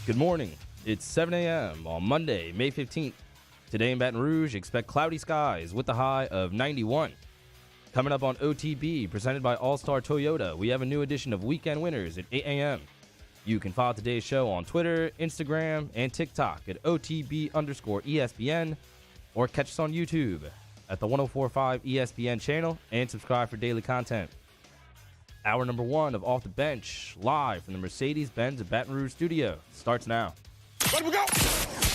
Good morning. It's 7 a.m. on Monday, May 15th. Today in Baton Rouge, expect cloudy skies with a high of 91. Coming up on OTB, presented by All-Star Toyota, we have a new edition of Weekend Winners at 8 a.m. You can follow today's show on Twitter, Instagram, and TikTok at OTB_ESPN, or catch us on YouTube at the 104.5 ESPN channel and subscribe for daily content. Hour number 1 of Off the Bench, live from the Mercedes-Benz of Baton Rouge studio, starts now. Let we go!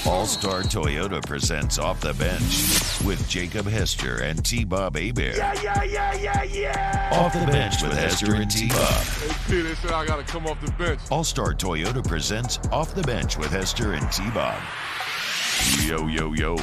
All-Star Toyota presents Off the Bench with Jacob Hester and T-Bob Hebert. Yeah! Off the Bench with Hester and T-Bob. Hey, P, they said I gotta come off the bench. All-Star Toyota presents Off the Bench with Hester and T-Bob. Yo, yo, yo.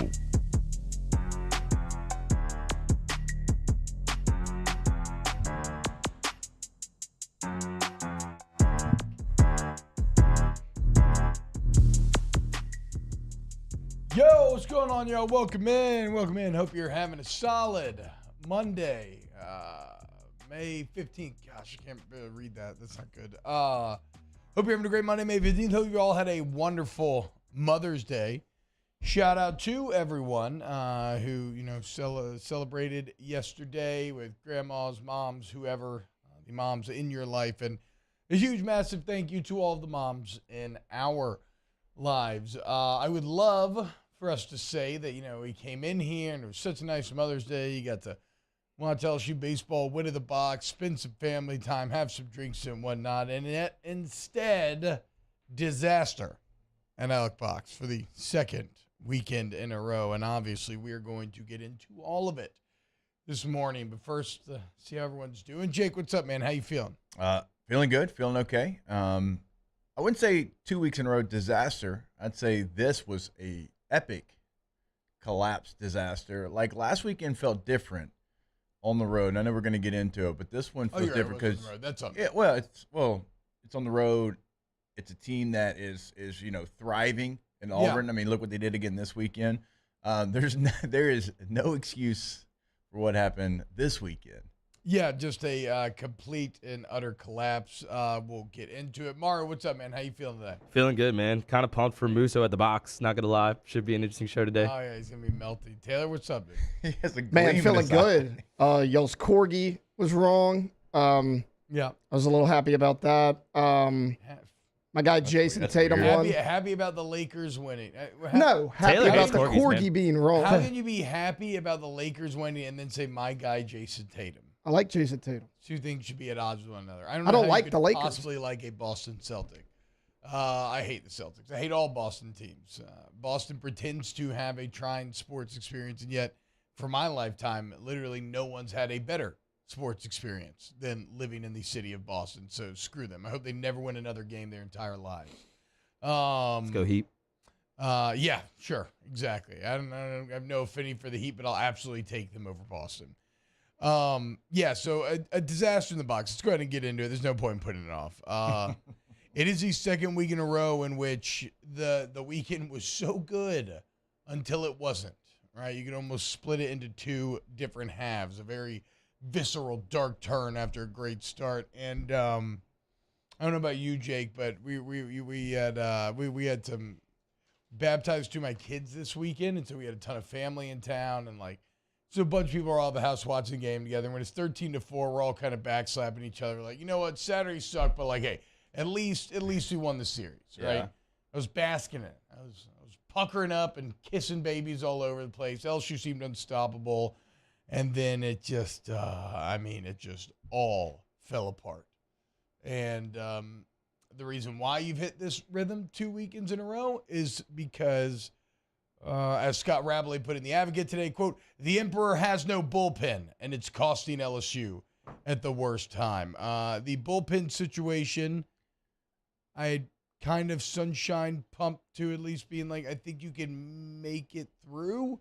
Yo, what's going on, y'all? Welcome in. Hope you're having a solid Monday, May 15th. Gosh, I can't read that. That's not good. Hope you're having a great Monday, May 15th. Hope you all had a wonderful Mother's Day. Shout out to everyone who, celebrated yesterday with grandmas, moms, whoever, the moms in your life. And a huge, massive thank you to all of the moms in our lives. I would love for us to say that, we came in here and it was such a nice Mother's Day. You got to watch LSU baseball, win of the box, spend some family time, have some drinks and whatnot. And yet, instead, disaster at Alec Box for the second weekend in a row. And obviously, we are going to get into all of it this morning. But first, see how everyone's doing. Jake, what's up, man? How you feeling? Feeling good, feeling okay. I wouldn't say 2 weeks in a row disaster. I'd say this was a epic collapse disaster. Like last weekend felt different on the road. And I know we're going to get into it, but this one feels different because that's on. Yeah, it's on the road. It's a team that is thriving in Auburn. Yeah. I mean, look what they did again this weekend. There is no excuse for what happened this weekend. Yeah, just a complete and utter collapse. We'll get into it. Mario, what's up, man? How you feeling today? Feeling good, man. Kind of pumped for Musso at the box. Not going to lie. Should be an interesting show today. Oh, yeah, he's going to be melty. Taylor, what's up, dude? He has a Man, feeling good. Y'all's corgi was wrong. Yeah. I was a little happy about that. My guy Jason Tatum won. Happy about the Lakers winning. No, happy Taylor about the hates corgis, corgi man. being wrong. How can you be happy about the Lakers winning and then say my guy Jason Tatum? I like Jason Tatum. Two things should be at odds with one another. I don't how like you the could Lakers. Possibly like a Boston Celtic. I hate the Celtics. I hate all Boston teams. Boston pretends to have a trying sports experience, and yet, for my lifetime, literally no one's had a better sports experience than living in the city of Boston. So screw them. I hope they never win another game their entire lives. Let's go Heat. Yeah, sure, exactly. I have no affinity for the Heat, but I'll absolutely take them over Boston. So a disaster in the box. Let's go ahead and get into it. There's no point in putting it off. It is the second week in a row in which the weekend was so good until it wasn't, right? You can almost split it into two different halves, a very visceral, dark turn after a great start. And I don't know about you, Jake, but we had some baptized to my kids this weekend, and so we had a ton of family in town, and so a bunch of people are all at the house watching the game together. And when it's 13-4, we're all kind of backslapping each other. Like, you know what? Saturday sucked, but hey, at least we won the series, right? Yeah. I was basking in it. I was puckering up and kissing babies all over the place. LSU seemed unstoppable. And then it just, it just all fell apart. And the reason why you've hit this rhythm 2 weekends in a row is because, as Scott Rabley put in The Advocate today, quote, the Emperor has no bullpen, and it's costing LSU at the worst time. The bullpen situation, I had kind of sunshine pumped to at least being I think you can make it through.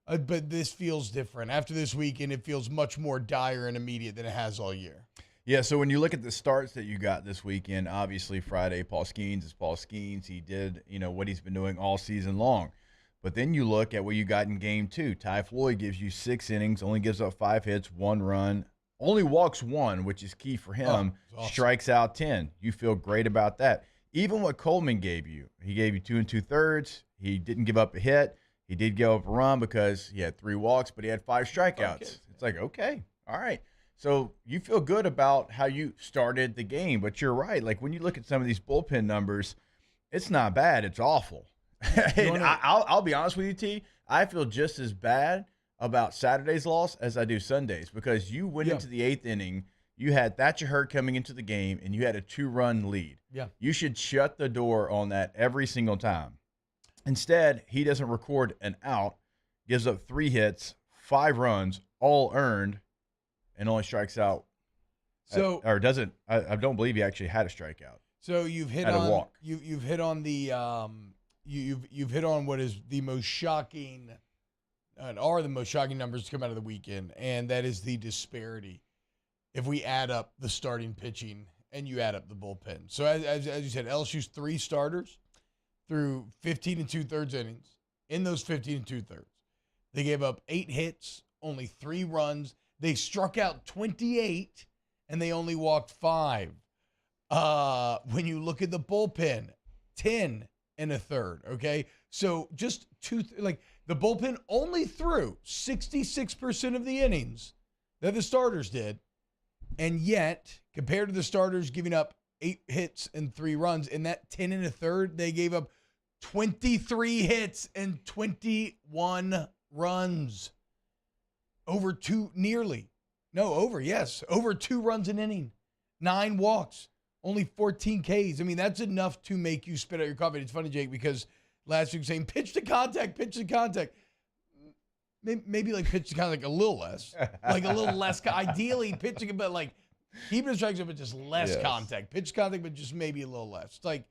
But this feels different. After this weekend, it feels much more dire and immediate than it has all year. Yeah, so when you look at the starts that you got this weekend, obviously Friday, Paul Skeens is Paul Skeens. He did, what he's been doing all season long. But then you look at what you got in game two. Ty Floyd gives you 6 innings, only gives up 5 hits, 1 run, only walks 1, which is key for him, awesome. Strikes out 10. You feel great about that. even what Coleman gave you, he gave you 2 2/3. He didn't give up a hit. He did give up a run because he had 3 walks, but he had 5 strikeouts. Okay. It's like, okay, all right. So you feel good about how you started the game, but you're right. Like when you look at some of these bullpen numbers, it's not bad. It's awful. And I'll be honest with you, T. I feel just as bad about Saturday's loss as I do Sunday's, because you went into the 8th inning, you had Thatcher Hurd coming into the game, and you had a 2-run lead. Yeah. You should shut the door on that every single time. Instead, he doesn't record an out, gives up 3 hits, 5 runs, all earned, and only strikes out. I don't believe he actually had a strikeout. So you've hit on a walk. You've hit on the you've hit on what is the most shocking, are the most shocking numbers to come out of the weekend, and that is the disparity. If we add up the starting pitching and you add up the bullpen, so as you said, LSU's 3 starters through 15 2/3 innings. In those 15 2/3, they gave up 8 hits, only 3 runs. They struck out 28, and they only walked 5. When you look at the bullpen, 10 1/3. Okay, so just the bullpen only threw 66% of the innings that the starters did, and yet compared to the starters giving up 8 hits and 3 runs, in that 10 1/3, they gave up 23 hits and 21 runs. Over 2 runs an inning, 9 walks, only 14 Ks. I mean, that's enough to make you spit out your coffee. It's funny, Jake, because last week saying pitch to contact. Maybe like pitch to contact a little less, ideally pitching, but like keeping the strikes up, but just less contact. Pitch contact, but just maybe a little less. It's like,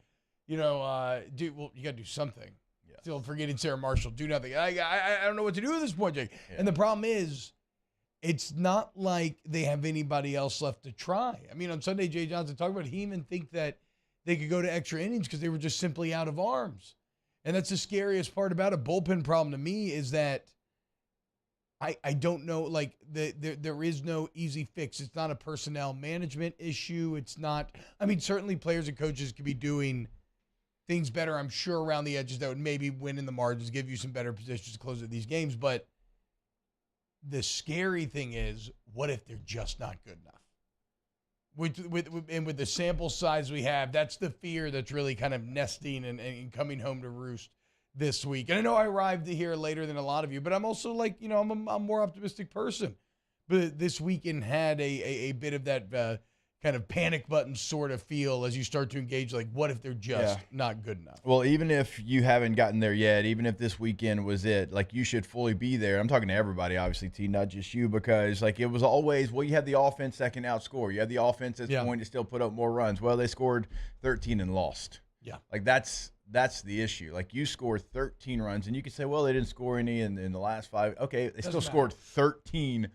you got to do something. Yes. Still forgetting Sarah Marshall, do nothing. I don't know what to do at this point, Jake. Yeah. And the problem is, it's not like they have anybody else left to try. I mean, on Sunday, Jay Johnson talked about he even think that they could go to extra innings because they were just simply out of arms. And that's the scariest part about a bullpen problem to me, is that I don't know, like there is no easy fix. It's not a personnel management issue. It's not, I mean, certainly players and coaches could be doing things better, I'm sure, around the edges that would maybe win in the margins, give you some better positions to close out these games. But the scary thing is, what if they're just not good enough? With the sample size we have, that's the fear that's really kind of nesting and coming home to roost this week. And I know I arrived here later than a lot of you, but I'm also like, I'm a more optimistic person. But this weekend had a bit of that kind of panic button sort of feel as you start to engage, like, what if they're just not good enough? Well, even if you haven't gotten there yet, even if this weekend was it, like, you should fully be there. I'm talking to everybody, obviously, T, not just you, because, like, it was always, well, you had the offense that can outscore. You had the offense that's going to still put up more runs. Well, they scored 13 and lost. Yeah. Like, that's the issue. Like, you scored 13 runs, and you could say, well, they didn't score any in the last 5. Okay, they still scored 13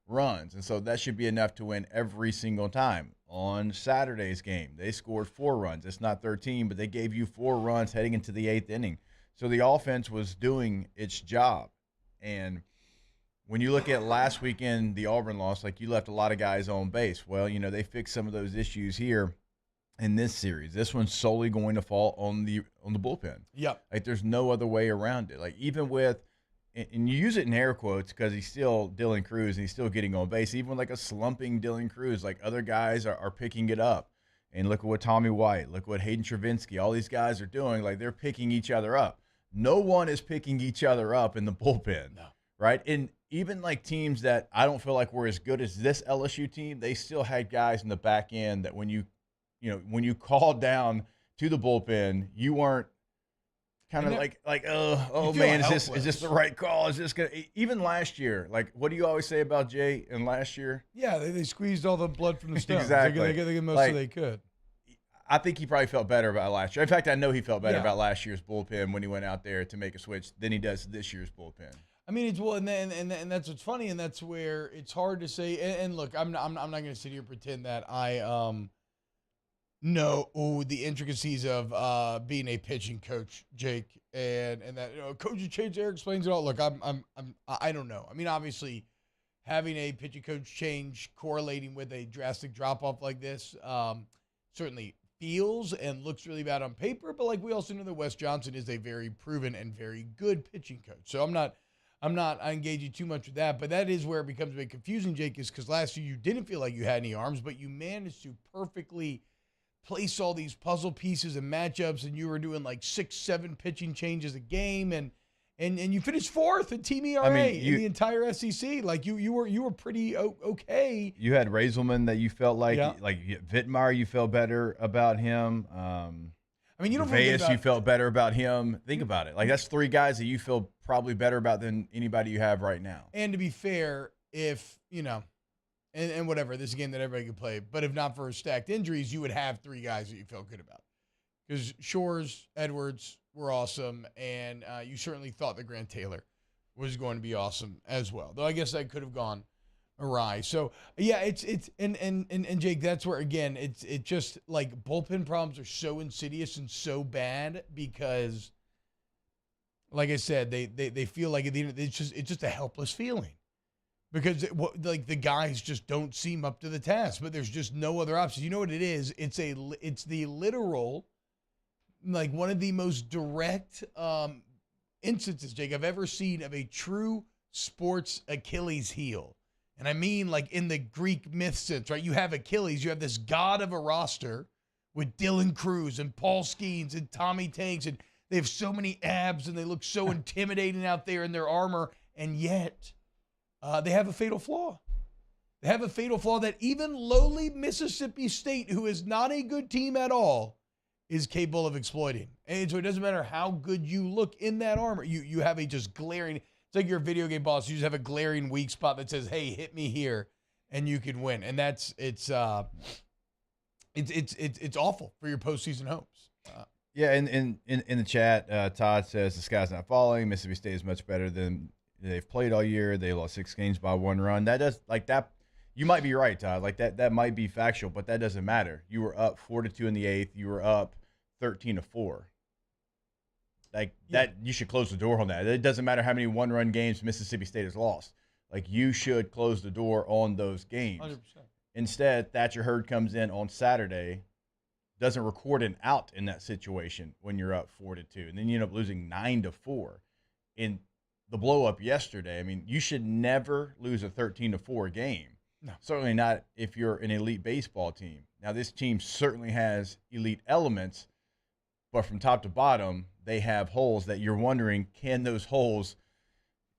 runs, and so that should be enough to win every single time. On Saturday's game, they scored 4 runs. It's not 13, but they gave you 4 runs heading into the 8th inning. So the offense was doing its job. And when you look at last weekend, the Auburn loss, like, you left a lot of guys on base. Well, they fixed some of those issues here in this series. This one's solely going to fall on the bullpen. Yep. Like, there's no other way around it. Like, even with, and you use it in air quotes because he's still Dylan Cruz and he's still getting on base. Even like a slumping Dylan Cruz, like, other guys are picking it up. And look at what Tommy White, look what Hayden Travinsky, all these guys are doing. Like, they're picking each other up. No one is picking each other up in the bullpen, right? And even like teams that I don't feel like were as good as this LSU team, they still had guys in the back end that when you called down to the bullpen, you weren't kind of man, is this the right call? Is this gonna, even last year? Like, what do you always say about Jay and last year? Yeah, they squeezed all the blood from the stones. Exactly, they get most of they could. I think he probably felt better about last year. In fact, I know he felt better about last year's bullpen when he went out there to make a switch than he does this year's bullpen. I mean, it's and that's what's funny, and that's where it's hard to say. And look, I'm not going to sit here and pretend that I know the intricacies of being a pitching coach, Jake, and that coaches change there explains it all. Look, I don't know. I mean, obviously, having a pitching coach change correlating with a drastic drop off like this certainly feels and looks really bad on paper, but like we also know that Wes Johnson is a very proven and very good pitching coach. So I'm not engaging too much with that, but that is where it becomes a bit confusing, Jake, is because last year you didn't feel like you had any arms, but you managed to perfectly place all these puzzle pieces and matchups, and you were doing like 6-7 pitching changes a game, and you finished fourth in Team ERA in the entire SEC. Like you were pretty okay. You had Raiselman that you felt like Vittmeyer, you felt better about him. I mean, you don't you felt better about him. Think about it. Like that's 3 guys that you feel probably better about than anybody you have right now. And to be fair, if and whatever, this is a game that everybody could play, but if not for stacked injuries, you would have 3 guys that you felt good about. Because Shores, Edwards were awesome, and you certainly thought that Grant Taylor was going to be awesome as well. Though I guess that could have gone awry. So yeah, it's and Jake, that's where again it's just like bullpen problems are so insidious and so bad because, like I said, they feel like at the end it's just a helpless feeling. Because the guys just don't seem up to the task, but there's just no other options. You know what it is? It's the literal, like one of the most direct instances, Jake, I've ever seen of a true sports Achilles heel. And I mean like in the Greek myth sense, right? You have Achilles, you have this god of a roster with Dylan Cruz and Paul Skeens and Tommy Tanks, and they have so many abs and they look so intimidating out there in their armor, and yet they have a fatal flaw. They have a fatal flaw that even lowly Mississippi State, who is not a good team at all, is capable of exploiting. And so it doesn't matter how good you look in that armor. You have a just glaring, it's like you're a video game boss. You just have a glaring weak spot that says, hey, hit me here, and you can win. And it's awful for your postseason hopes. Yeah, in the chat, Todd says the sky's not falling. Mississippi State is much better than they've played all year. They lost 6 games by 1 run. That does like that. You might be right, Todd. Like that might be factual, but that doesn't matter. You were up 4-2 in the 8th. You were up 13-4. Like that, you should close the door on that. It doesn't matter how many 1-run games Mississippi State has lost. Like you should close the door on those games. 100%. Instead, Thatcher Hurd comes in on Saturday, doesn't record an out in that situation when you're up 4-2, and then you end up losing 9-4 in the blow up yesterday. I mean, you should never lose a 13-4 game. No. Certainly not if you're an elite baseball team. Now, this team certainly has elite elements, but from top to bottom, they have holes that you're wondering, can those holes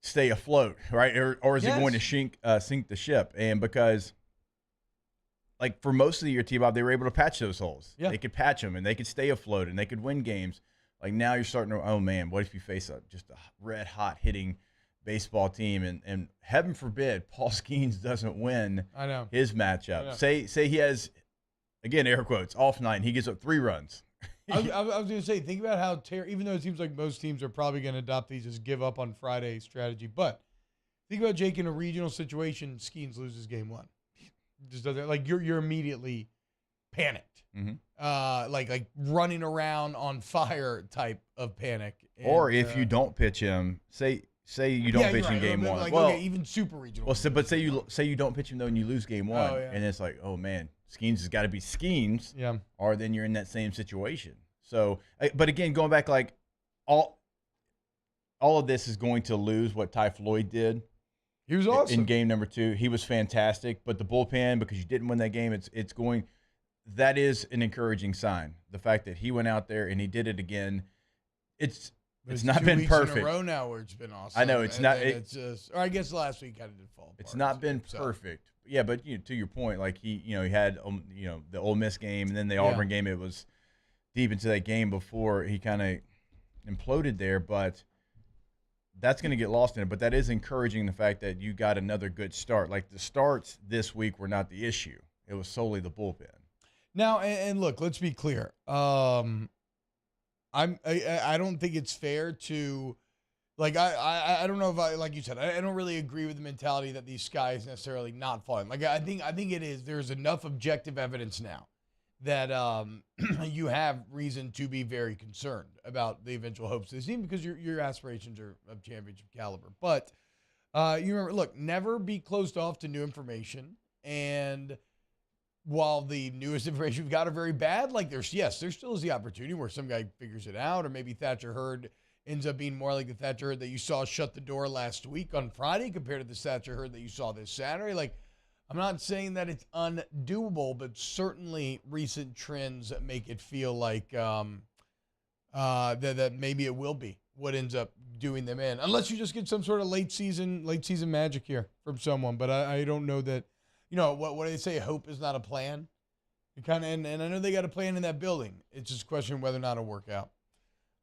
stay afloat, right? Or is it going to sink the ship? And because, like, for most of the year, T-Bob, they were able to patch those holes. Yeah. They could patch them, and they could stay afloat, and they could win games. Like, now you're starting to, oh, man, what if you face just a red-hot hitting baseball team, and heaven forbid Paul Skeens doesn't win his matchup. Say he has, again, air quotes, off night, and he gives up 3 runs. I was going to say, think about how even though it seems like most teams are probably going to adopt these just give up on Friday strategy, but think about Jake in a regional situation. Skeens loses game 1, just doesn't, like you're immediately panicked, like running around on fire type of panic. And, or if you don't pitch him, say you don't pitch in game 1. Like, well, okay, even super regional. Well, but say you don't pitch him though, and you lose game 1, and it's like, oh man, Skeens has got to be Skeens. Yeah. Or then you're in that same situation. So, but again, going back, like all of this is going to lose what Ty Floyd did. He was awesome in game number 2. He was fantastic, but the bullpen, because you didn't win that game, it's going. That is an encouraging sign. The fact that he went out there and he did it again. It's not been perfect. In a row now where it's been awesome. I know it's not. It's just, or I guess last week kind of did fall apart. It's not been perfect. Yeah, but to your point, like he had the Ole Miss game and then the Auburn game. It was deep into that game before he kind of imploded there, but that's going to get lost in it. But that is encouraging, the fact that you got another good start. Like the starts this week were not the issue. It was solely the bullpen. Now, and look, let's be clear. I don't think it's fair to, like, I don't know if like you said, I don't really agree with the mentality that the sky is necessarily not falling. Like, I think it is. There's enough objective evidence now that you have reason to be very concerned about the eventual hopes of this team, because your aspirations are of championship caliber. But you remember, look, never be closed off to new information, and while the newest information we've got are very bad, like there still is the opportunity where some guy figures it out, or maybe Thatcher Hurd ends up being more like the Thatcher Hurd that you saw shut the door last week on Friday compared to the Thatcher Hurd that you saw this Saturday. Like, I'm not saying that it's undoable, but certainly recent trends make it feel like that maybe it will be what ends up doing them in, unless you just get some sort of late season magic here from someone. But I don't know that, what do they say? Hope is not a plan. And I know they got a plan in that building. It's just a question of whether or not it'll work out.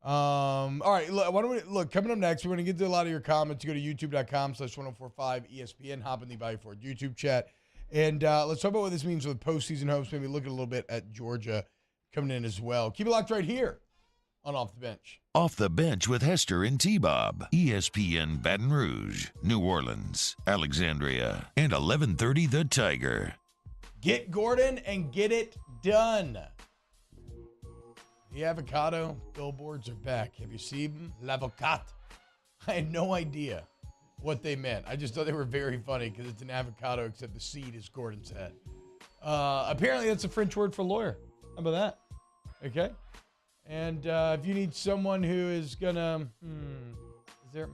All right, look, coming up next, we're going to get to a lot of your comments. You go to youtube.com/1045 ESPN, hop in the Value Ford YouTube chat. And let's talk about what this means with postseason hopes. Maybe look at a little bit at Georgia coming in as well. Keep it locked right here on Off the Bench. Off the Bench with Hester and T-Bob. ESPN Baton Rouge, New Orleans, Alexandria, and 1130 The Tiger. Get Gordon and get it done. The avocado billboards are back. Have you seen them? L'avocat. I had no idea what they meant. I just thought they were very funny because it's an avocado except the seed is Gordon's head. Apparently that's a French word for lawyer. How about that? Okay. And if you need someone who is gonna, I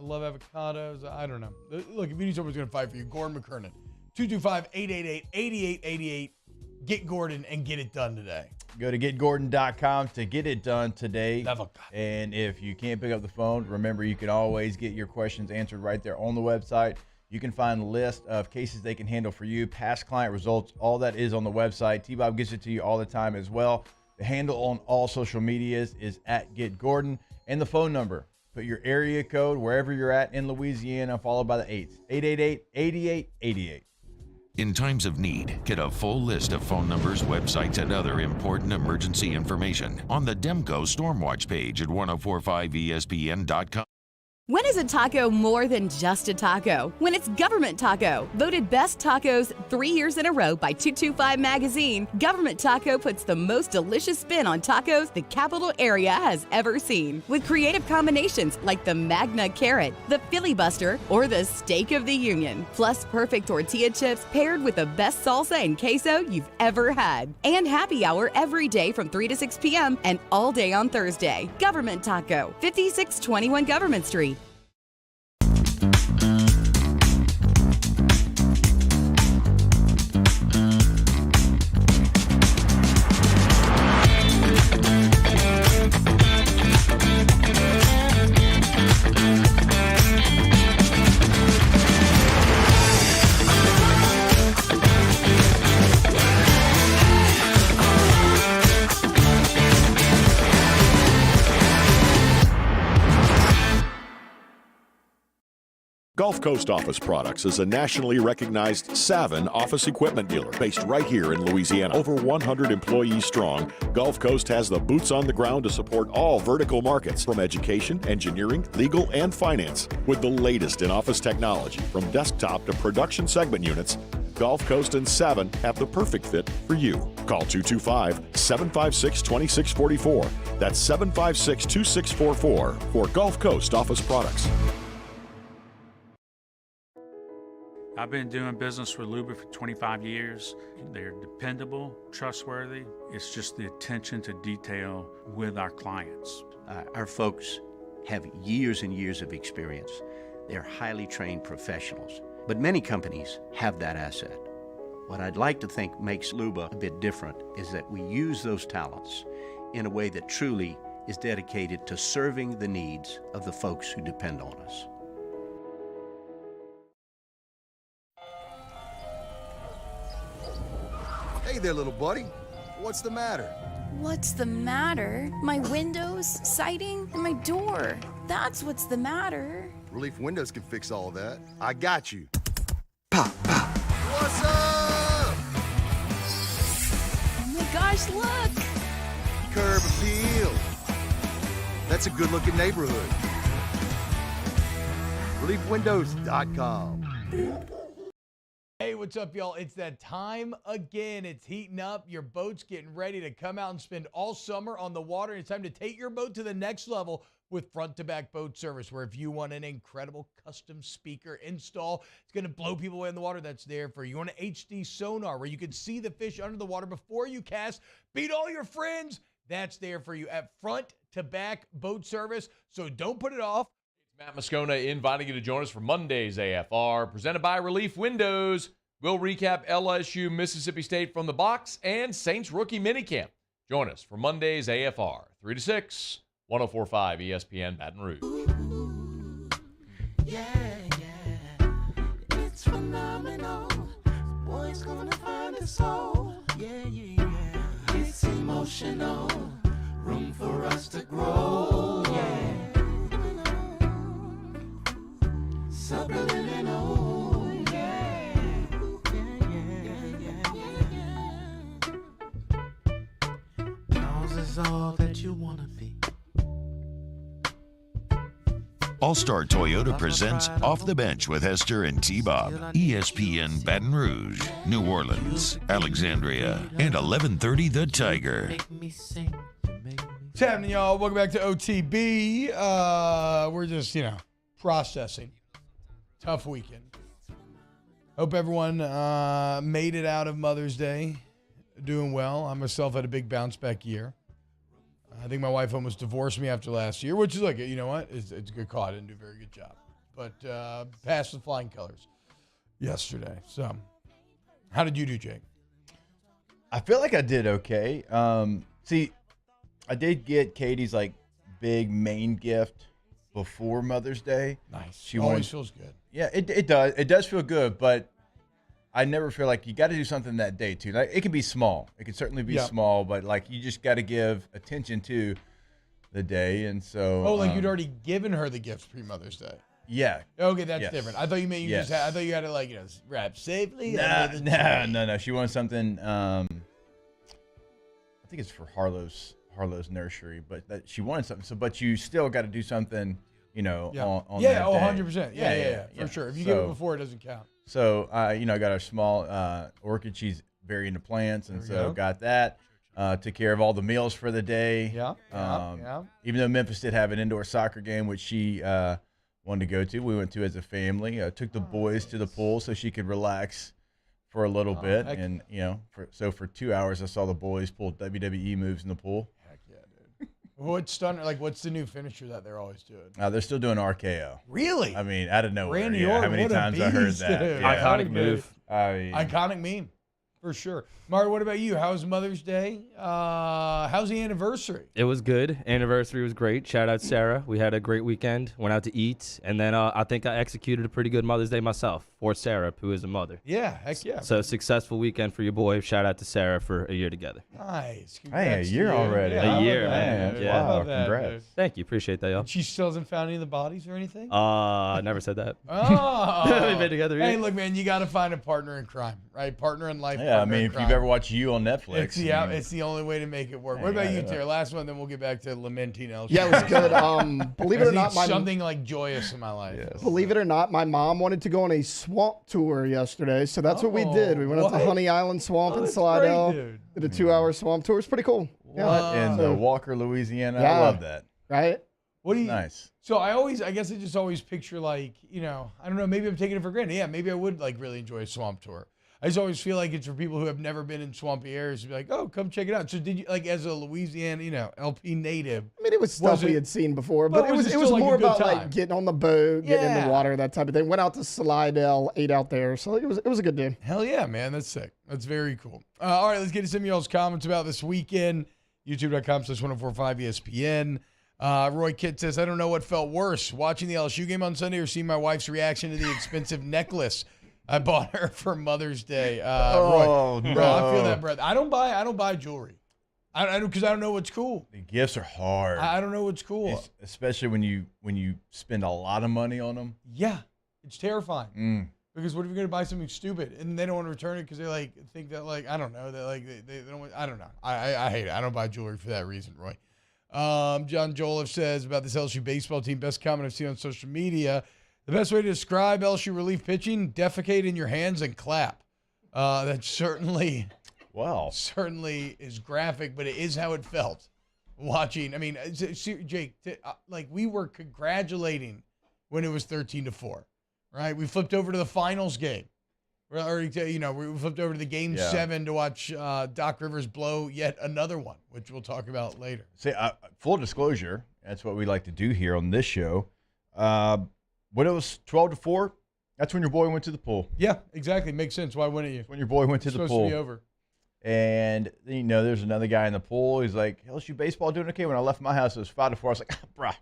love avocados. I don't know. Look, if you need someone who's gonna fight for you, Gordon McKernan, 225-888-8888. Get Gordon and get it done today. Go to getgordon.com to get it done today. And if you can't pick up the phone, remember you can always get your questions answered right there on the website. You can find a list of cases they can handle for you, past client results, all that is on the website. T-Bob gets it to you all the time as well. The handle on all social medias is @GetGordon. And the phone number, put your area code wherever you're at in Louisiana, followed by the 8s, 888-8888. In times of need, get a full list of phone numbers, websites, and other important emergency information on the Demco Stormwatch page at 1045ESPN.com. When is a taco more than just a taco? When it's Government Taco. Voted best tacos 3 years in a row by 225 Magazine, Government Taco puts the most delicious spin on tacos the capital area has ever seen. With creative combinations like the Magna Carrot, the Filibuster, or the Steak of the Union. Plus perfect tortilla chips paired with the best salsa and queso you've ever had. And happy hour every day from 3 to 6 p.m. and all day on Thursday. Government Taco, 5621 Government Street. Gulf Coast Office Products is a nationally recognized Savin office equipment dealer based right here in Louisiana. Over 100 employees strong, Gulf Coast has the boots on the ground to support all vertical markets, from education, engineering, legal, and finance. With the latest in office technology, from desktop to production segment units, Gulf Coast and Savin have the perfect fit for you. Call 225-756-2644. That's 756-2644 for Gulf Coast Office Products. I've been doing business with Luba for 25 years. They're dependable, trustworthy. It's just the attention to detail with our clients. Our folks have years and years of experience. They're highly trained professionals, but many companies have that asset. What I'd like to think makes Luba a bit different is that we use those talents in a way that truly is dedicated to serving the needs of the folks who depend on us. Hey there, little buddy. What's the matter? What's the matter? My windows, siding, and my door. That's what's the matter. Relief Windows can fix all of that. I got you. Pop, pop. What's up? Oh my gosh, look! Curb appeal. That's a good-looking neighborhood. ReliefWindows.com. Hey, what's up, y'all? It's that time again. It's heating up. Your boat's getting ready to come out and spend all summer on the water. It's time to take your boat to the next level. with front-to-back boat service, where if you want an incredible custom speaker install, it's going to blow people away in the water, that's there for you. You want an HD sonar where you can see the fish under the water before you cast, beat all your friends, that's there for you at front-to-back boat service. So don't put it off. Matt Moscona inviting you to join us for Monday's AFR, presented by Relief Windows. We'll recap LSU Mississippi State from the box and Saints rookie minicamp. Join us for Monday's AFR, 3 to 6, 104.5 ESPN Baton Rouge. Yeah, it's phenomenal. Boy's gonna find his soul. Yeah. It's emotional. Room for us to grow. Yeah. Subliminal, yeah. Yours is all that you wanna be. All-Star Toyota presents Off the Bench with Hester and T-Bob. ESPN Baton Rouge, New Orleans, Alexandria, and 1130 The Tiger. What's happening, y'all? Welcome back to OTB. We're just, processing. Tough weekend. Hope everyone made it out of Mother's Day doing well. I myself had a big bounce back year. I think my wife almost divorced me after last year, which is like, you know what? It's a good call. I didn't do a very good job. But passed with flying colors yesterday. So how did you do, Jake? I feel like I did okay. See, I did get Katie's big main gift before Mother's Day. Nice. She always feels good. Yeah, it does. It does feel good, but I never feel like you got to do something that day too. It can be small. It can certainly be small, but you just got to give attention to the day. And so, you'd already given her the gift pre-Mother's Day. Yeah. Okay, that's different. I thought you meant you just had. I thought you had to wrap safely. No. She wants something. I think it's for Harlow's nursery, but she wanted something. So, but you still got to do something. On that day. 100%. Yeah, for sure. If you give it before, it doesn't count. So, I got our small orchid. She's very into plants, and so got that. Took care of all the meals for the day. Yeah. Even though Memphis did have an indoor soccer game, which she wanted to go to, we went to as a family. Took the boys to the pool so she could relax for a little bit, and for 2 hours I saw the boys pull WWE moves in the pool. What's the new finisher that they're always doing? They're still doing RKO. Really? I mean, out of nowhere. Randy Orton, how many times I heard that? Yeah. Iconic move. Iconic meme, for sure. Marty, what about you? How's Mother's Day? How's the anniversary? It was good. Anniversary was great. Shout out Sarah. We had a great weekend. Went out to eat. And then I think I executed a pretty good Mother's Day myself for Sarah, who is a mother. Yeah, heck yeah. So successful weekend for your boy. Shout out to Sarah for a year together. Nice. Hey, a year already. A year, man. Yeah. Wow, congrats. Thank you. Appreciate that, y'all. She still hasn't found any of the bodies or anything? I never said that. Oh. We've been together. Hey, look, man, you got to find a partner in crime, right? Partner in life. Yeah, I mean, if you've ever watched You on Netflix. It's the only way to make it work. What about you, Terry? Last one, then we'll get back to lamenting LSU. Yeah, it was good. Believe it or not, something joyous in my life. Yes. Believe it or not, my mom wanted to go on a swamp tour yesterday, so that's what we did. We went up to Honey Island Swamp in Slidell. Did a 2-hour swamp tour. It's pretty cool. What in Walker, Louisiana? I love that. Right? What do you? Nice. So I guess I just always picture I don't know, maybe I'm taking it for granted. Yeah, maybe I would really enjoy a swamp tour. I just always feel like it's for people who have never been in swampy areas to be like, oh, come check it out. So did you, as a Louisiana, LP native? I mean, it was stuff we had seen before, but it was more about getting on the boat, getting in the water, that type of thing. Went out to Slidell, ate out there, so it was a good day. Hell yeah, man, that's sick. That's very cool. All right, let's get to some of y'all's comments about this weekend. YouTube.com/1045 ESPN. Roy Kitt says, I don't know what felt worse, watching the LSU game on Sunday or seeing my wife's reaction to the expensive necklace I bought her for Mother's Day. Roy, no. Bro, I feel that, brother. I don't buy jewelry. Because I don't know what's cool. The gifts are hard. I don't know what's cool. Especially when you spend a lot of money on them. Yeah, it's terrifying. Because what if you're gonna buy something stupid and they don't want to return it because they think that I don't know that they don't want, I don't know. I hate it. I don't buy jewelry for that reason, Roy. John Joliffe says about this LSU baseball team, best comment I've seen on social media. The best way to describe LSU relief pitching: defecate in your hands and clap. That certainly is graphic, but it is how it felt. watching. I mean, Jake, like we were congratulating when it was 13-4, right? We flipped over to the finals game. Or, you know, we flipped over to the game 7 to watch Doc Rivers blow yet another one, which we'll talk about later. Say, full disclosure, that's what we like to do here on this show. When it was 12-4, that's when your boy went to the pool. Yeah, exactly. Makes sense. Why wouldn't you? When your boy went to the pool. It's supposed to be over. And, you know, there's another guy in the pool. He's like, LSU baseball doing okay? When I left my house, it was 5-4. I was like, bruh,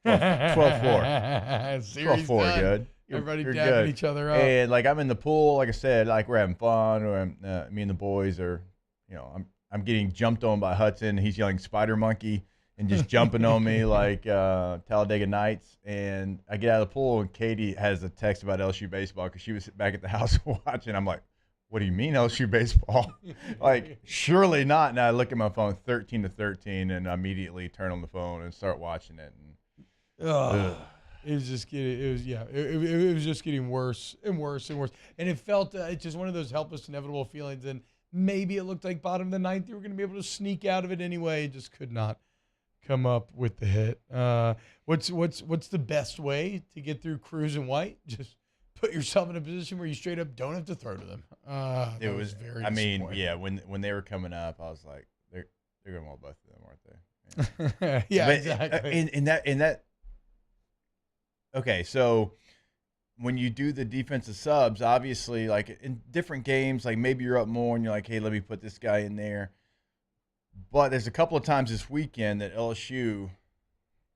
12-4. 12-4, good. Everybody you're dabbing good. each other up. And, like, I'm in the pool. Like I said, like, we're having fun. Or me and the boys are, you know, I'm getting jumped on by Hudson. He's yelling Spider Monkey and just jumping on me like Talladega Nights. And I get out of the pool, and Katie has a text about LSU baseball because she was back at the house watching. I'm like, what do you mean LSU baseball? Like, surely not. And I look at my phone, 13-13, and I immediately turn on the phone and start watching it. And, it was just getting, it was just getting worse and worse and worse. And it felt, it's just one of those helpless, inevitable feelings. And maybe it looked like bottom of the ninth, you were going to be able to sneak out of it anyway. Just could not come up with the hit. What's the best way to get through Cruz and White? Just put yourself in a position where you straight up don't have to throw to them. it was very. I mean, yeah. When they were coming up, I was like, they're going to want both of them, aren't they? Yeah, but, exactly. In that. Okay, so when you do the defensive subs, obviously, like in different games, like maybe you're up more and you're like, hey, let me put this guy in there. But there's a couple of times this weekend that LSU, you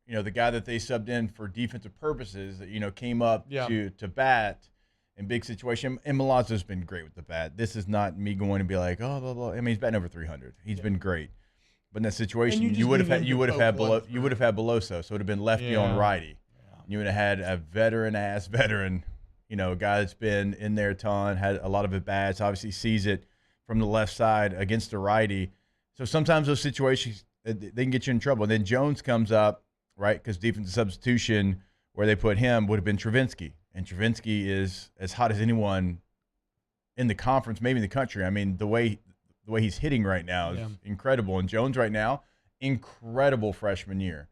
know, the guy that they subbed in for defensive purposes that, you know, came up to bat in big situation. And Milazzo's been great with the bat. This is not me going to be like, oh, blah, blah. I mean, he's batting over 300. He's been great. But in that situation, you would have had Beloso, so it would have been lefty on righty. You would have had a veteran, you know, a guy that's been in there a ton, had a lot of at-bats, obviously sees it from the left side against the righty. So sometimes those situations, they can get you in trouble. And then Jones comes up, right, because defensive substitution where they put him would have been Travinsky. And Travinsky is as hot as anyone in the conference, maybe in the country. I mean, the way he's hitting right now is incredible. And Jones right now, incredible freshman year.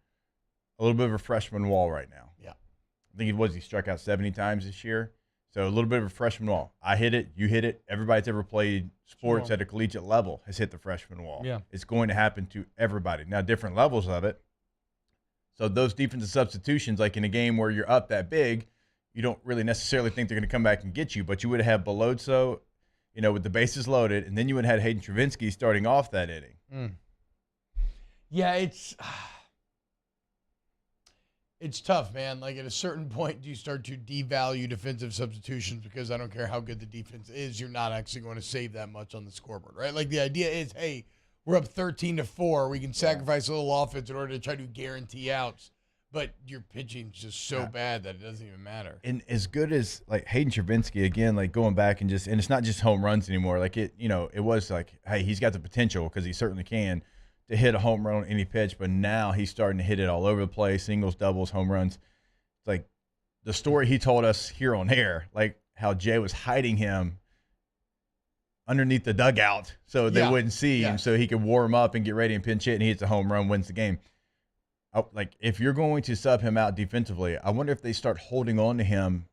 A little bit of a freshman wall right now. Yeah. I think he struck out 70 times this year. So a little bit of a freshman wall. I hit it, you hit it. Everybody that's ever played sports at a collegiate level has hit the freshman wall. Yeah. It's going to happen to everybody. Now, different levels of it. So those defensive substitutions, like in a game where you're up that big, you don't really necessarily think they're going to come back and get you, but you would have had Beloso, you know, with the bases loaded, and then you would have had Hayden Travinsky starting off that inning. Yeah, it's tough, man. Like at a certain point, do you start to devalue defensive substitutions because I don't care how good the defense is, you're not actually going to save that much on the scoreboard, right? Like the idea is, hey, we're up 13-4. We can sacrifice a little offense in order to try to guarantee outs, but your pitching's just so bad that it doesn't even matter. And as good as like Hayden Travinsky, again, like going back and it's not just home runs anymore. Like it was like, hey, he's got the potential because he certainly can to hit a home run on any pitch, but now he's starting to hit it all over the place, singles, doubles, home runs. It's like the story he told us here on air, like how Jay was hiding him underneath the dugout so they wouldn't see him so he could warm up and get ready and pinch hit, and he hits a home run, wins the game. Like if you're going to sub him out defensively, I wonder if they start holding on to him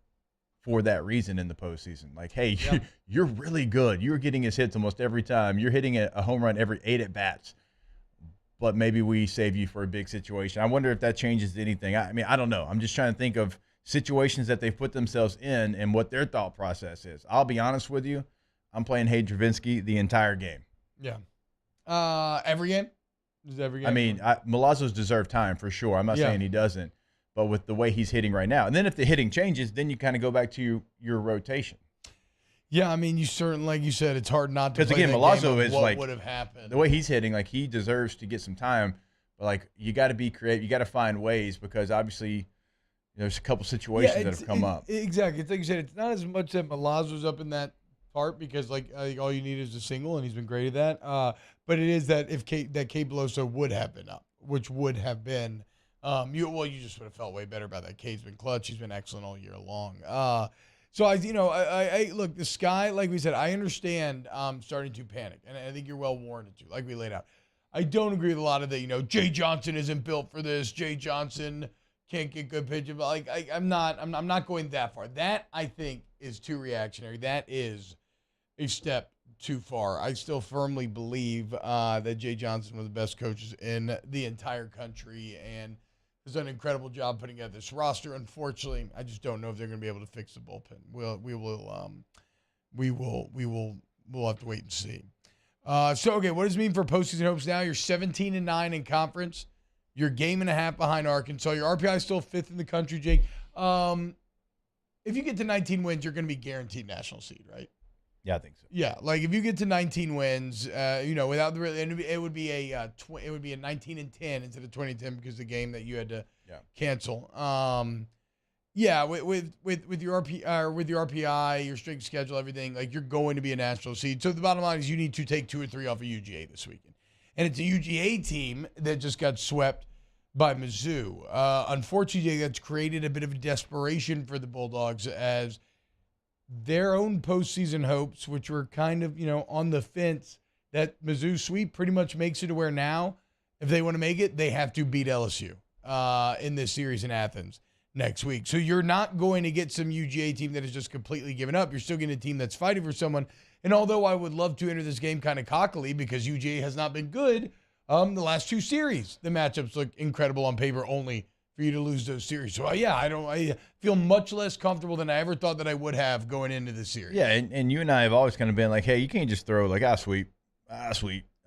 for that reason in the postseason. Like, hey, you're really good. You're getting his hits almost every time. You're hitting a home run every 8 at-bats. But maybe we save you for a big situation. I wonder if that changes anything. I mean, I don't know. I'm just trying to think of situations that they've put themselves in and what their thought process is. I'll be honest with you. I'm playing Hayden Travinsky the entire game. Yeah. Every game? Is every game? I mean, Milazzo's deserved time for sure. I'm not saying he doesn't. But with the way he's hitting right now. And then if the hitting changes, then you kind of go back to your rotation. Yeah, I mean, you certainly, like you said, it's hard not to. Because again, Milazzo is what like would have happened. The way he's hitting, like he deserves to get some time. But like you got to be creative, you got to find ways because obviously there's a couple situations that have come up. Exactly, it's like you said, it's not as much that Milazzo's up in that part because like all you need is a single, and he's been great at that. But it is that if Kate Beloso would have been up, which would have been, you just would have felt way better about that. Kate's been clutch. He's been excellent all year long. So I look, the sky, like we said, I understand starting to panic, and I think you're well warranted to, like we laid out. I don't agree with a lot of the, Jay Johnson isn't built for this. Jay Johnson can't get good pitches. But I'm not going that far. That, I think, is too reactionary. That is a step too far. I still firmly believe that Jay Johnson was the best coaches in the entire country and has done an incredible job putting together this roster. Unfortunately, I just don't know if they're going to be able to fix the bullpen. We'll have to wait and see. Okay, what does it mean for postseason hopes now? You're 17-9 in conference. You're a game and a half behind Arkansas. Your RPI is still 5th in the country, Jake. If you get to 19 wins, you're going to be guaranteed national seed, right? Yeah, I think so. Yeah, like if you get to 19 wins, without it would be a 19-10 instead of 20-10 because the game that you had to cancel. With your RPI, your strength schedule, everything, like you're going to be a national seed. So the bottom line is you need to take 2 or 3 off of UGA this weekend, and it's a UGA team that just got swept by Mizzou. Unfortunately, that's created a bit of a desperation for the Bulldogs as their own postseason hopes, which were kind of, on the fence, that Mizzou sweep pretty much makes it to where now, if they want to make it, they have to beat LSU in this series in Athens next week. So you're not going to get some UGA team that has just completely given up. You're still getting a team that's fighting for someone. And although I would love to enter this game kind of cockily because UGA has not been good the last 2 series, the matchups look incredible on paper only for you to lose those series. So, I feel much less comfortable than I ever thought that I would have going into the series. Yeah, and you and I have always kind of been like, hey, you can't just throw sweep.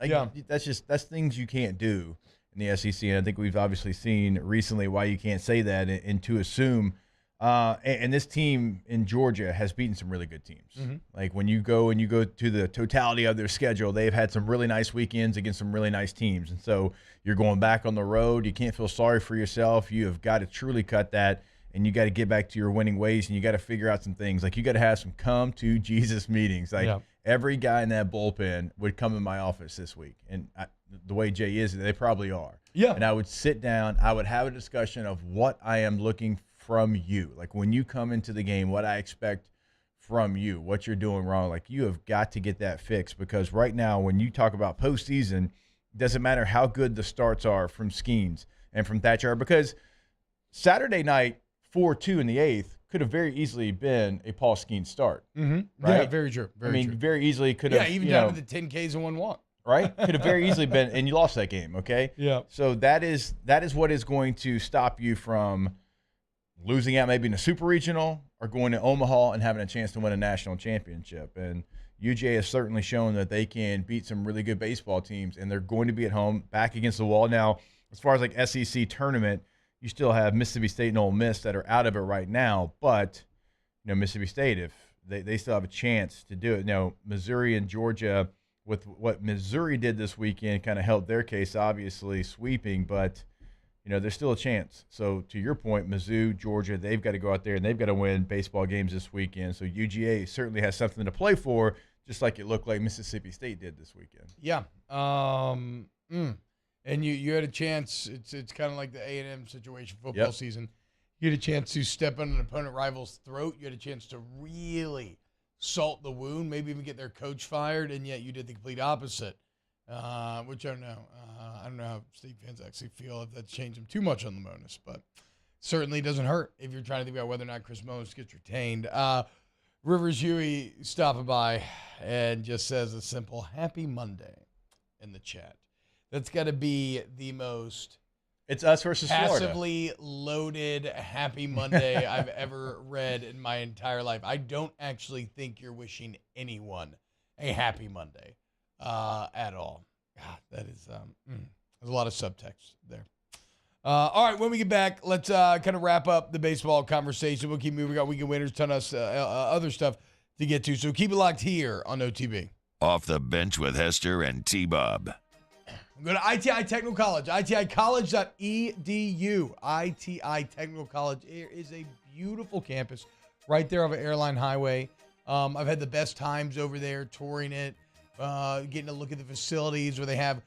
Like, that's things you can't do in the SEC, and I think we've obviously seen recently why you can't say that and to assume. And this team in Georgia has beaten some really good teams. Mm-hmm. Like when you go to the totality of their schedule, they've had some really nice weekends against some really nice teams. And so you're going back on the road. You can't feel sorry for yourself. You have got to truly cut that, and you got to get back to your winning ways, and you got to figure out some things. Like you got to have some come to Jesus meetings. Like every guy in that bullpen would come in my office this week, and the way Jay is, they probably are. Yeah. And I would sit down. I would have a discussion of what I am looking from you. Like when you come into the game, what I expect from you, what you're doing wrong. Like you have got to get that fixed, because right now when you talk about postseason, it doesn't matter how good the starts are from Skeens and from Thatcher, because Saturday night 4-2 in the 8th could have very easily been a Paul Skeens start. Mm-hmm. Right? Yeah, very true. Very true. Very easily could have. Yeah, even down to the 10 Ks and 1 walk. Right? Could have very easily been, and you lost that game, okay? Yeah. So that is what is going to stop you from losing out maybe in a super regional or going to Omaha and having a chance to win a national championship. And UGA has certainly shown that they can beat some really good baseball teams, and they're going to be at home back against the wall. Now, as far as like SEC tournament, you still have Mississippi State and Ole Miss that are out of it right now, but Mississippi State, if they still have a chance to do it. Missouri and Georgia, with what Missouri did this weekend, kind of helped their case, obviously sweeping, but there's still a chance. So to your point, Mizzou, Georgia, they've got to go out there and they've got to win baseball games this weekend. So UGA certainly has something to play for, just like it looked like Mississippi State did this weekend. Yeah. And you had a chance. It's kind of like the A&M situation, football season. You had a chance to step on an opponent rival's throat. You had a chance to really salt the wound, maybe even get their coach fired, and yet you did the complete opposite, which I don't know. I don't know how State fans actually feel, if that's changed them too much on the bonus, but certainly doesn't hurt if you're trying to think about whether or not Chris Monos gets retained. Rivers Huey stopping by and just says a simple happy Monday in the chat. That's got to be the most It's us versus passively loaded happy Monday I've ever read in my entire life. I don't actually think you're wishing anyone a happy Monday at all. God, that is there's a lot of subtext there. All right, when we get back, let's kind of wrap up the baseball conversation. We'll keep moving. We got weekend winners, ton of other stuff to get to. So keep it locked here on OTB. Off the Bench with Hester and T-Bob. Go to ITI Technical College, iticollege.edu. ITI Technical College. It is a beautiful campus right there off of Airline Highway. I've had the best times over there touring it, getting to look at the facilities where they have,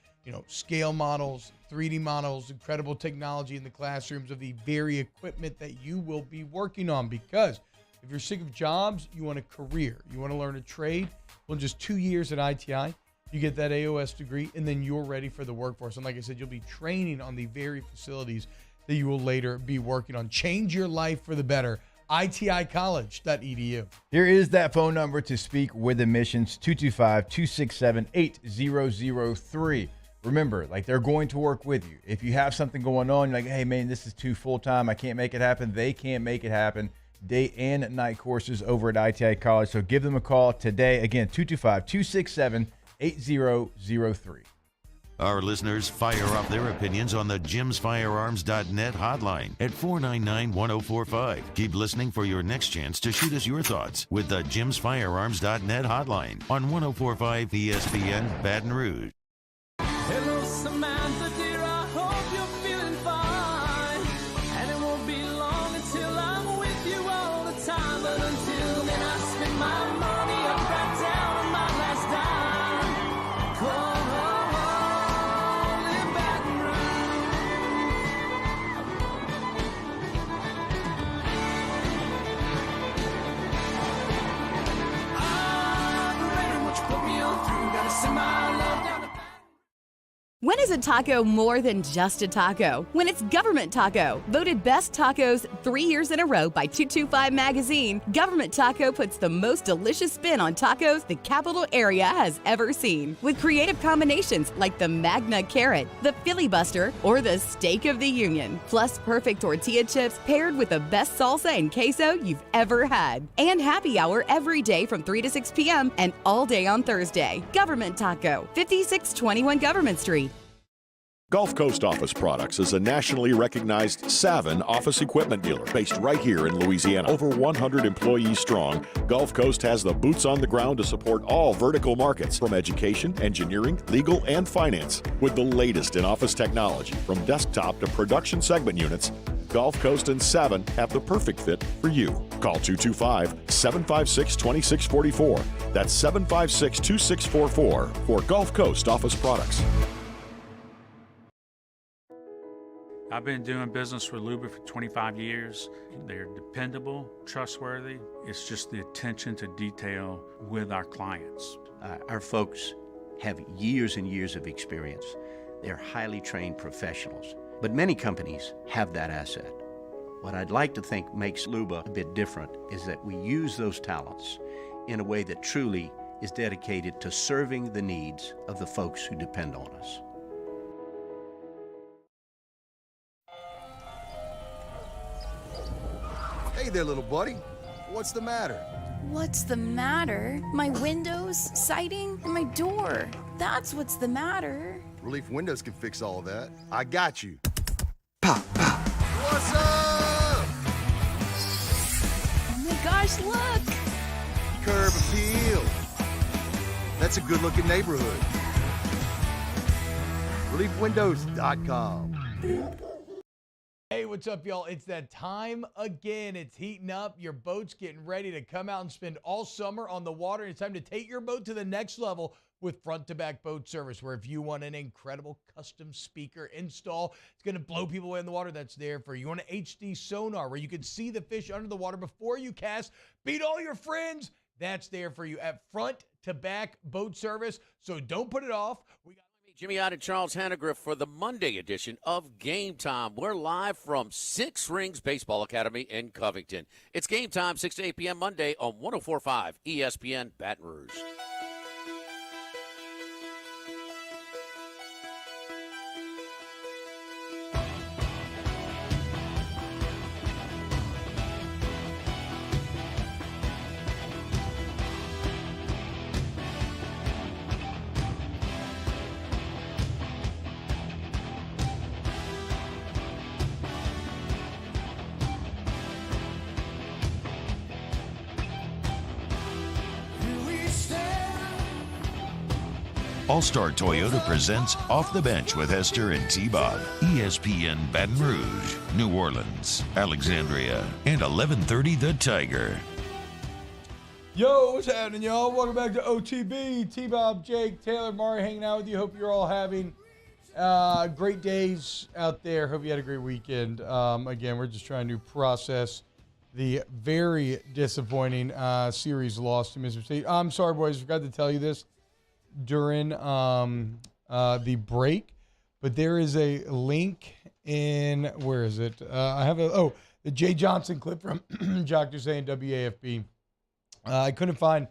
scale models, 3D models, incredible technology in the classrooms of the very equipment that you will be working on. Because if you're sick of jobs, you want a career, you want to learn a trade, well, in just 2 years at ITI, You get that AOS degree, and then you're ready for the workforce. And like I said, you'll be training on the very facilities that you will later be working on. Change your life for the better. ITIcollege.edu. Here is that phone number to speak with admissions, 225-267-8003. Remember, like, they're going to work with you. If you have something going on, you're like, hey, man, this is too full-time, I can't make it happen. They can't make it happen. Day and night courses over at ITI College. So give them a call today. Again, 225-267-8003. Our listeners fire off their opinions on the jimsfirearms.net hotline at 499-1045. Keep listening for your next chance to shoot us your thoughts with the jimsfirearms.net hotline on 1045 ESPN Baton Rouge. Hello, Samantha, dear, I hope you're feeling fine. And it won't be long until I'm with you all the time. But until then, I spend my money up right down on my last dime. Come on, in Baton Rouge. I'm ready, what you put me on through. Gotta send my love down to When is a taco more than just a taco? When it's Government Taco. Voted best tacos 3 years in a row by 225 Magazine, Government Taco puts the most delicious spin on tacos the capital area has ever seen. With creative combinations like the Magna Carrot, the Filibuster, or the Steak of the Union. Plus perfect tortilla chips paired with the best salsa and queso you've ever had. And happy hour every day from 3 to 6 p.m. and all day on Thursday. Government Taco, 5621 Government Street. Gulf Coast Office Products is a nationally recognized Savin office equipment dealer based right here in Louisiana. Over 100 employees strong, Gulf Coast has the boots on the ground to support all vertical markets, from education, engineering, legal, and finance. With the latest in office technology, from desktop to production segment units, Gulf Coast and Savin have the perfect fit for you. Call 225-756-2644. That's 756-2644 for Gulf Coast Office Products. I've been doing business with Luba for 25 years. They're dependable, trustworthy. It's just the attention to detail with our clients. Our folks have years and years of experience. They're highly trained professionals. But many companies have that asset. What I'd like to think makes Luba a bit different is that we use those talents in a way that truly is dedicated to serving the needs of the folks who depend on us. Hey there, little buddy. What's the matter? What's the matter? My windows, siding, and my door. That's what's the matter. Relief Windows can fix all that. I got you. Pop, pop. What's up? Oh my gosh, look! Curb appeal. That's a good-looking neighborhood. ReliefWindows.com. Hey, what's up, y'all? It's that time again. It's heating up. Your boat's getting ready to come out and spend all summer on the water. It's time to take your boat to the next level with front-to-back boat service, where if you want an incredible custom speaker install, it's going to blow people away in the water, that's there for you. You want an HD sonar where you can see the fish under the water before you cast, beat all your friends, that's there for you at front-to-back boat service. So don't put it off. We got Jimmy Ott and Charles Hannegriff for the Monday edition of Game Time. We're live from Six Rings Baseball Academy in Covington. It's Game Time, 6 to 8 p.m. Monday on 104.5 ESPN Baton Rouge. All-Star Toyota presents Off the Bench with Hester and T-Bob. ESPN Baton Rouge, New Orleans, Alexandria, and 1130 The Tiger. Yo, what's happening, y'all? Welcome back to OTB. T-Bob, Jake, Taylor, Mari hanging out with you. Hope you're all having great days out there. Hope you had a great weekend. Again, we're just trying to process the very disappointing series loss to Mississippi State. I'm sorry, boys. Forgot to tell you this. during the break, but there is a link in, where is it? I have the Jay Johnson clip from Jock saying WAFB. I couldn't find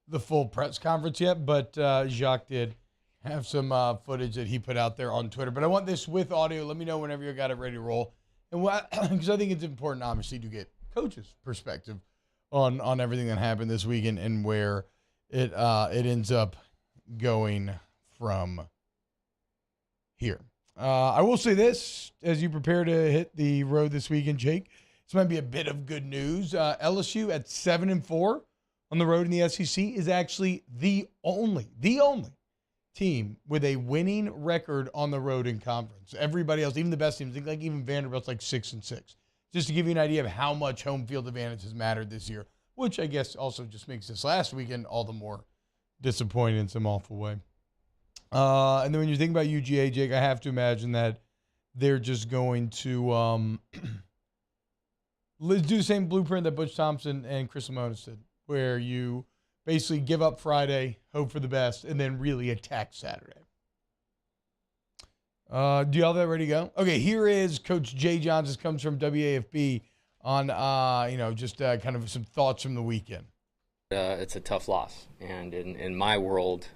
the full press conference yet, but Jacques did have some footage that he put out there on Twitter. But I want this with audio. Let me know whenever you got it ready to roll. And because I think it's important, obviously, to get coaches' perspective on everything that happened this week and where it ends up going from here. I will say this, as you prepare to hit the road this weekend, Jake, this might be a bit of good news. LSU at 7-4 on the road in the SEC is actually the only team with a winning record on the road in conference. Everybody else, even the best teams, like even Vanderbilt's like 6-6. Just to give you an idea of how much home field advantage has mattered this year, which I guess also just makes this last weekend all the more disappointing in some awful way. And then when you think about UGA, Jake, I have to imagine that they're just going to let's do the same blueprint that Butch Thompson and Chris Lemonis did, where you basically give up Friday, hope for the best, and then really attack Saturday. Do you all have that ready to go? Okay, here is Coach Jay Johnson. This comes from WAFB on, just kind of some thoughts from the weekend. It's a tough loss, and in my world,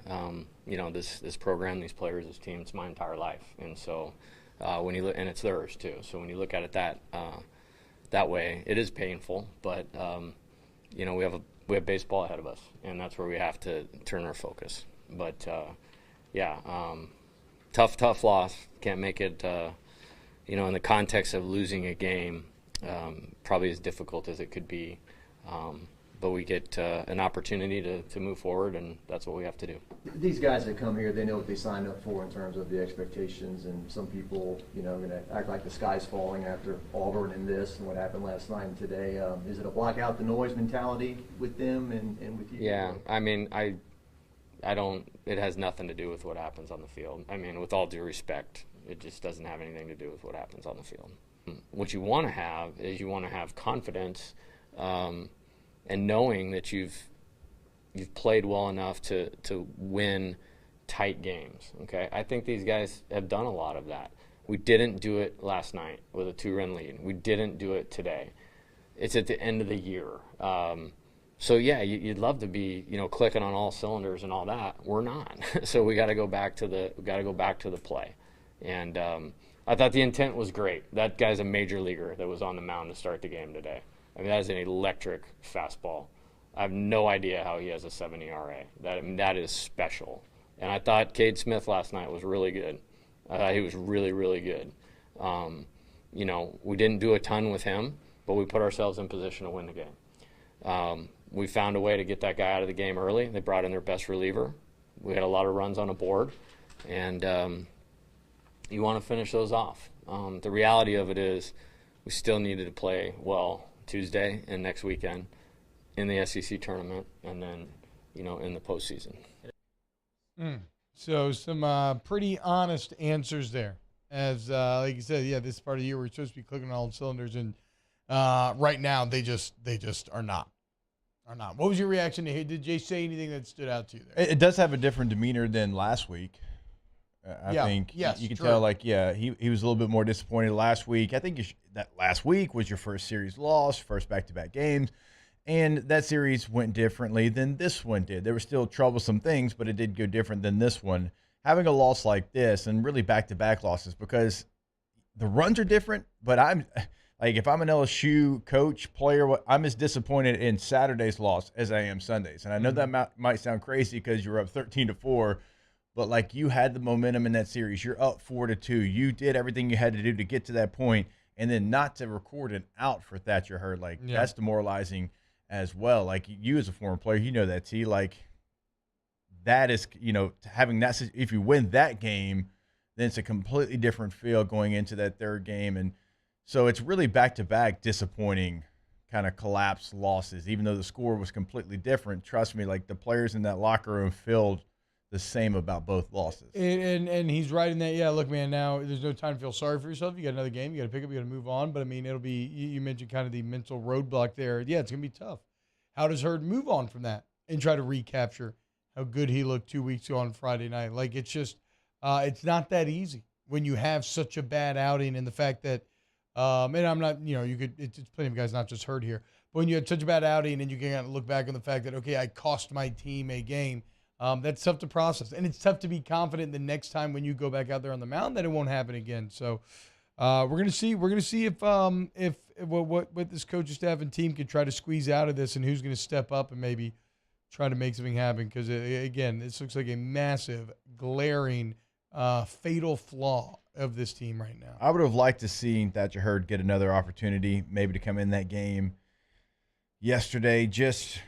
this program, these players, this team, it's my entire life, and so when you look, and it's theirs too. So when you look at it that way, it is painful, but we have baseball ahead of us, and that's where we have to turn our focus. But tough loss. Can't make it. In the context of losing a game, probably as difficult as it could be. But we get an opportunity to move forward, and that's what we have to do. These guys that come here, they know what they signed up for in terms of the expectations, and some people, are going to act like the sky's falling after Auburn and this and what happened last night and today. Is it a block out the noise mentality with them and with you? Yeah, I mean, I don't. It has nothing to do with what happens on the field. I mean, with all due respect, it just doesn't have anything to do with what happens on the field. What you want to have is you want to have confidence. And knowing that you've played well enough to win tight games, okay? I think these guys have done a lot of that. We didn't do it last night with a 2-run lead. We didn't do it today. It's at the end of the year. So yeah, you'd love to be, clicking on all cylinders and all that. We're not. So we got to go back to the play. And I thought the intent was great. That guy's a major leaguer that was on the mound to start the game today. I mean, that is an electric fastball. I have no idea how he has a 7 ERA. That is special. And I thought Cade Smith last night was really good. I thought he was really, really good. We didn't do a ton with him, but we put ourselves in position to win the game. We found a way to get that guy out of the game early. They brought in their best reliever. We had a lot of runs on the board. And you want to finish those off. The reality of it is we still needed to play well Tuesday and next weekend in the SEC tournament, and then in the postseason. So some pretty honest answers there. As like you said, this part of the year we're supposed to be clicking on all cylinders, and right now they just are not. What was your reaction to hear? Did Jay say anything that stood out to you there? It does have a different demeanor than last week. I think you can tell, he was a little bit more disappointed last week. I think that last week was your first series loss, first back-to-back games, and that series went differently than this one did. There were still troublesome things, but it did go different than this one. Having a loss like this, and really back-to-back losses, because the runs are different, but if I'm an LSU coach, player, I'm as disappointed in Saturday's loss as I am Sunday's. And I know that might sound crazy because you're up 13-4, but you had the momentum in that series. You're up 4-2. You did everything you had to do to get to that point, and then not to record an out for Thatcher Hurd. That's demoralizing as well. You as a former player, you know that, T. That is, having that. If you win that game, then it's a completely different feel going into that third game. And so it's really back-to-back disappointing kind of collapse losses, even though the score was completely different. Trust me, the players in that locker room felt the same about both losses. And he's right in that, look, man, now there's no time to feel sorry for yourself. You got another game. You got to pick up. You got to move on. But, it'll be – you mentioned kind of the mental roadblock there. Yeah, it's going to be tough. How does Hurd move on from that and try to recapture how good he looked 2 weeks ago on Friday night. Like, it's just it's not that easy when you have such a bad outing, and the fact that and I'm not, it's plenty of guys not just hurt here, but when you had such a bad outing and you can kind of look back on the fact that, okay, I cost my team a game, that's tough to process. And it's tough to be confident the next time when you go back out there on the mound that it won't happen again. So we're gonna see if what this coaching staff and team can try to squeeze out of this, and who's gonna step up and maybe try to make something happen. Because again, this looks like a massive, glaring, fatal flaw of this team right now. I would have liked to see Thatcher Hurd get another opportunity, maybe to come in that game yesterday, just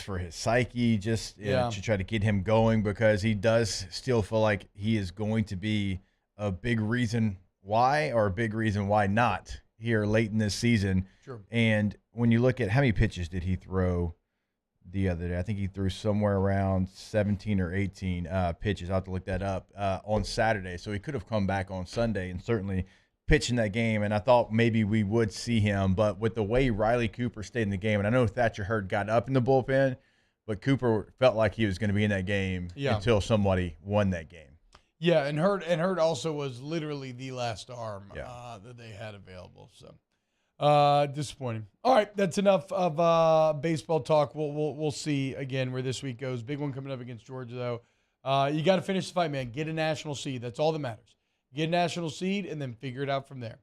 for his psyche, to try to get him going, because he does still feel like he is going to be a big reason why, or a big reason why not here late in this season. Sure. And when you look at how many pitches did he throw the other day, I think he threw somewhere around 17 or 18 pitches. I'll have to look that up on Saturday. So he could have come back on Sunday and certainly pitched in that game. And I thought maybe we would see him, but with the way Riley Cooper stayed in the game, and I know Thatcher Hurd got up in the bullpen, but Cooper felt like he was going to be in that game until somebody won that game. Yeah, and Hurd also was literally the last arm that they had available. So disappointing. All right, that's enough of baseball talk. We'll see again where this week goes. Big one coming up against Georgia, though. You got to finish the fight, man. Get a national seed. That's all that matters. Get a national seed and then figure it out from there.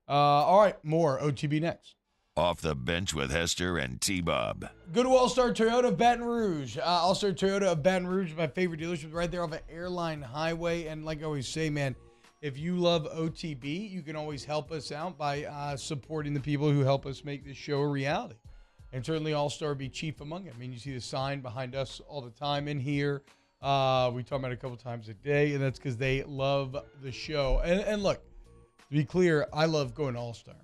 All right, more OTB next. Off the Bench with Hester and T-Bob. Go to All-Star Toyota of Baton Rouge. All-Star Toyota of Baton Rouge is my favorite dealership right there off of Airline Highway. And like I always say, man, if you love OTB, you can always help us out by supporting the people who help us make this show a reality. And certainly All-Star be chief among it. I mean, you see the sign behind us all the time in here. We talk about it a couple times a day, and that's because they love the show. And look, to be clear, I love going to All-Star.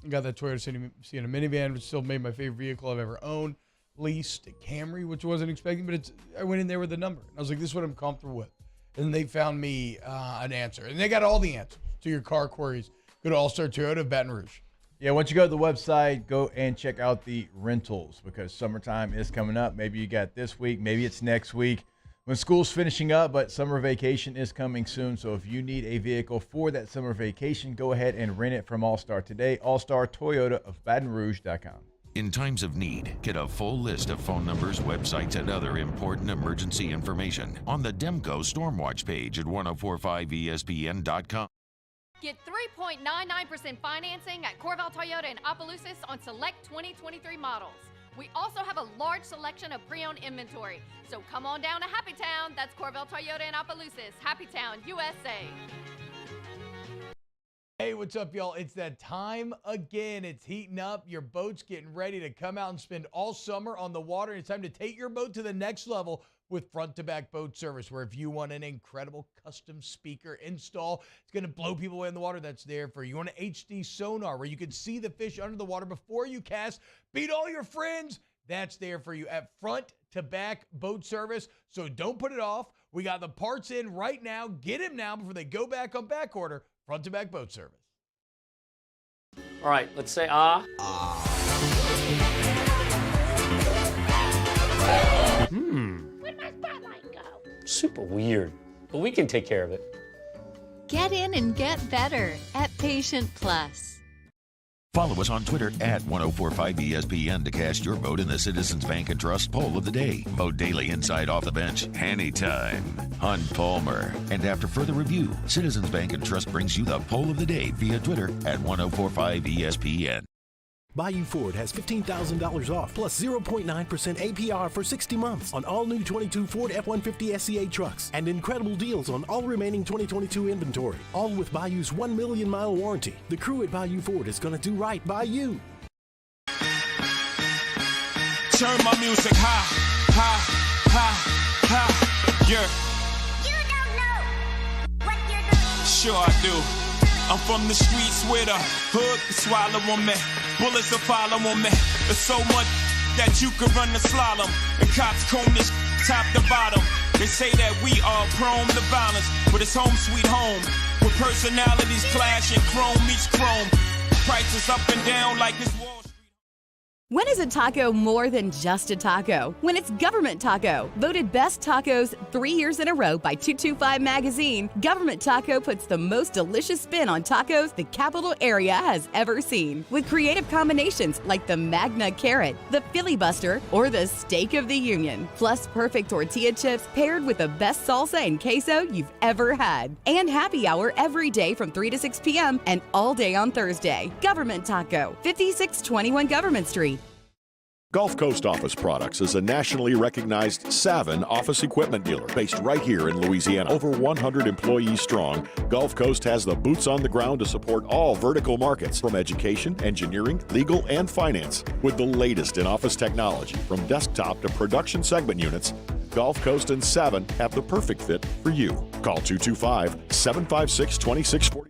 I got that Toyota Sienna minivan, which still made my favorite vehicle I've ever owned. Leased a Camry, which I wasn't expecting, but I went in there with a number. And I was like, this is what I'm comfortable with. And they found me an answer. And they got all the answers to your car queries. Go to All-Star Toyota of Baton Rouge. Yeah, once you go to the website, go and check out the rentals, because summertime is coming up. Maybe you got this week, maybe it's next week when school's finishing up, but summer vacation is coming soon. So if you need a vehicle for that summer vacation, go ahead and rent it from All-Star today. All-Star Toyota of BatonRouge.com. In times of need, get a full list of phone numbers, websites, and other important emergency information on the Demco Stormwatch page at 1045ESPN.com. Get 3.99% financing at Corval Toyota in Opelousas on select 2023 models. We also have a large selection of pre-owned inventory. So come on down to Happy Town. That's Corval Toyota in Opelousas. Happy Town, USA. Hey, what's up, y'all? It's that time again. It's heating up. Your boat's getting ready to come out and spend all summer on the water. It's time to take your boat to the next level with front-to-back boat service, where if you want an incredible custom speaker install, it's going to blow people away in the water, that's there for you. You want an HD sonar where you can see the fish under the water before you cast, beat all your friends, that's there for you at front-to-back boat service. So don't put it off. We got the parts in right now. Get them now before they go back on back order. Front-to-back boat service. All right, let's say ah. Where'd my spotlight go? Super weird, but we can take care of it. Get in and get better at Patient Plus. Follow us on Twitter at 1045ESPN to cast your vote in the Citizens Bank and Trust poll of the day. Vote daily inside Off the Bench, anytime. Hunt Palmer. And after further review, Citizens Bank and Trust brings you the poll of the day via Twitter at 1045ESPN. Bayou Ford has $15,000 off plus 0.9% APR for 60 months on all new 22 Ford F-150 SCA trucks and incredible deals on all remaining 2022 inventory. All with Bayou's 1 million mile warranty. The crew at Bayou Ford is going to do right by you. Turn my music high, high, high, high, yeah. You don't know what you're doing. Sure I do. I'm from the streets where the hood can swallow on me. Bullets will follow on me. There's so much that you could run the slalom. And cops comb this top to bottom. They say that we are prone to violence, but it's home sweet home. With personalities clashing, chrome meets chrome. Prices up and down like it's Wall Street. When is a taco more than just a taco? When it's Government Taco. Voted best tacos 3 years in a row by 225 Magazine, Government Taco puts the most delicious spin on tacos the capital area has ever seen. With creative combinations like the Magna Carrot, the Filibuster, or the Steak of the Union. Plus perfect tortilla chips paired with the best salsa and queso you've ever had. And happy hour every day from 3 to 6 p.m. and all day on Thursday. Government Taco, 5621 Government Street. Gulf Coast Office Products is a nationally recognized Savin office equipment dealer based right here in Louisiana. Over 100 employees strong, Gulf Coast has the boots on the ground to support all vertical markets, from education, engineering, legal, and finance. With the latest in office technology, from desktop to production segment units, Gulf Coast and Savin have the perfect fit for you. Call 225-756-2640.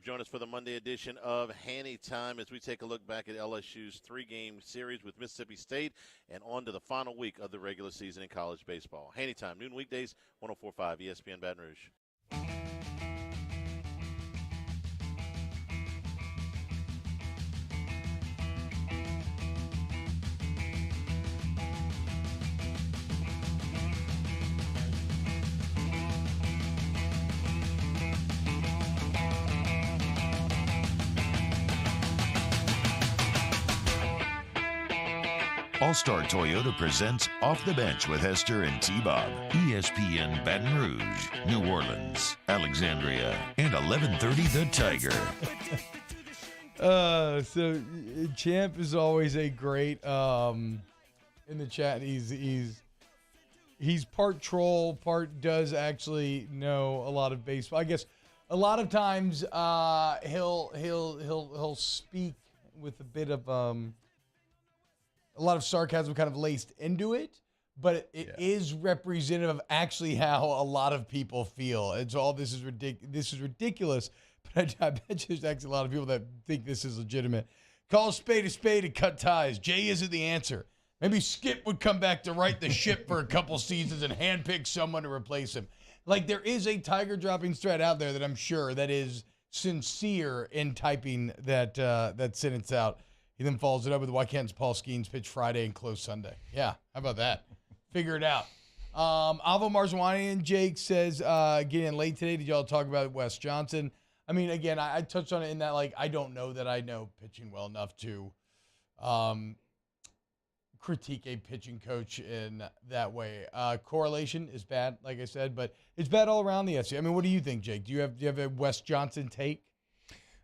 Join us for the Monday edition of Hanny Time as we take a look back at LSU's 3-game series with Mississippi State and on to the final week of the regular season in college baseball. Hanny Time, noon weekdays, 104.5 ESPN Baton Rouge. All-Star Toyota presents Off the Bench with Hester and T-Bob. ESPN Baton Rouge, New Orleans, Alexandria, and 1130 The Tiger. So Champ is always a great in the chat. He's part troll, part does actually know a lot of baseball. I guess a lot of times he'll speak with a bit of a lot of sarcasm kind of laced into it, but it is representative of actually how a lot of people feel. And so all this is ridiculous, but I bet you there's actually a lot of people that think this is legitimate. Call a spade and cut ties. Jay isn't the answer. Maybe Skip would come back to right the ship for a couple seasons and handpick someone to replace him. Like, there is a Tiger droppings thread out there that I'm sure that is sincere in typing that sentence out. He then follows it up with, why can't Paul Skeens pitch Friday and close Sunday? Yeah, how about that? Figure it out. Avo Marzwanian, Jake says, getting in late today. Did y'all talk about Wes Johnson? I mean, again, I touched on it in that, like, I don't know that I know pitching well enough to critique a pitching coach in that way. Correlation is bad, like I said, but it's bad all around the SC. I mean, what do you think, Jake? Do you have a Wes Johnson take?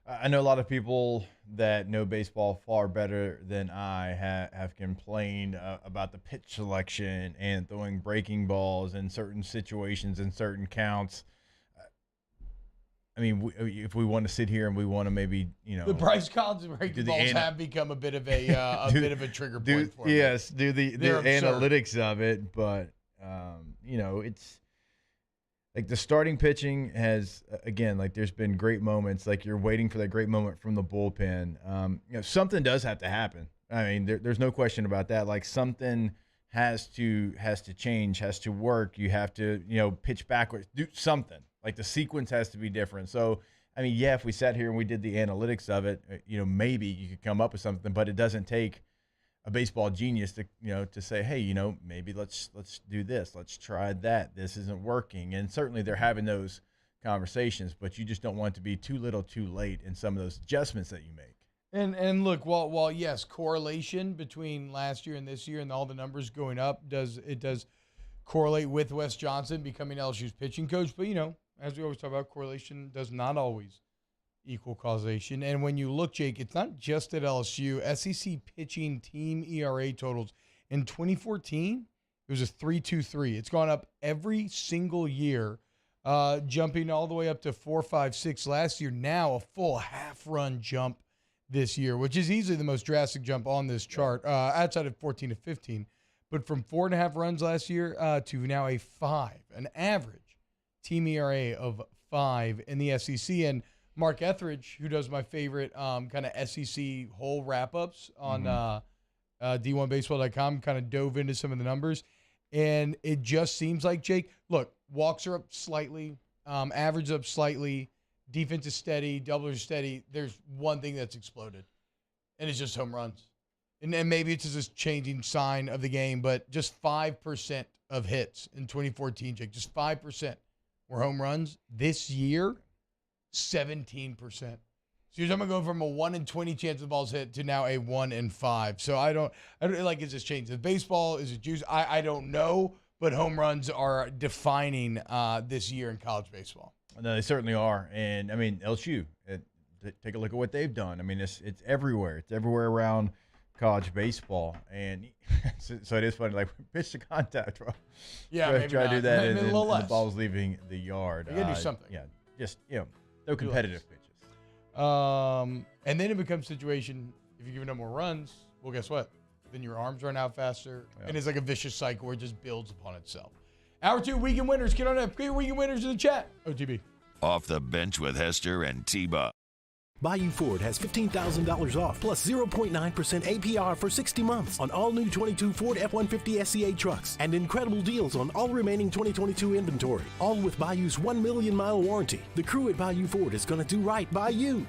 I know a lot of people that know baseball far better than I have complained about the pitch selection and throwing breaking balls in certain situations and certain counts. I mean, if we want to sit here and we want to maybe, the Bryce Collins breaking balls have become a bit of a bit of a trigger point for me. Yes, do the analytics of it, but it's. Like, the starting pitching has, again, like, there's been great moments. Like, you're waiting for that great moment from the bullpen. Something does have to happen. I mean, there's no question about that. Like, something has to change, has to work. You have to, pitch backwards, do something. Like, the sequence has to be different. So, I mean, yeah, if we sat here and we did the analytics of it, maybe you could come up with something, but it doesn't take a baseball genius to say, hey, maybe let's do this, let's try that, this isn't working. And certainly they're having those conversations, but you just don't want it to be too little too late in some of those adjustments that you make. And look, while yes, correlation between last year and this year and all the numbers going up does correlate with Wes Johnson becoming LSU's pitching coach, but as we always talk about, correlation does not always equal causation. And when you look, Jake, it's not just at LSU. SEC pitching team ERA totals in 2014, it was a 3.23. It's gone up every single year, jumping all the way up to 4.56 last year. Now a full half-run jump this year, which is easily the most drastic jump on this chart, outside of 14 to 15. But from 4.5 runs last year to now a 5, an average team ERA of 5 in the SEC. And Mark Etheridge, who does my favorite kind of SEC whole wrap-ups on D1Baseball.com, kind of dove into some of the numbers. And it just seems like, Jake, look, walks are up slightly, average up slightly, defense is steady, doubles are steady. There's one thing that's exploded, and it's just home runs. and maybe it's just a changing sign of the game, but just 5% of hits in 2014, Jake, just 5% were home runs. This year, 17%. So you're talking about going from a 1 in 20 chance of the ball's hit to now a 1 in 5. So I don't like, is this changed? Is it baseball? Is it juice? I don't know, but home runs are defining this year in college baseball. No, they certainly are. And, I mean, LSU, take a look at what they've done. I mean, it's everywhere. It's everywhere around college baseball. And so it is funny, like, pitch to contact, bro. Yeah, maybe try not. to do that, Maybe and a little the less. ball's leaving the yard. You got to do something. Yeah, just, no competitive pitches. And then it becomes a situation, if you're giving up more runs, well, guess what? Then your arms run out faster, and it's like a vicious cycle where it just builds upon itself. Hour 2, weekend winners. Get on up. Get your weekend winners in the chat. OTB. Off the bench with Hester and T-Buck. Bayou Ford has $15,000 off plus 0.9% APR for 60 months on all new 22 Ford F-150 SCA trucks and incredible deals on all remaining 2022 inventory. All with Bayou's 1 million mile warranty. The crew at Bayou Ford is going to do right by you.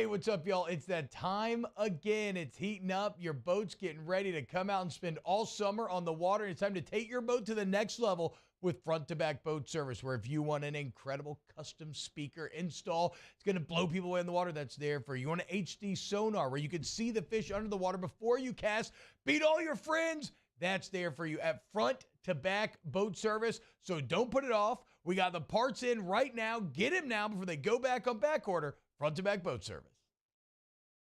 What's up, y'all? It's that time again. It's heating up. Your boat's getting ready to come out and spend all summer on the water. It's time to take your boat to the next level with front-to-back boat service, where if you want an incredible custom speaker install, it's going to blow people away in the water, that's there for you. You want an HD sonar where you can see the fish under the water before you cast, beat all your friends, that's there for you at front-to-back boat service. So don't put it off. We got the parts in right now. Get them now before they go back on back order. Front-to-back boat service.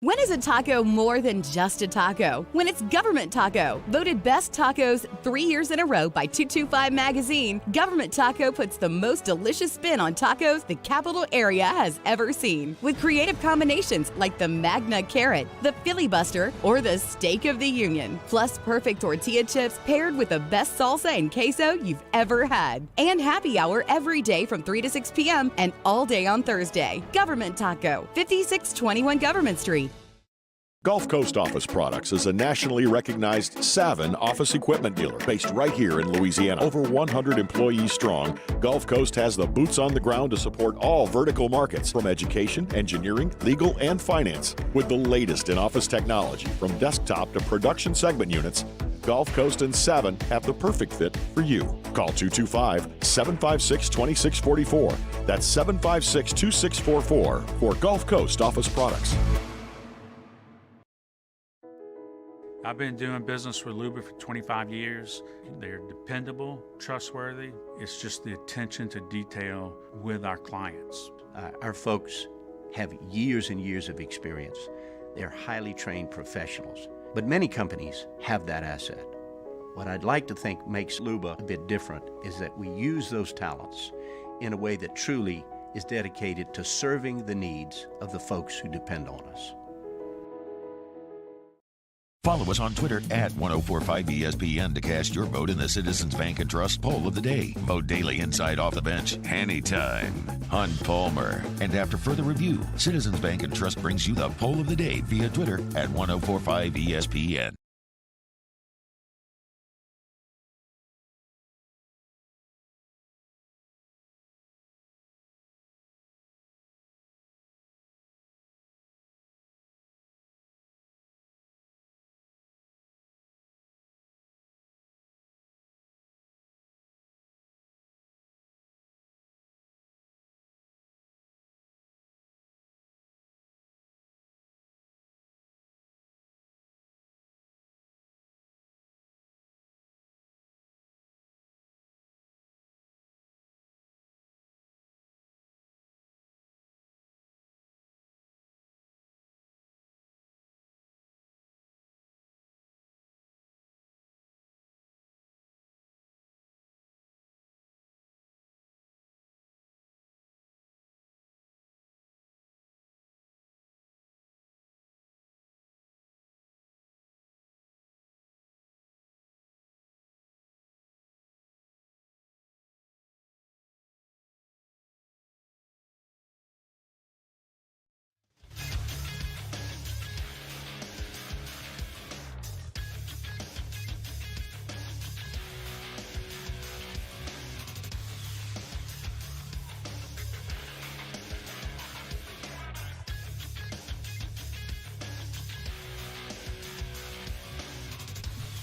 When is a taco more than just a taco? When it's Government Taco. Voted best tacos 3 years in a row by 225 Magazine, Government Taco puts the most delicious spin on tacos the capital area has ever seen. With creative combinations like the Magna Carrot, the Filibuster, or the Steak of the Union. Plus perfect tortilla chips paired with the best salsa and queso you've ever had. And happy hour every day from 3 to 6 p.m. and all day on Thursday. Government Taco, 5621 Government Street. Gulf Coast Office Products is a nationally recognized Savin office equipment dealer based right here in Louisiana. Over 100 employees strong, Gulf Coast has the boots on the ground to support all vertical markets, from education, engineering, legal, and finance. With the latest in office technology, from desktop to production segment units, Gulf Coast and Savin have the perfect fit for you. Call 225-756-2644. That's 756-2644 for Gulf Coast Office Products. I've been doing business with Luba for 25 years. They're dependable, trustworthy. It's just the attention to detail with our clients. Our folks have years and years of experience. They're highly trained professionals. But many companies have that asset. What I'd like to think makes Luba a bit different is that we use those talents in a way that truly is dedicated to serving the needs of the folks who depend on us. Follow us on Twitter at 1045ESPN to cast your vote in the Citizens Bank and Trust Poll of the Day. Vote daily inside Off the Bench, anytime. Hunt Palmer. And after further review, Citizens Bank and Trust brings you the Poll of the Day via Twitter at 1045ESPN.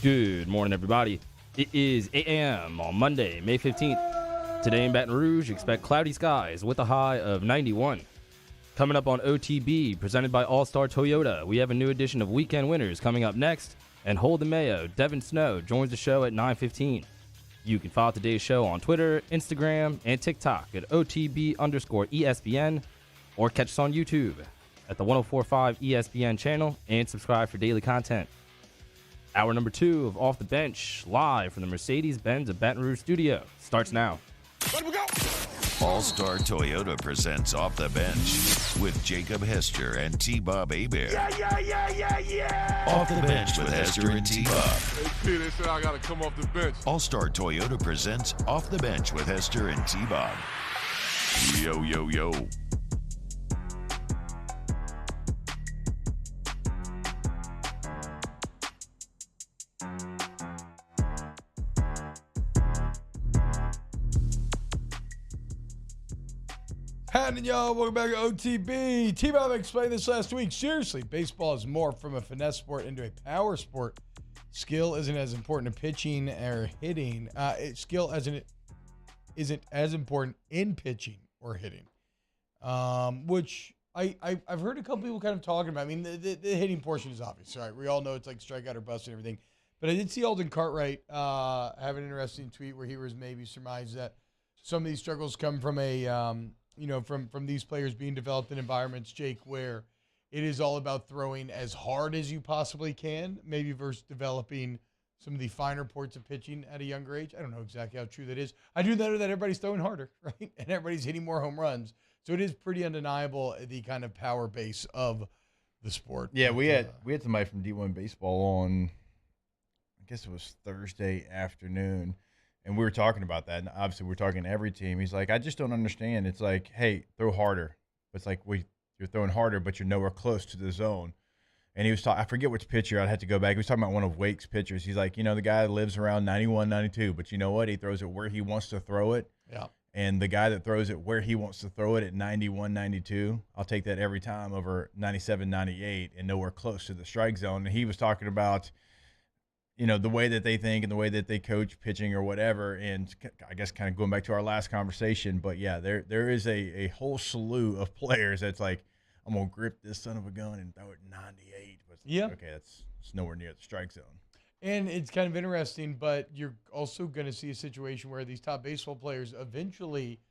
Good morning, everybody. It is 8 a.m. on Monday, May 15th. Today in Baton Rouge, expect cloudy skies with a high of 91. Coming up on OTB, presented by All-Star Toyota, we have a new edition of Weekend Winners coming up next. And Hold the Mayo, Devin Snow, joins the show at 9:15. You can follow today's show on Twitter, Instagram, and TikTok at OTB_ESPN, or catch us on YouTube at the 104.5 ESPN channel and subscribe for daily content. Hour number 2 of Off the Bench, live from the Mercedes-Benz of Baton Rouge studio, starts now. Let we go. All-Star Toyota presents Off the Bench with Jacob Hester and T-Bob Hebert. Yeah. Off the Bench with Hester and T-Bob. Hey, P, they said I got to come off the bench. All-Star Toyota presents Off the Bench with Hester and T-Bob. Yo, yo, yo. Happening, y'all. Welcome back to OTB. T-Bob explained this last week. Seriously, baseball is morphed from a finesse sport into a power sport. Skill isn't as important to pitching or hitting. Skill isn't as important in pitching or hitting, which I've heard a couple people kind of talking about. I mean, the hitting portion is obvious, right? We all know it's like strikeout or bust and everything. But I did see Alden Cartwright have an interesting tweet where he was maybe surmised that some of these struggles come from from these players being developed in environments, Jake, where it is all about throwing as hard as you possibly can, maybe versus developing some of the finer parts of pitching at a younger age. I don't know exactly how true that is. I do know that everybody's throwing harder, right? And everybody's hitting more home runs. So it is pretty undeniable, the kind of power base of the sport. Yeah, we had somebody from D1 Baseball on, I guess it was Thursday afternoon. And we were talking about that, and obviously we're talking to every team. He's like, I just don't understand. It's like, hey, throw harder. It's like you're throwing harder, but you're nowhere close to the zone. And he was talking, I forget which pitcher. I'd have to go back. He was talking about one of Wake's pitchers. He's like, the guy lives around 91, 92, but you know what? He throws it where he wants to throw it. Yeah. And the guy that throws it where he wants to throw it at 91, 92, I'll take that every time over 97, 98 and nowhere close to the strike zone. And he was talking about the way that they think and the way that they coach pitching or whatever. And I guess kind of going back to our last conversation, but yeah, there is a whole slew of players that's like, I'm going to grip this son of a gun and throw it 98. But yeah. Okay, it's nowhere near the strike zone. And it's kind of interesting, but you're also going to see a situation where these top baseball players eventually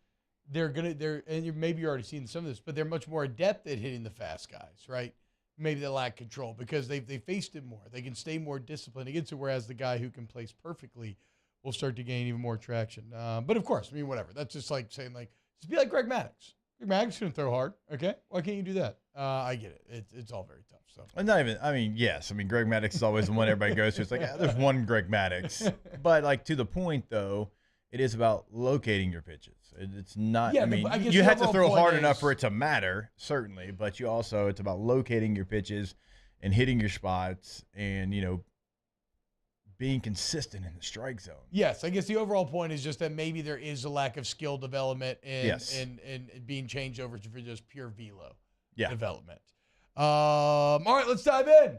and maybe you're already seeing some of this, but they're much more adept at hitting the fast guys, right? Maybe they lack control because they faced it more. They can stay more disciplined against it, whereas the guy who can place perfectly will start to gain even more traction. But, of course, I mean, whatever. That's just like saying, just be like Greg Maddux. Greg Maddux can throw hard, okay? Why can't you do that? I get it. It's all very tough. So. Yes. Greg Maddux is always the one everybody goes to. It's like, there's one Greg Maddux. But, to the point, though, it is about locating your pitches. It's not, you have to throw hard enough for it to matter, certainly, but it's about locating your pitches and hitting your spots and, being consistent in the strike zone. Yes, I guess the overall point is just that maybe there is a lack of skill development and being changed over for just pure velo development. All right, let's dive in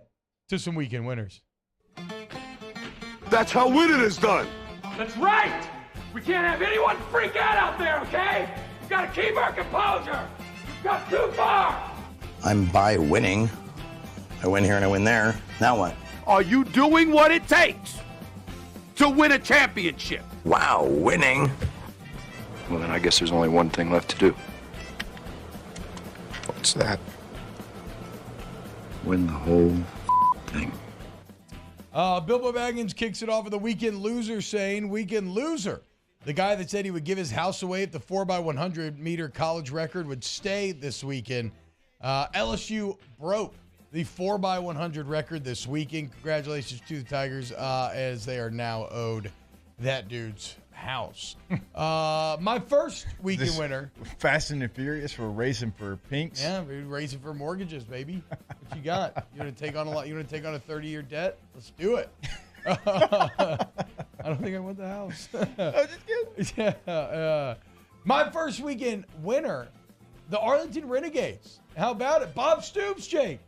to some weekend winners. That's how winning is done. That's right! We can't have anyone freak out there, okay? We've got to keep our composure. We've got too far. I'm by winning. I win here and I win there. Now what? Are you doing what it takes to win a championship? Wow, winning. Well, then I guess there's only one thing left to do. What's that? Win the whole thing. Bilbo Baggins kicks it off with a weekend loser saying, weekend loser. The guy that said he would give his house away if the 4x100-meter college record would stay this weekend. LSU broke the 4x100 record this weekend. Congratulations to the Tigers as they are now owed that dude's house. My first weekend winner. Fast and the Furious, we're racing for pinks. Yeah, we're racing for mortgages, baby. What you got? You want to take on You want to take on a 30-year debt? Let's do it. I don't think I want the house. I'm just kidding. Yeah. My first weekend winner, the Arlington Renegades. How about it? Bob Stoops, Jake.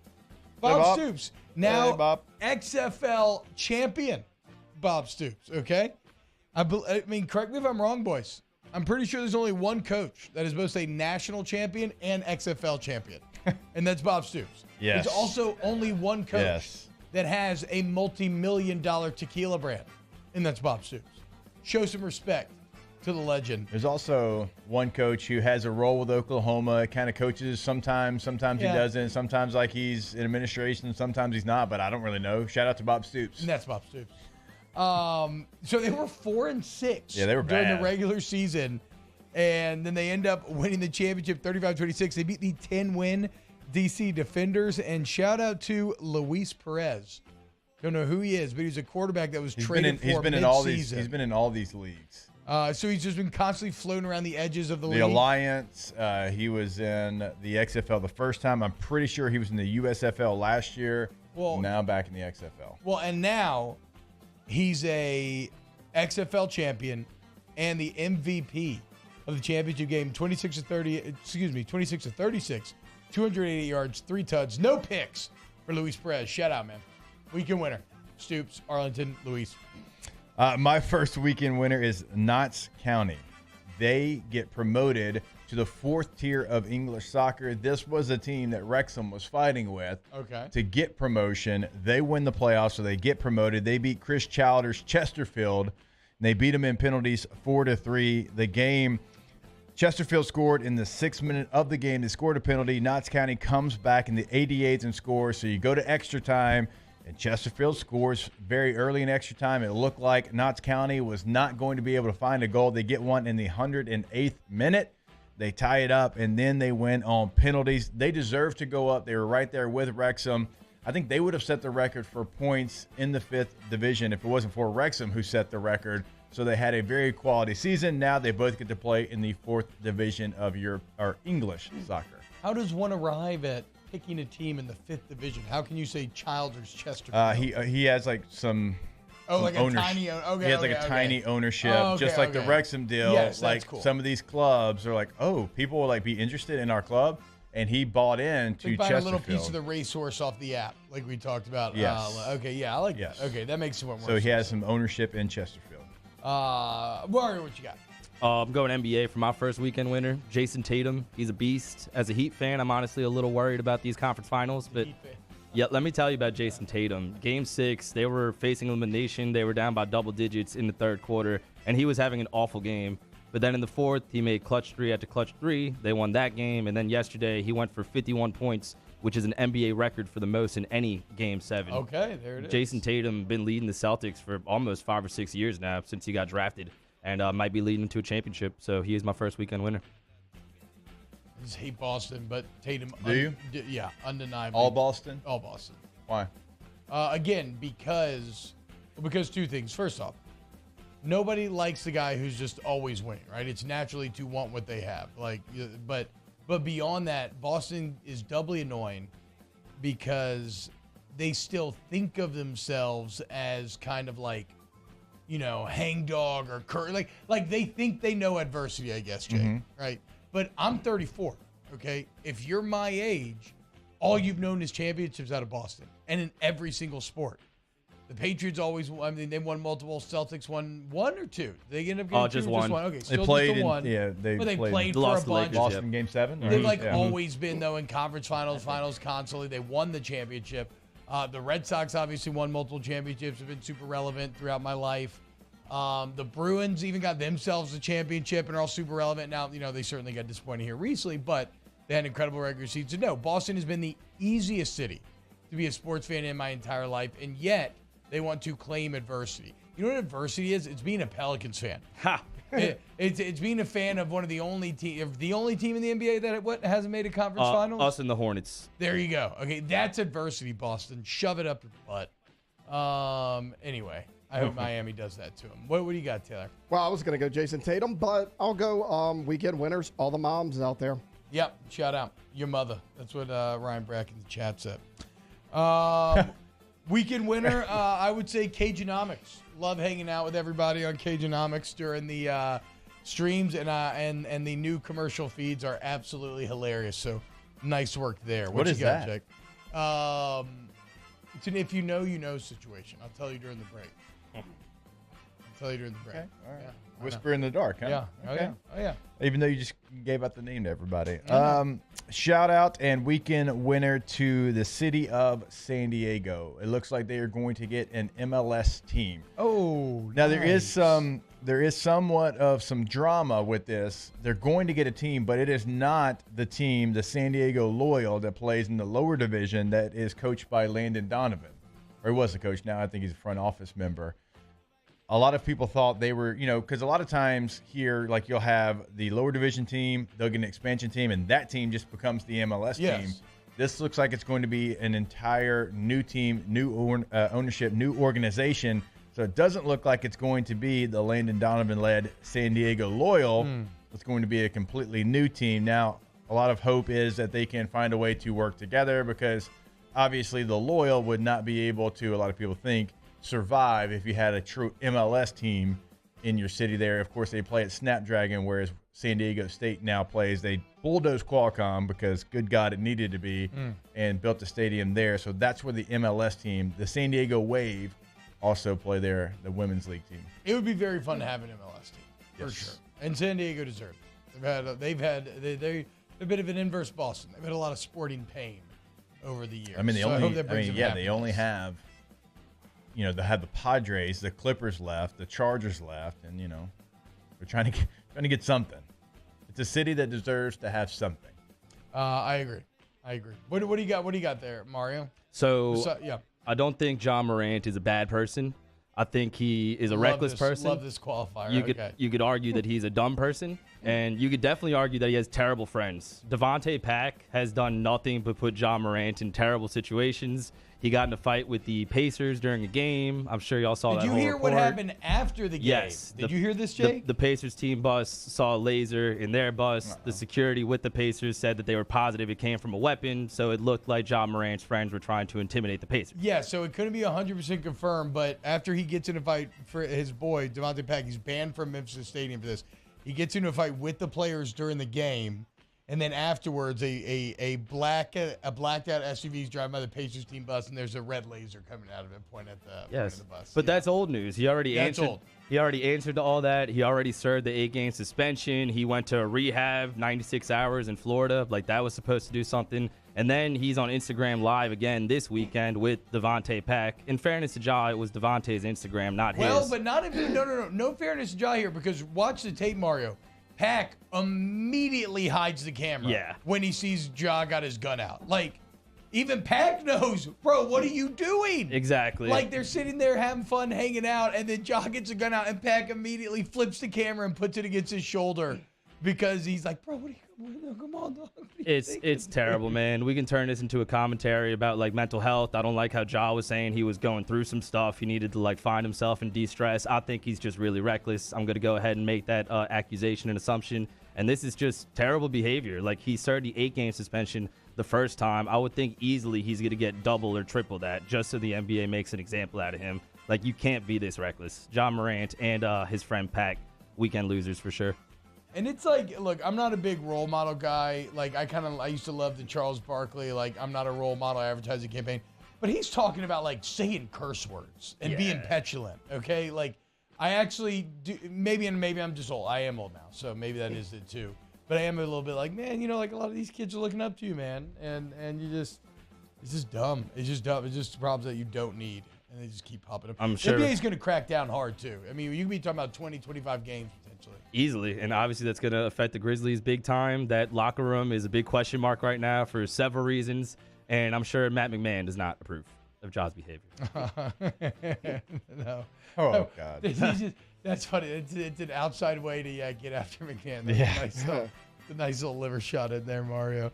Bob Stoops. Now XFL champion. Bob Stoops, okay? I mean, correct me if I'm wrong, boys. I'm pretty sure there's only one coach that is both a national champion and XFL champion, and that's Bob Stoops. Yes. There's also only one coach that has a multi-million-dollar tequila brand, and that's Bob Stoops. Show some respect to the legend. There's also one coach who has a role with Oklahoma, kind of coaches sometimes he doesn't. Sometimes like he's in administration, sometimes he's not, but I don't really know. Shout out to Bob Stoops. And that's Bob Stoops. So they were 4-6 they were during bad. the regular season, and then they end up winning the championship 35-26. They beat the 10-win DC Defenders, and shout out to Luis Perez. Don't know who he is, but he's a quarterback that was traded for mid-season. He's been in all these leagues. So he's just been constantly floating around the edges of the league. The Alliance, he was in the XFL the first time. I'm pretty sure he was in the USFL last year. Well, now back in the XFL. Well, and now he's a XFL champion and the MVP of the championship game, 26-36, 280 yards, 3 tuds, no picks for Luis Perez. Shout out, man. Weekend winner. Stoops, Arlington, Luis. My first weekend winner is Notts County. They get promoted to the 4th tier of English soccer. This was a team that Wrexham was fighting with to get promotion. They win the playoffs, so they get promoted. They beat Chris Childers' Chesterfield, and they beat them in penalties 4-3. The game, Chesterfield scored in the 6th minute of the game. They scored a penalty. Notts County comes back in the 88th and scores. So you go to extra time. And Chesterfield scores very early in extra time. It looked like Notts County was not going to be able to find a goal. They get one in the 108th minute. They tie it up, and then they win on penalties. They deserve to go up. They were right there with Wrexham. I think they would have set the record for points in the 5th division if it wasn't for Wrexham who set the record. So they had a very quality season. Now they both get to play in the 4th division of English soccer. How does one arrive at picking a team in the 5th division? How can you say Childers Chesterfield? He has like some like a ownership. tiny he has like a tiny ownership, just like the Wrexham deal. Yes, like that's cool. Some of these clubs are like, oh, people will like be interested in our club, and he bought in to like buying Chesterfield. a little piece of the racehorse off the app, like we talked about. Yes. I like that. Okay, that makes it more. So he has some ownership in Chesterfield. Mario, what you got? I'm going NBA for my first weekend winner, Jason Tatum. He's a beast. As a Heat fan, I'm honestly a little worried about these conference finals. But yeah, let me tell you about Jason Tatum. Game 6, they were facing elimination. They were down by double digits in the 3rd quarter, and he was having an awful game. But then in the 4th, he made clutch 3 after clutch 3. They won that game. And then yesterday, he went for 51 points, which is an NBA record for the most in any Game 7. Okay, there it is. Jason Tatum been leading the Celtics for almost 5 or 6 years now since he got drafted. And might be leading to a championship. So he is my first weekend winner. I just hate Boston, but Tatum. Do you? Yeah, undeniably. All Boston? All Boston. Why? Again, because 2 things. First off, nobody likes the guy who's just always winning, right? It's naturally to want what they have. But beyond that, Boston is doubly annoying because they still think of themselves as kind of like, hangdog or like they think they know adversity, I guess, Jay, right? But I'm 34, okay? If you're my age, all you've known is championships out of Boston and in every single sport. The Patriots always, they won multiple. Celtics won 1 or 2. They end up getting just 2 or one. just 1. Okay, They still played just the in, 1. they played for a bunch. Boston Game 7? They've always been, though, in conference finals constantly. They won the championship. The Red Sox obviously won multiple championships, have been super relevant throughout my life. The Bruins even got themselves a championship and are all super relevant. Now, they certainly got disappointed here recently, but they had an incredible regular season. No, Boston has been the easiest city to be a sports fan in my entire life, and yet they want to claim adversity. You know what adversity is? It's being a Pelicans fan. Ha! It's being a fan of one of the only team in the NBA that hasn't made a conference finals. Us and the Hornets. There you go. Okay, that's adversity, Boston. Shove it up your butt. Anyway, I hope Miami does that to him. What do you got, Taylor? Well, I was going to go Jason Tatum, but I'll go weekend winners. All the moms out there. Yep. Shout out your mother. That's what Ryan Brack in the chat said. Weekend winner, I would say Cajunomics. Love hanging out with everybody on Cajunomics during the streams, and the new commercial feeds are absolutely hilarious. So nice work there. What is that? Jake? It's an if you know, you know situation. I'll tell you during the break. tell you during the break. Okay, all right. Yeah, Whisper in the dark, huh? Yeah. Oh, Okay. yeah. Oh, yeah. Even though you just gave out the name to everybody. Yeah. Shout out and weekend winner to the city of San Diego. It looks like they are going to get an MLS team. Oh, now nice. there is somewhat of some drama with this. They're going to get a team, but it is not the team, the San Diego Loyal, that plays in the lower division that is coached by Landon Donovan. Or he was the coach. Now I think he's a front office member. A lot of people thought they were, because a lot of times here, like you'll have the lower division team, they'll get an expansion team, and that team just becomes the MLS team. This looks like it's going to be an entire new team, new ownership, new organization. So it doesn't look like it's going to be the Landon Donovan-led San Diego Loyal. It's going to be a completely new team. Now, a lot of hope is that they can find a way to work together because obviously the Loyal would not be able to, a lot of people think, survive if you had a true MLS team in your city there. Of course, they play at Snapdragon, whereas San Diego State now plays. They bulldozed Qualcomm because, good God, it needed to be, and built a stadium there. So that's where the MLS team, the San Diego Wave, also play there, the women's league team. It would be very fun to have an MLS team, for sure. And San Diego deserves it. They're a bit of an inverse Boston. They've had a lot of sporting pain over the years. I mean, they only have, they have the Padres, the Clippers left, the Chargers left, and they're trying to get something. It's a city that deserves to have something. I agree. What do you got? What do you got there, Mario? So yeah. I don't think John Morant is a bad person. I think he is a reckless person. Love this qualifier. You could argue that he's a dumb person, and you could definitely argue that he has terrible friends. Devontae Pack has done nothing but put John Morant in terrible situations. He got in a fight with the Pacers during a game. I'm sure y'all saw that. Did you whole hear report. what happened after the game? Yes. Did you hear this, Jake? The Pacers team bus saw a laser in their bus. The security with the Pacers said that they were positive it came from a weapon, so it looked like John Morant's friends were trying to intimidate the Pacers. Yeah, so it couldn't be 100% confirmed, but after he gets in a fight for his boy, Devontae Pack, he's banned from Memphis Stadium for this. He gets into a fight with the players during the game. And then afterwards, a blacked out SUV is driving by the Pacers team bus, and there's a red laser coming out of it, pointing at the bus. But that's old news. He already answered. Old. He already answered to all that. He already served the 8-game suspension. He went to rehab 96 hours in Florida. Like, that was supposed to do something. And then he's on Instagram Live again this weekend with Devontae Pack. In fairness to Ja, it was Devontae's Instagram, not his. Well, but not if no fairness to Ja here, because watch the tape, Mario. Pack immediately hides the camera when he sees Ja got his gun out. Like, even Pack knows, bro, what are you doing? Exactly. Like, they're sitting there having fun, hanging out, and then Ja gets a gun out, and Pack immediately flips the camera and puts it against his shoulder because he's like, bro, what are you, come on, dog. It's terrible, man. We can turn this into a commentary about, like, mental health. I don't like how Ja was saying he was going through some stuff. He needed to, like, find himself and de-stress. I think he's just really reckless. I'm going to go ahead and make that accusation and assumption. And this is just terrible behavior. Like, he served the 8-game suspension the first time. I would think easily he's going to get double or triple that just so the NBA makes an example out of him. Like, you can't be this reckless. John Morant and his friend Pack, weekend losers for sure. And it's like, look, I'm not a big role model guy. Like, I used to love the Charles Barkley, like, I'm not a role model advertising campaign. But he's talking about, like, saying curse words and being petulant, okay? Like, I actually do, maybe I'm just old. I am old now, so maybe that is it too. But I am a little bit like, man, like, a lot of these kids are looking up to you, man. And it's just dumb. It's just dumb. It's just problems that you don't need. And they just keep popping up. I'm sure. The NBA's going to crack down hard, too. I mean, you can be talking about 20, 25 games potentially. Easily. And obviously that's going to affect the Grizzlies big time. That locker room is a big question mark right now for several reasons. And I'm sure Matt McMahon does not approve of Ja's behavior. No. Oh, God. That's funny. It's an outside way to get after McMahon. That's a nice little liver shot in there, Mario.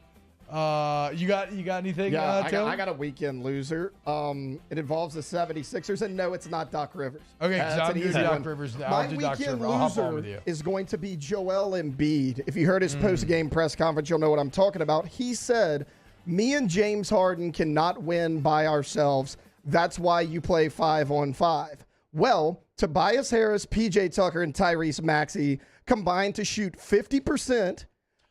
You got anything? Yeah, I got a weekend loser. It involves the 76ers, and no, it's not Doc Rivers. Okay, because I'm doing Doc Rivers now. My weekend loser is going to be Joel Embiid. If you heard his post-game press conference, you'll know what I'm talking about. He said, me and James Harden cannot win by ourselves. That's why you play 5-on-5. Well, Tobias Harris, PJ Tucker, and Tyrese Maxey combined to shoot 50%.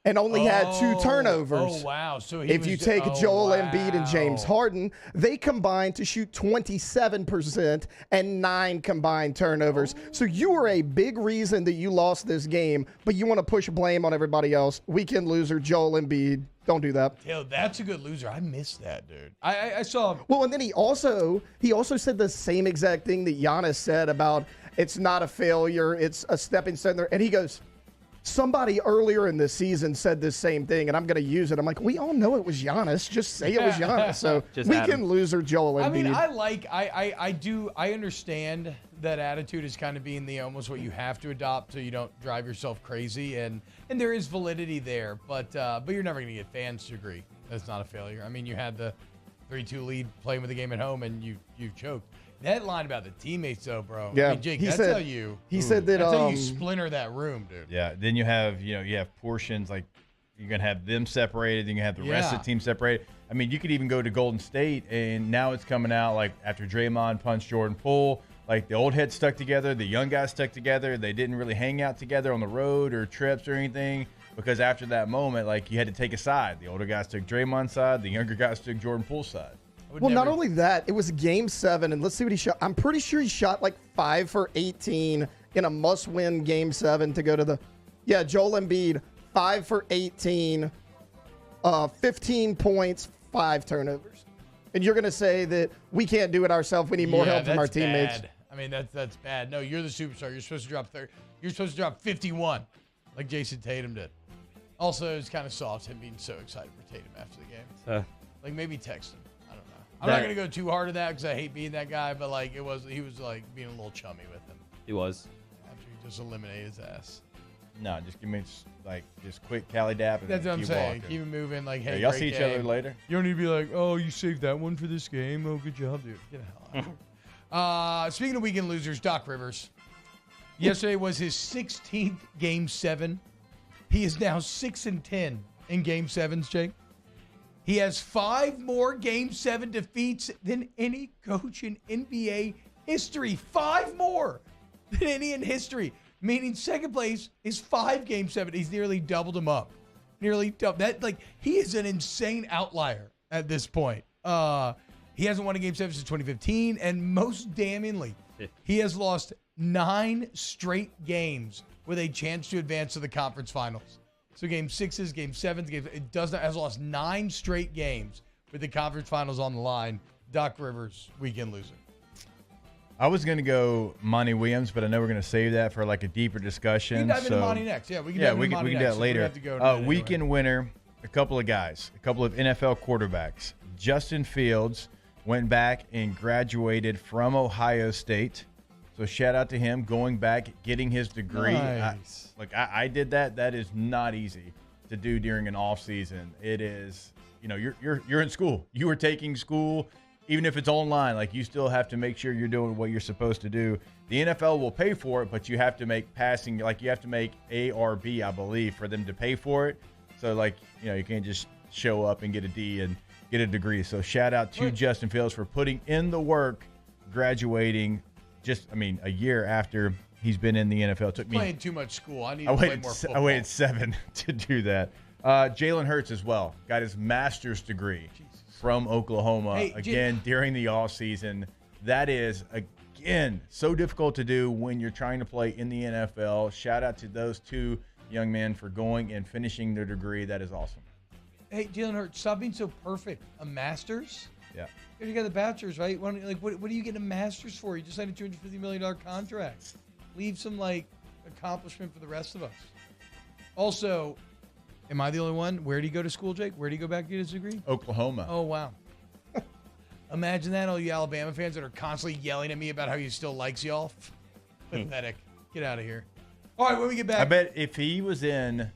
and only had 2 turnovers. Oh, wow. So if you take Joel Embiid and James Harden, they combined to shoot 27% and 9 combined turnovers. So you were a big reason that you lost this game, but you want to push blame on everybody else. Weekend loser, Joel Embiid. Don't do that. Yo, that's a good loser. I missed that, dude. I saw. Well, and then he also said the same exact thing that Giannis said about it's not a failure, it's a stepping stone there. And he goes, somebody earlier in the season said this same thing, and I'm going to use it. I'm like, we all know it was Giannis. Just say it was Giannis. So weekend loser, Joel Embiid. I mean, I understand that attitude is kind of being the almost what you have to adopt so you don't drive yourself crazy, and there is validity there, but you're never going to get fans to agree that's not a failure. I mean, you had the 3-2 lead playing with the game at home, and you choked. That line about the teammates, though, bro. Yeah, I mean, Jake, that's how you splinter that room, dude. Yeah, then you have portions like you're gonna have them separated, then you have the rest of the team separated. I mean, you could even go to Golden State, and now it's coming out like after Draymond punched Jordan Poole, like the old heads stuck together, the young guys stuck together. They didn't really hang out together on the road or trips or anything because after that moment, like you had to take a side. The older guys took Draymond's side, the younger guys took Jordan Poole's side. Well, not only that, it was Game 7, and let's see what he shot. I'm pretty sure he shot like 5 for 18 in a must-win Game 7 to go to the – Joel Embiid, 5 for 18, 15 points, 5 turnovers. And you're going to say that we can't do it ourselves. We need more help from our teammates. Bad. I mean, that's bad. No, you're the superstar. You're supposed to drop 30. You're supposed to drop 51 like Jason Tatum did. Also, it's kind of soft him being so excited for Tatum after the game. Like maybe text him. I'm not going to go too hard at that because I hate being that guy, but like he was like being a little chummy with him. He was. After he just eliminated his ass. No, just give me just quick Cali dap. And that's what I'm saying. Walking. Keep it moving. Like, hey, y'all see each other later. You don't need to be like, oh, you saved that one for this game. Oh, good job, dude. Get the hell out. Speaking of weekend losers, Doc Rivers. Yesterday was his 16th Game 7. He is now 6-10 in Game 7s, Jake. He has 5 more Game 7 defeats than any coach in NBA history. 5 more than any in history. Meaning second place is 5 Game 7. He's nearly doubled him up. Nearly doubled. He is an insane outlier at this point. He hasn't won a Game 7 since 2015. And most damningly, he has lost 9 straight games with a chance to advance to the conference finals. So Game 6s, Game 7s, has lost 9 straight games with the conference finals on the line. Doc Rivers, weekend loser. I was going to go Monty Williams, but I know we're going to save that for like a deeper discussion. We can dive into Monty next. Yeah, we can dive into Monty we can next. do that later. Weekend winner, a couple of guys, a couple of NFL quarterbacks. Justin Fields went back and graduated from Ohio State. So shout out to him going back, getting his degree. Nice. I did that. That is not easy to do during an off season. It is, you're in school. You are taking school, even if it's online. Like you still have to make sure you're doing what you're supposed to do. The NFL will pay for it, but you have to make passing. Like you have to make A or B, I believe, for them to pay for it. So you can't just show up and get a D and get a degree. So shout out to Justin Fields for putting in the work, graduating. A year after he's been in the NFL. Took me playing too much school. I need to play more football. I waited 7 to do that. Jalen Hurts as well got his master's degree from Oklahoma during the offseason. That is again so difficult to do when you're trying to play in the NFL. Shout out to those 2 young men for going and finishing their degree. That is awesome. Hey, Jalen Hurts, stop being so perfect. A master's? Yeah. You got the bachelor's, right? What are you getting a master's for? You just signed a $250 million contract. Leave some accomplishment for the rest of us. Also, am I the only one? Where did he go to school, Jake? Where did he go back to get his degree? Oklahoma. Oh, wow. Imagine that, all you Alabama fans that are constantly yelling at me about how he still likes y'all. Pathetic. Get out of here. All right, when we get back. I bet if he was in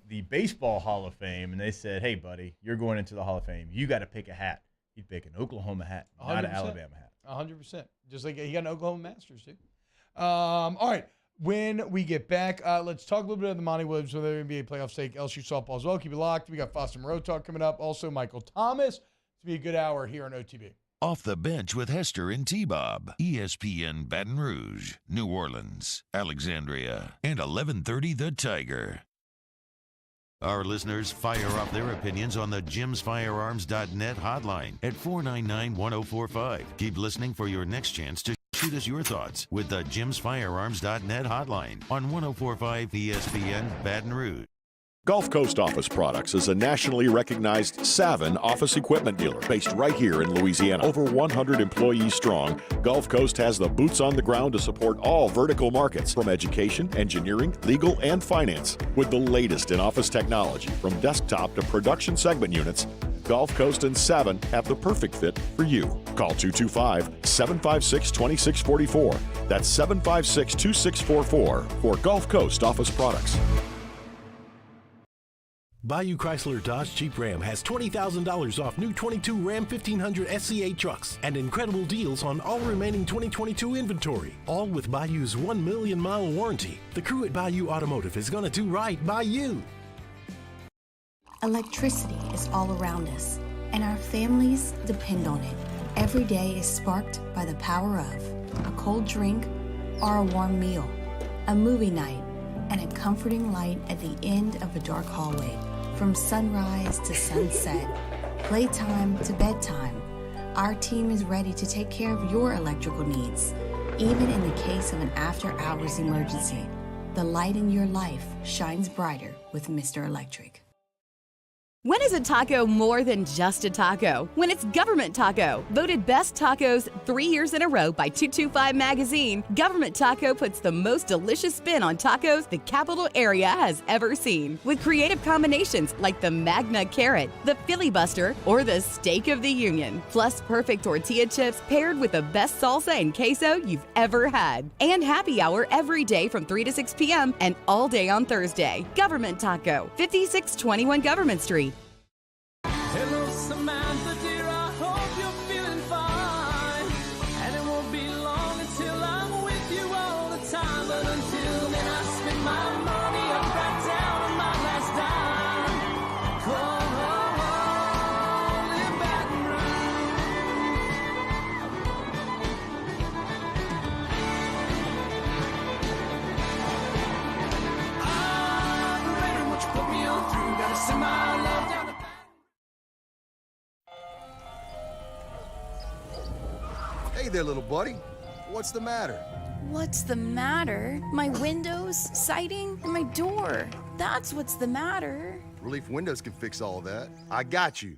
the Baseball Hall of Fame and they said, hey, buddy, you're going into the Hall of Fame, you got to pick a hat. He'd pick an Oklahoma hat, not an Alabama hat. 100%. Just like he got an Oklahoma Masters, too. All right. When we get back, let's talk a little bit of the Monty Williams with their NBA playoff stake, LSU Softball as well. Keep it locked. We got Foster Moreau talk coming up. Also, Michael Thomas. It's going to be a good hour here on OTB. Off the Bench with Hester and T-Bob. ESPN Baton Rouge, New Orleans, Alexandria, and 1130 The Tiger. Our listeners fire off their opinions on the jimsfirearms.net hotline at 499-1045. Keep listening for your next chance to shoot us your thoughts with the jimsfirearms.net hotline on 1045 ESPN Baton Rouge. Gulf Coast Office Products is a nationally recognized Savin office equipment dealer based right here in Louisiana. Over 100 employees strong, Gulf Coast has the boots on the ground to support all vertical markets, from education, engineering, legal, and finance. With the latest in office technology, from desktop to production segment units, Gulf Coast and Savin have the perfect fit for you. Call 225-756-2644. That's 756-2644 for Gulf Coast Office Products. Bayou Chrysler Dodge Jeep Ram has $20,000 off new 22 Ram 1500 SCA trucks and incredible deals on all remaining 2022 inventory, all with Bayou's 1 million mile warranty. The crew at Bayou Automotive is going to do right by you. Electricity is all around us, and our families depend on it. Every day is sparked by the power of a cold drink or a warm meal, a movie night, and a comforting light at the end of a dark hallway. From sunrise to sunset, playtime to bedtime, our team is ready to take care of your electrical needs. Even in the case of an after-hours emergency, the light in your life shines brighter with Mr. Electric. When is a taco more than just a taco? When it's Government Taco. Voted best tacos 3 years in a row by 225 Magazine, Government Taco puts the most delicious spin on tacos the capital area has ever seen. With creative combinations like the Magna Carrot, the Filibuster, or the Steak of the Union. Plus perfect tortilla chips paired with the best salsa and queso you've ever had. And happy hour every day from 3 to 6 p.m. and all day on Thursday. Government Taco, 5621 Government Street. Hello, Samantha, dear, I hope you're feeling fine. And it won't be long until I'm with you all the time. But until then, I spend my money up right down on my last dime. Come on, in Baton Rouge. I'm ready, what you put me on through. Gotta send my love down the Hey there, little buddy. What's the matter? What's the matter? My windows, siding, and my door. That's what's the matter. Relief Windows can fix all that. I got you.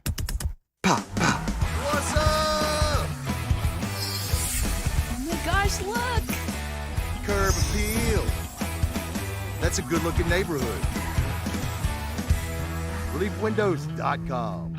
Pop, pop. What's up? Oh my gosh, look! Curb appeal. That's a good-looking neighborhood. ReliefWindows.com.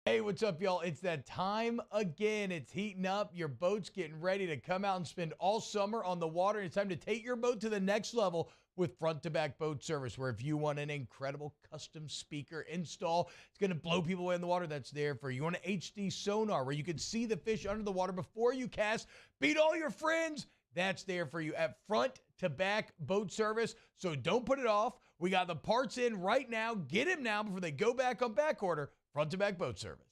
Hey, what's up, y'all? It's that time again. It's heating up. Your boat's getting ready to come out and spend all summer on the water. It's time to take your boat to the next level with front-to-back boat service, where if you want an incredible custom speaker install, it's going to blow people away in the water, that's there for you. You want an HD sonar where you can see the fish under the water before you cast, beat all your friends, that's there for you at front-to-back boat service. So don't put it off. We got the parts in right now. Get them now before they go back on back order. Front-to-back boat service.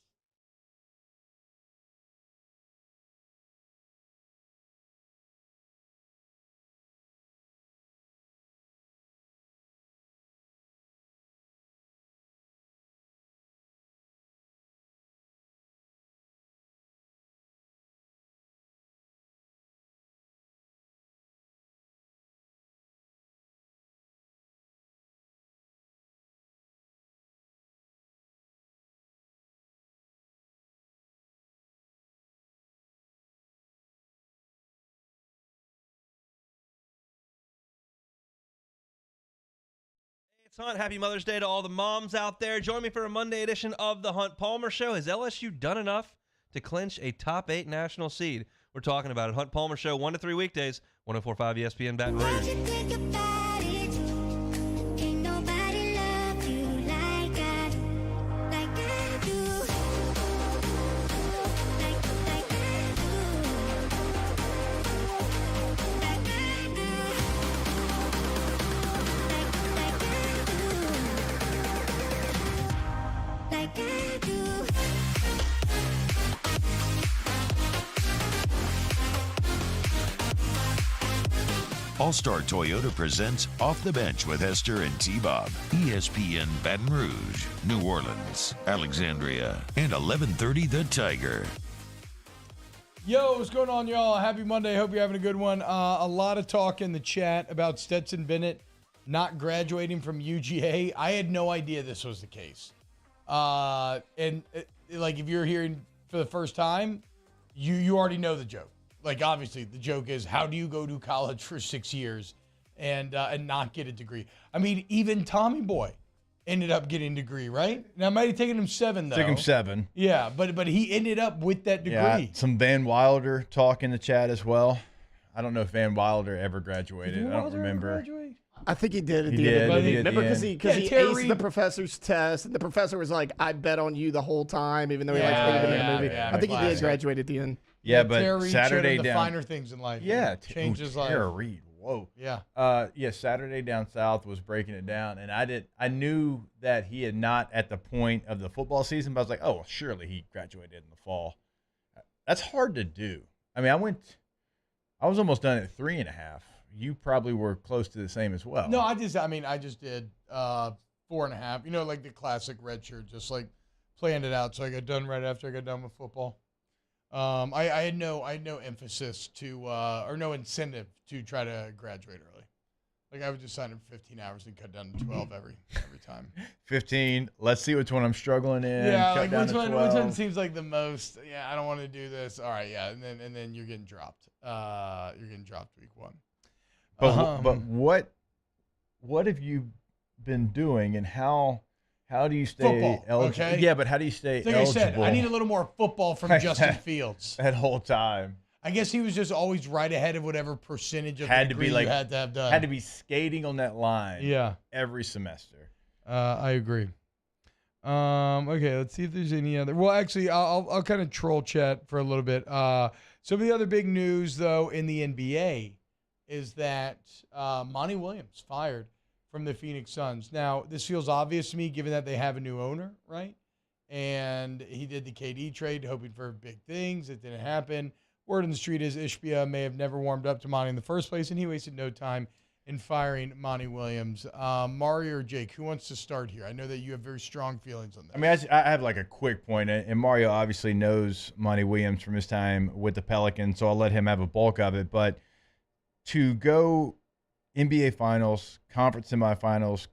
It's Hunt. Happy Mother's Day to all the moms out there. Join me for a Monday edition of the Hunt Palmer Show. Has LSU done enough to clinch a top 8 national seed? We're talking about it. Hunt Palmer Show, 1 to 3 weekdays, 104.5 ESPN Baton Rouge. All-Star Toyota presents Off the Bench with Hester and T-Bob. ESPN Baton Rouge, New Orleans, Alexandria, and 1130 The Tiger. Yo, what's going on, y'all? Happy Monday. Hope you're having a good one. A lot of talk in the chat about Stetson Bennett not graduating from UGA. I had no idea this was the case. Like, if you're hearing for the first time, you already know the joke. Like, obviously, the joke is, how do you go to college for 6 years and not get a degree? I mean, even Tommy Boy ended up getting a degree, right? Now, it might have taken him 7, though. Took him 7. Yeah, but he ended up with that degree. Yeah, some Van Wilder talk in the chat as well. I don't know if Van Wilder ever graduated. I don't remember. I think he did at He the end of the did. Remember, because he Yeah, aced the professor's test, and the professor was like, I bet on you the whole time, even though he hated him in the movie. yeah, I think he did classic. graduate at the end. Yeah, but Terry Saturday showed him the down. finer things in life. Yeah, changed his life. Tara Reid. Whoa. Yeah. Saturday Down South was breaking it down, and I knew that he had not at the point of the football season, but I was like, oh, well, surely he graduated in the fall. That's hard to do. I mean, I was almost done at 3.5. You probably were close to the same as well. No, I just did 4.5. You know, like the classic red shirt, just like planned it out. So I got done right after I got done with football. I had no emphasis to or no incentive to try to graduate early. Like, I would just sign up for 15 hours and cut down to 12 every time. 15. Let's see which one I'm struggling in. Yeah, cut like down which to one 12. seems like the most? Yeah, I don't want to do this. All right, yeah, and then you're getting dropped. You're getting dropped week 1. But what have you been doing, and how do you stay Football, eligible? okay? Yeah, but how do you stay Like eligible? I said, I need a little more football from Justin Fields. That whole time. I guess he was just always right ahead of whatever percentage of the degree you had to have done. Had to be skating on that line. Yeah. Every semester. I agree. Okay, let's see if there's any other. Well, actually, I'll kind of troll chat for a little bit. Some of the other big news, though, in the NBA is that Monty Williams fired from the Phoenix Suns. Now, this feels obvious to me, given that they have a new owner, right? And he did the KD trade, hoping for big things. It didn't happen. Word on the street is Ishbia may have never warmed up to Monty in the first place, and he wasted no time in firing Monty Williams. Mario or Jake, who wants to start here? I know that you have very strong feelings on that. I mean, I have like a quick point, and Mario obviously knows Monty Williams from his time with the Pelicans, so I'll let him have a bulk of it. But to go NBA Finals, conference semifinals,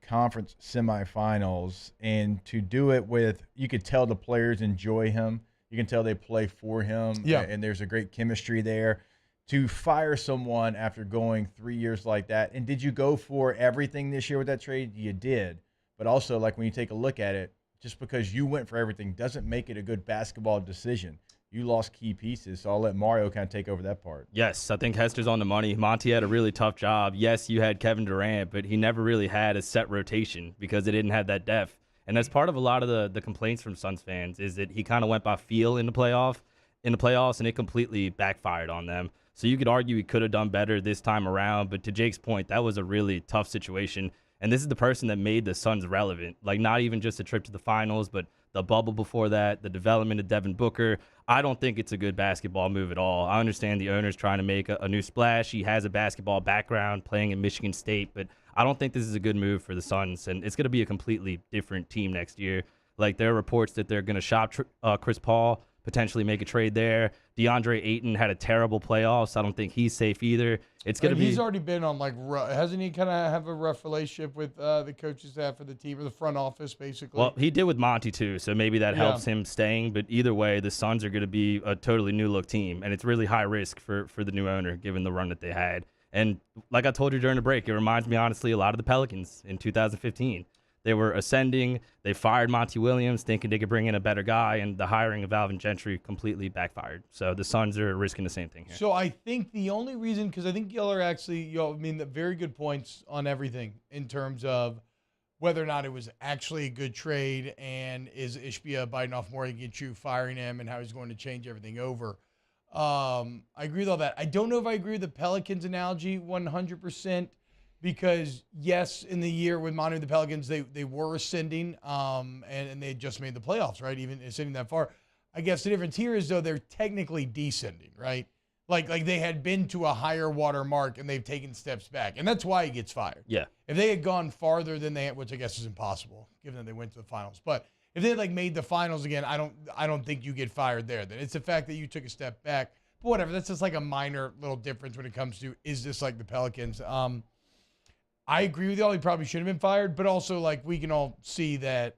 and to do it with, you could tell the players enjoy him. You can tell they play for him, and there's a great chemistry there. To fire someone after going 3 years like that, and did you go for everything this year with that trade? You did. But also, like, when you take a look at it, just because you went for everything doesn't make it a good basketball decision. You lost key pieces, so I'll let Mario kind of take over that part. Yes, I think Hester's on the money. Monty had a really tough job. Yes, you had Kevin Durant, but he never really had a set rotation because it didn't have that depth. And that's part of a lot of the complaints from Suns fans is that he kind of went by feel in the playoffs, and it completely backfired on them. So you could argue he could have done better this time around, but to Jake's point, that was a really tough situation. And this is the person that made the Suns relevant, like not even just a trip to the finals, but the bubble before that, the development of Devin Booker. I don't think it's a good basketball move at all. I understand the owner's trying to make a new splash. He has a basketball background playing in Michigan State, but I don't think this is a good move for the Suns, and it's going to be a completely different team next year. Like, there are reports that they're going to shop Chris Paul, potentially make a trade there. DeAndre Ayton had a terrible playoffs. I don't think he's safe either. It's going to be. He's already been on, like, hasn't he kind of have a rough relationship with the coaching staff of the team, or the front office, basically? Well, he did with Monty, too, so maybe that helps him staying. But either way, the Suns are going to be a totally new-look team, and it's really high risk for the new owner, given the run that they had. And like I told you during the break, it reminds me, honestly, a lot of the Pelicans in 2015. They were ascending. They fired Monty Williams, thinking they could bring in a better guy, and the hiring of Alvin Gentry completely backfired. So the Suns are risking the same thing here. So I think the only reason, because I think y'all are actually, the very good points on everything in terms of whether or not it was actually a good trade, and is Ishbia biting off more against you, firing him, and how he's going to change everything over. I agree with all that. I don't know if I agree with the Pelicans analogy 100%. Because, yes, in the year with Monty and the Pelicans, they were ascending, and they had just made the playoffs, right? Even ascending that far. I guess the difference here is, though, they're technically descending, right? Like they had been to a higher water mark and they've taken steps back. And that's why he gets fired. Yeah. If they had gone farther than they had, which I guess is impossible given that they went to the finals. But if they had like made the finals again, I don't think you get fired there. Then it's the fact that you took a step back. But whatever, that's just like a minor little difference when it comes to, is this like the Pelicans? I agree with y'all. He probably should have been fired, but also like we can all see that,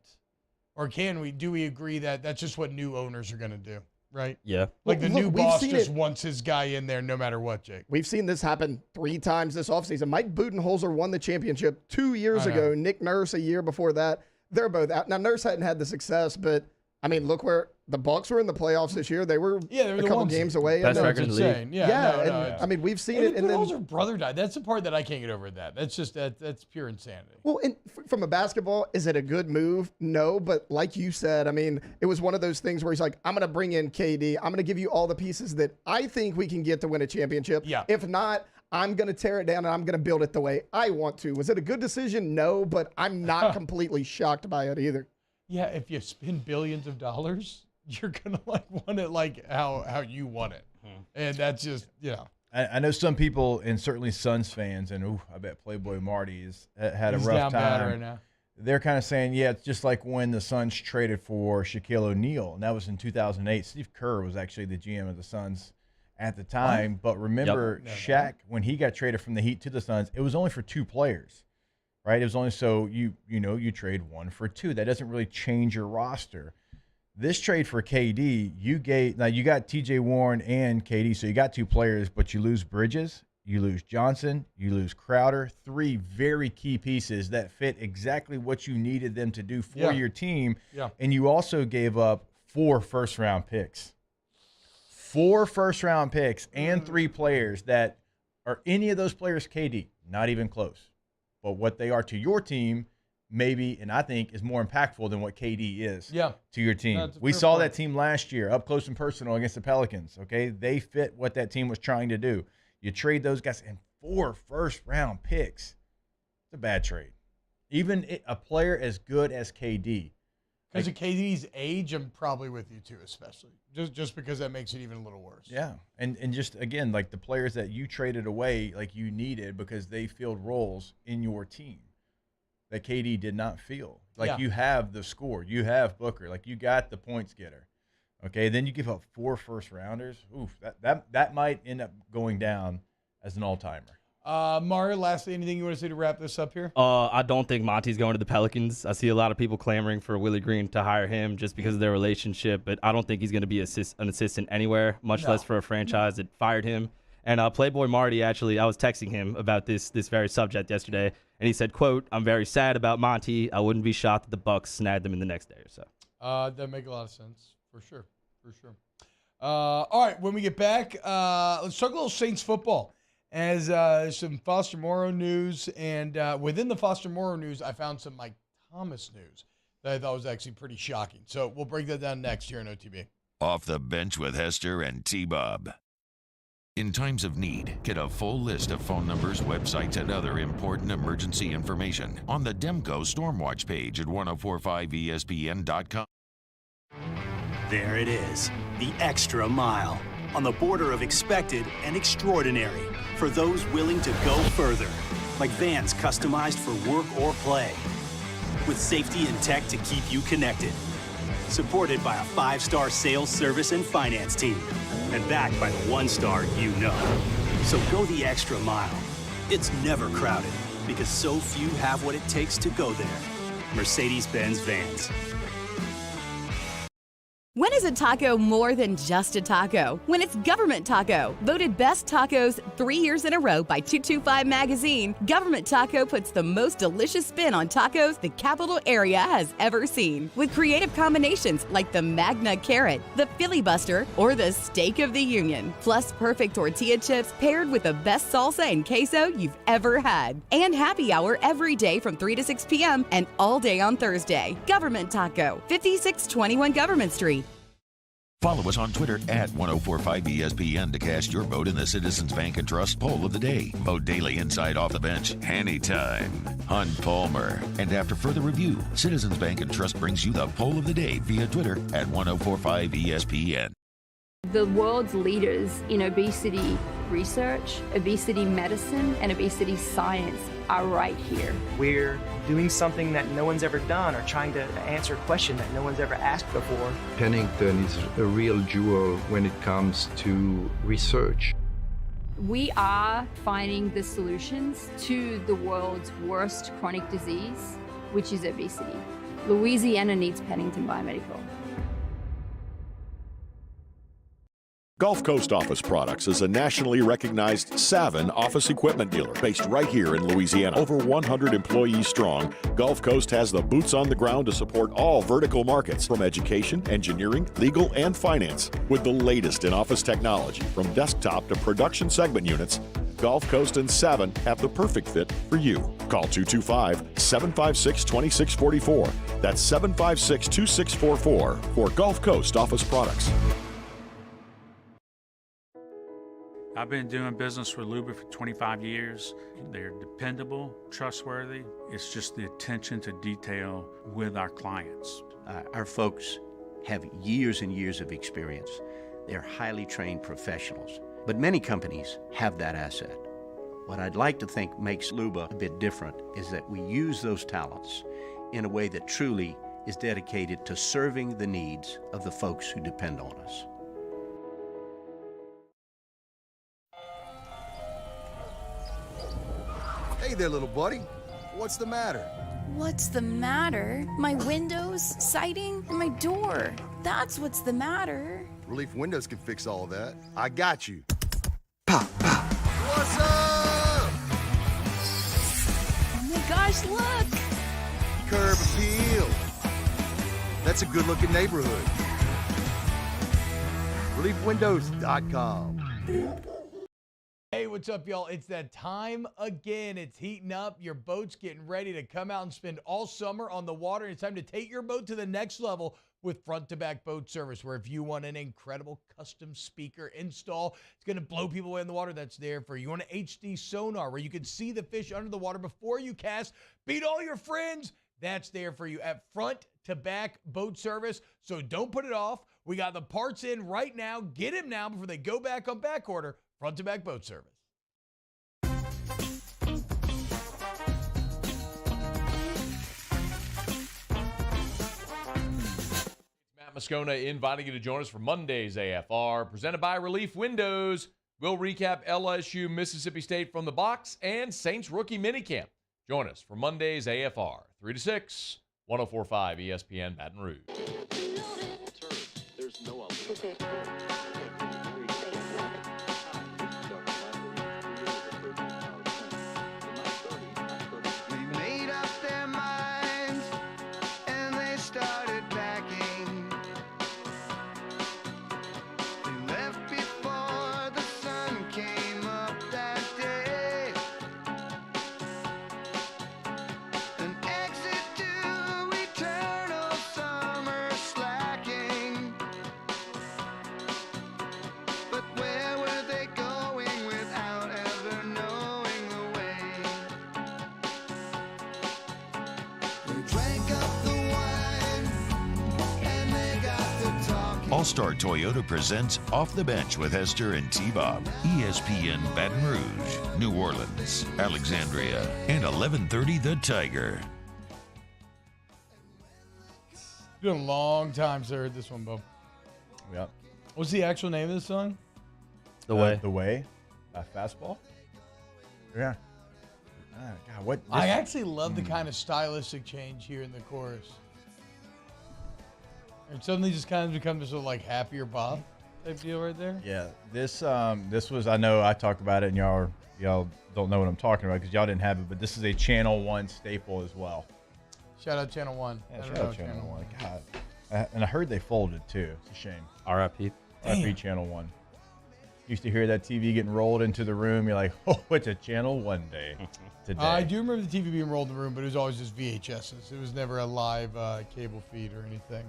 or do we agree that that's just what new owners are going to do? Right? Yeah. Like the new We've boss seen just it. wants his guy in there no matter what, Jake. We've seen this happen 3 times this offseason. Mike Budenholzer won the championship 2 years ago. Nick Nurse a year before that. They're both out. Now, Nurse hadn't had the success, but, I mean, look where the Bucks were in the playoffs this year. They were a couple games away. Best record in the league. Yeah. I mean, we've seen it. And then Budenholzer's brother died. That's the part that I can't get over that. That's just that's pure insanity. Well, and from a basketball, is it a good move? No, but like you said, I mean, it was one of those things where he's like, I'm going to bring in KD. I'm going to give you all the pieces that I think we can get to win a championship. Yeah. If not, I'm going to tear it down and I'm going to build it the way I want to. Was it a good decision? No, but I'm not completely shocked by it either. Yeah, if you spend billions of dollars, you're going to like want it like how you want it. And that's just, I know some people, and certainly Suns fans, and I bet Playboy Marty had a He's rough down bad time. right now. They're kind of saying, yeah, it's just like when the Suns traded for Shaquille O'Neal, and that was in 2008. Steve Kerr was actually the GM of the Suns at the time. But remember, Shaq, when he got traded from the Heat to the Suns, it was only for 2 players, right? It was only so you trade 1 for 2. That doesn't really change your roster. This trade for KD, you got TJ Warren and KD, so you got 2 players, but you lose Bridges, you lose Johnson, you lose Crowder, 3 very key pieces that fit exactly what you needed them to do for your team. Yeah. And you also gave up 4 first-round picks. 4 first-round picks and 3 players that are any of those players KD, not even close. But what they are to your team, maybe, and I think, is more impactful than what KD is to your team. No, we saw that team last year, up close and personal against the Pelicans, okay? They fit what that team was trying to do. You trade those guys, and 4 first-round picks. It's a bad trade. Even a player as good as KD. Because of KD's age, I'm probably with you too, especially. Just because that makes it even a little worse. Yeah, and just, again, like the players that you traded away, like you needed because they filled roles in your team that KD did not feel. Like you have the score, you have Booker, like you got the points getter. Okay, then you give up 4 first-rounders. Oof, that might end up going down as an all-timer. Mario, lastly, anything you want to say to wrap this up here? I don't think Monty's going to the Pelicans. I see a lot of people clamoring for Willie Green to hire him just because of their relationship, but I don't think he's going to be an assistant anywhere, much less for a franchise that fired him. And Playboy Marty, actually, I was texting him about this very subject yesterday, and he said, quote, "I'm very sad about Monty. I wouldn't be shocked if the Bucks snagged him in the next day or so." That make a lot of sense, for sure. All right, when we get back, let's talk a little Saints football. As some Foster Moreau news, and within the Foster Moreau news, I found some Mike Thomas news that I thought was actually pretty shocking. So we'll break that down next here on OTB. Off the Bench with Hester and T-Bob. In times of need, get a full list of phone numbers, websites, and other important emergency information on the Demco Stormwatch page at 1045ESPN.com. There it is, the extra mile, on the border of expected and extraordinary, for those willing to go further, like vans customized for work or play, with safety and tech to keep you connected. Supported by a 5-star sales, service, and finance team, and backed by the 1-star you know. So go the extra mile. It's never crowded, because so few have what it takes to go there. Mercedes-Benz Vans. When is a taco more than just a taco? When it's Government Taco. Voted best tacos 3 years in a row by 225 Magazine, Government Taco puts the most delicious spin on tacos the capital area has ever seen. With creative combinations like the Magna Carrot, the Filibuster, or the Steak of the Union. Plus perfect tortilla chips paired with the best salsa and queso you've ever had. And happy hour every day from 3 to 6 p.m. and all day on Thursday. Government Taco, 5621 Government Street. Follow us on Twitter at 1045ESPN to cast your vote in the Citizens Bank and Trust Poll of the Day. Vote daily inside Off the Bench, anytime. Hunt Palmer. And after further review, Citizens Bank and Trust brings you the Poll of the Day via Twitter at 1045ESPN. The world's leaders in obesity research, obesity medicine, and obesity science are right here. We're doing something that no one's ever done or trying to answer a question that no one's ever asked before. Pennington is a real jewel when it comes to research. We are finding the solutions to the world's worst chronic disease, which is obesity. Louisiana needs Pennington Biomedical. Gulf Coast Office Products is a nationally recognized Savin office equipment dealer based right here in Louisiana. Over 100 employees strong, Gulf Coast has the boots on the ground to support all vertical markets, from education, engineering, legal, and finance. With the latest in office technology, from desktop to production segment units, Gulf Coast and Savin have the perfect fit for you. Call 225-756-2644. That's 756-2644 for Gulf Coast Office Products. I've been doing business with Luba for 25 years. They're dependable, trustworthy. It's just the attention to detail with our clients. Our folks have years and years of experience. They're highly trained professionals. But many companies have that asset. What I'd like to think makes Luba a bit different is that we use those talents in a way that truly is dedicated to serving the needs of the folks who depend on us. Hey there, little buddy. What's the matter? What's the matter? My windows, siding, and my door. That's what's the matter. Relief Windows can fix all of that. I got you. Pop, pop. What's up? Oh my gosh, look! Curb appeal. That's a good-looking neighborhood. ReliefWindows.com. Hey, what's up, y'all? It's that time again. It's heating up. Your boat's getting ready to come out and spend all summer on the water. It's time to take your boat to the next level with front-to-back boat service, where if you want an incredible custom speaker install, it's going to blow people away in the water, that's there for you. You want an HD sonar where you can see the fish under the water before you cast, beat all your friends, that's there for you at front-to-back boat service. So don't put it off. We got the parts in right now. Get them now before they go back on back order. Front-to-back boat service. Matt Moscona inviting you to join us for Monday's AFR, presented by Relief Windows. We'll recap LSU Mississippi State from the box and Saints rookie minicamp. Join us for Monday's AFR, 3 to 6, 104.5 ESPN Baton Rouge. There's no other. All-Star Toyota presents Off the Bench with Hester and T-Bob. ESPN Baton Rouge, New Orleans, Alexandria, and 1130 The Tiger. It's been a long time since I heard this one, Bo. Yep. What's the actual name of this song? The Way. The Way. Fastball. Yeah. God, what? I actually love the kind of stylistic change here in the chorus. It suddenly just kind of becomes this like happier Bob type deal right there. Yeah, this was, I know I talk about it and y'all don't know what I'm talking about because y'all didn't have it, but this is a Channel 1 staple as well. Shout out Channel 1. Yeah, shout out Channel 1. God. And I heard they folded too. It's a shame. R.I.P. R.I.P. Channel 1. Used to hear that TV getting rolled into the room. You're like, oh, it's a Channel 1 day today. I do remember the TV being rolled in the room, but it was always just VHSs. It was never a live cable feed or anything.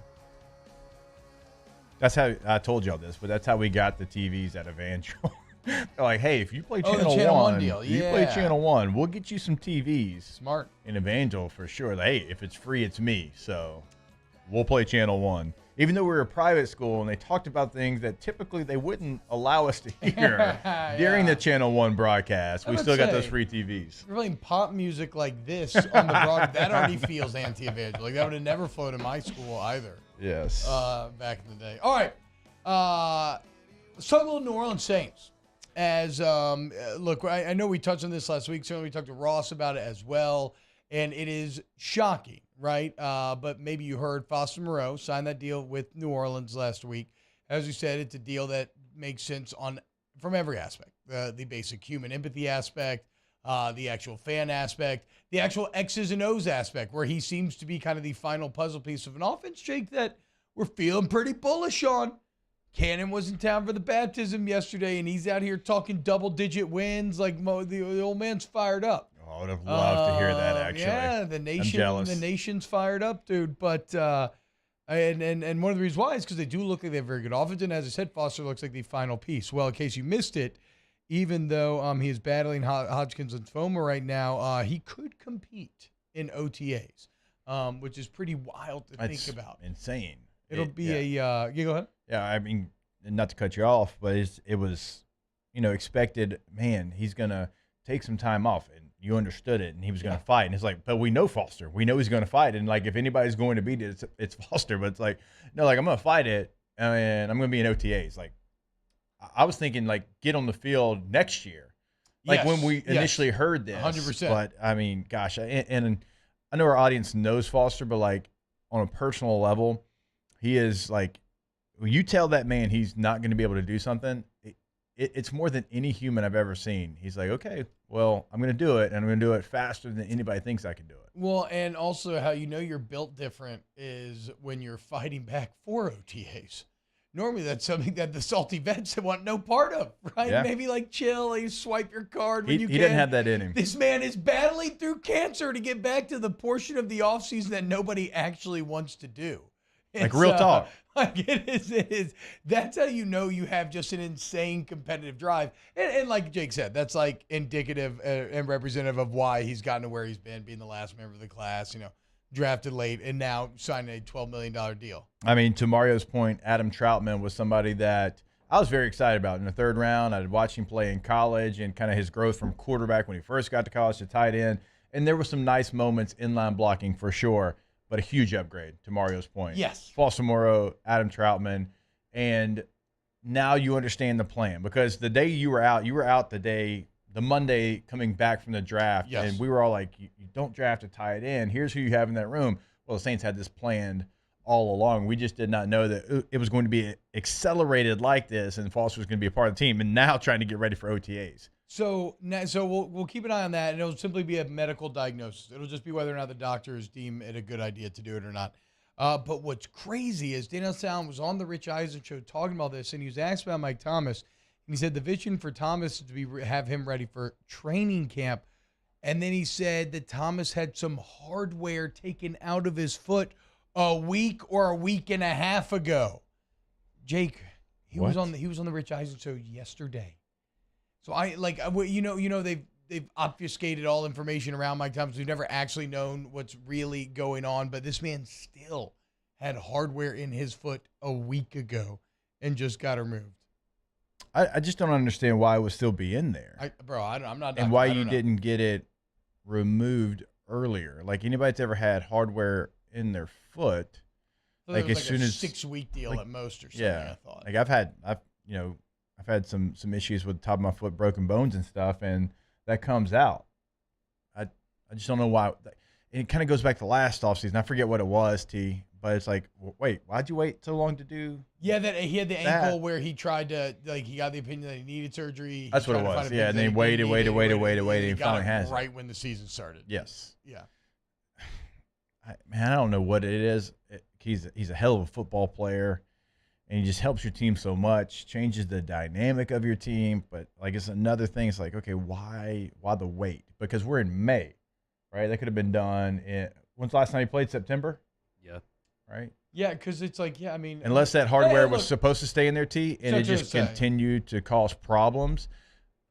That's how I told y'all this, but that's how we got the TVs at Evangel. They're like, hey, if you play Channel 1 deal. You play Channel 1, we'll get you some TVs. Smart. In Evangel for sure. Like, hey, if it's free, it's me. So we'll play Channel 1. even though we were a private school and they talked about things that typically they wouldn't allow us to hear during the Channel 1 broadcast, we still got those free TVs. You're playing pop music like this on the broadcast. That already feels anti-evangelical. Like, that would have never flown in my school either. Yes. Back in the day. All right. Let's talk a little New Orleans Saints. As look, I know we touched on this last week. Certainly, we talked to Ross about it as well, and it is shocking, right? But maybe you heard Foster Moreau sign that deal with New Orleans last week. As you said, it's a deal that makes sense from every aspect: the basic human empathy aspect, the actual fan aspect, the actual X's and O's aspect, where he seems to be kind of the final puzzle piece of an offense, Jake, that we're feeling pretty bullish on. Cannon was in town for the baptism yesterday, and he's out here talking double-digit wins. Like, the old man's fired up. Oh, I would have loved to hear that, actually. Yeah, the nation's fired up, dude. But and one of the reasons why is because they do look like they have very good offense. And as I said, Foster looks like the final piece. Well, in case you missed it, even though he is battling Hodgkin's lymphoma right now, he could compete in OTAs, which is pretty wild to think about. Insane. It'll be go ahead. Yeah, I mean, not to cut you off, but it was, expected, man, he's going to take some time off, and you understood it, and he was going to fight. And it's like, but we know Foster. We know he's going to fight. And, like, if anybody's going to beat it, it's Foster. But it's like, no, like, I'm going to fight it, and I'm going to be in OTAs. Like, I was thinking, like, get on the field next year. Like, when we initially heard this. 100%. But, I mean, gosh, and I know our audience knows Foster, but, like, on a personal level, he is, like, when you tell that man he's not going to be able to do something, it's more than any human I've ever seen. He's like, okay, well, I'm going to do it, and I'm going to do it faster than anybody thinks I can do it. Well, and also how you're built different is when you're fighting back for OTAs. Normally that's something that the salty vets want no part of, right? Yeah. Maybe like chill, you swipe your card when you can. He didn't have that in him. This man is battling through cancer to get back to the portion of the offseason that nobody actually wants to do. Like real talk. Like it is. That's how you know you have just an insane competitive drive. And like Jake said, that's like indicative and representative of why he's gotten to where he's been, being the last member of the class, drafted late, and now signing a $12 million deal. I mean, to Mario's point, Adam Troutman was somebody that I was very excited about in the third round. I'd watched him play in college and kind of his growth from quarterback when he first got to college to tight end. And there were some nice moments in line blocking for sure. But a huge upgrade, to Mario's point. Yes. Foster Moreau, Adam Troutman, and now you understand the plan. Because the day you were out the Monday coming back from the draft, yes. And we were all like, you don't draft a tight end. Here's who you have in that room. Well, the Saints had this planned all along. We just did not know that it was going to be accelerated like this, and Foster was going to be a part of the team, and now trying to get ready for OTAs. So we'll keep an eye on that, and it'll simply be a medical diagnosis. It'll just be whether or not the doctors deem it a good idea to do it or not. But what's crazy is Daniel Salmon was on the Rich Eisen show talking about this, and he was asked about Mike Thomas, and he said the vision for Thomas is to have him ready for training camp. And then he said that Thomas had some hardware taken out of his foot a week or a week and a half ago. Jake, he was on the Rich Eisen show yesterday. So they've obfuscated all information around Mike Thomas. We've never actually known what's really going on, but this man still had hardware in his foot a week ago and just got removed. I just don't understand why it would still be in there. I'm not. And why you didn't get it removed earlier. Like anybody that's ever had hardware in their foot, like as soon as 6-week deal at most or something. Yeah, I thought. Like I've had some issues with the top of my foot, broken bones and stuff, and that comes out. I just don't know why. And it kind of goes back to last offseason. I forget what it was, but it's like, wait, why'd you wait so long to do? Yeah, that he had the ankle where he tried to, he got the opinion that he needed surgery. That's what it was. Yeah, and then he waited, and he finally has it. Right when the season started. Yes. Yeah. I don't know what it is. He's a hell of a football player. And he just helps your team so much, changes the dynamic of your team. But, it's another thing. It's like, okay, why the wait? Because we're in May, right? That could have been done when's the last time he played? September? Yeah. Right? Yeah, because it's like, yeah, I mean. Unless that hardware was supposed to stay in their tee and it just continued to cause problems.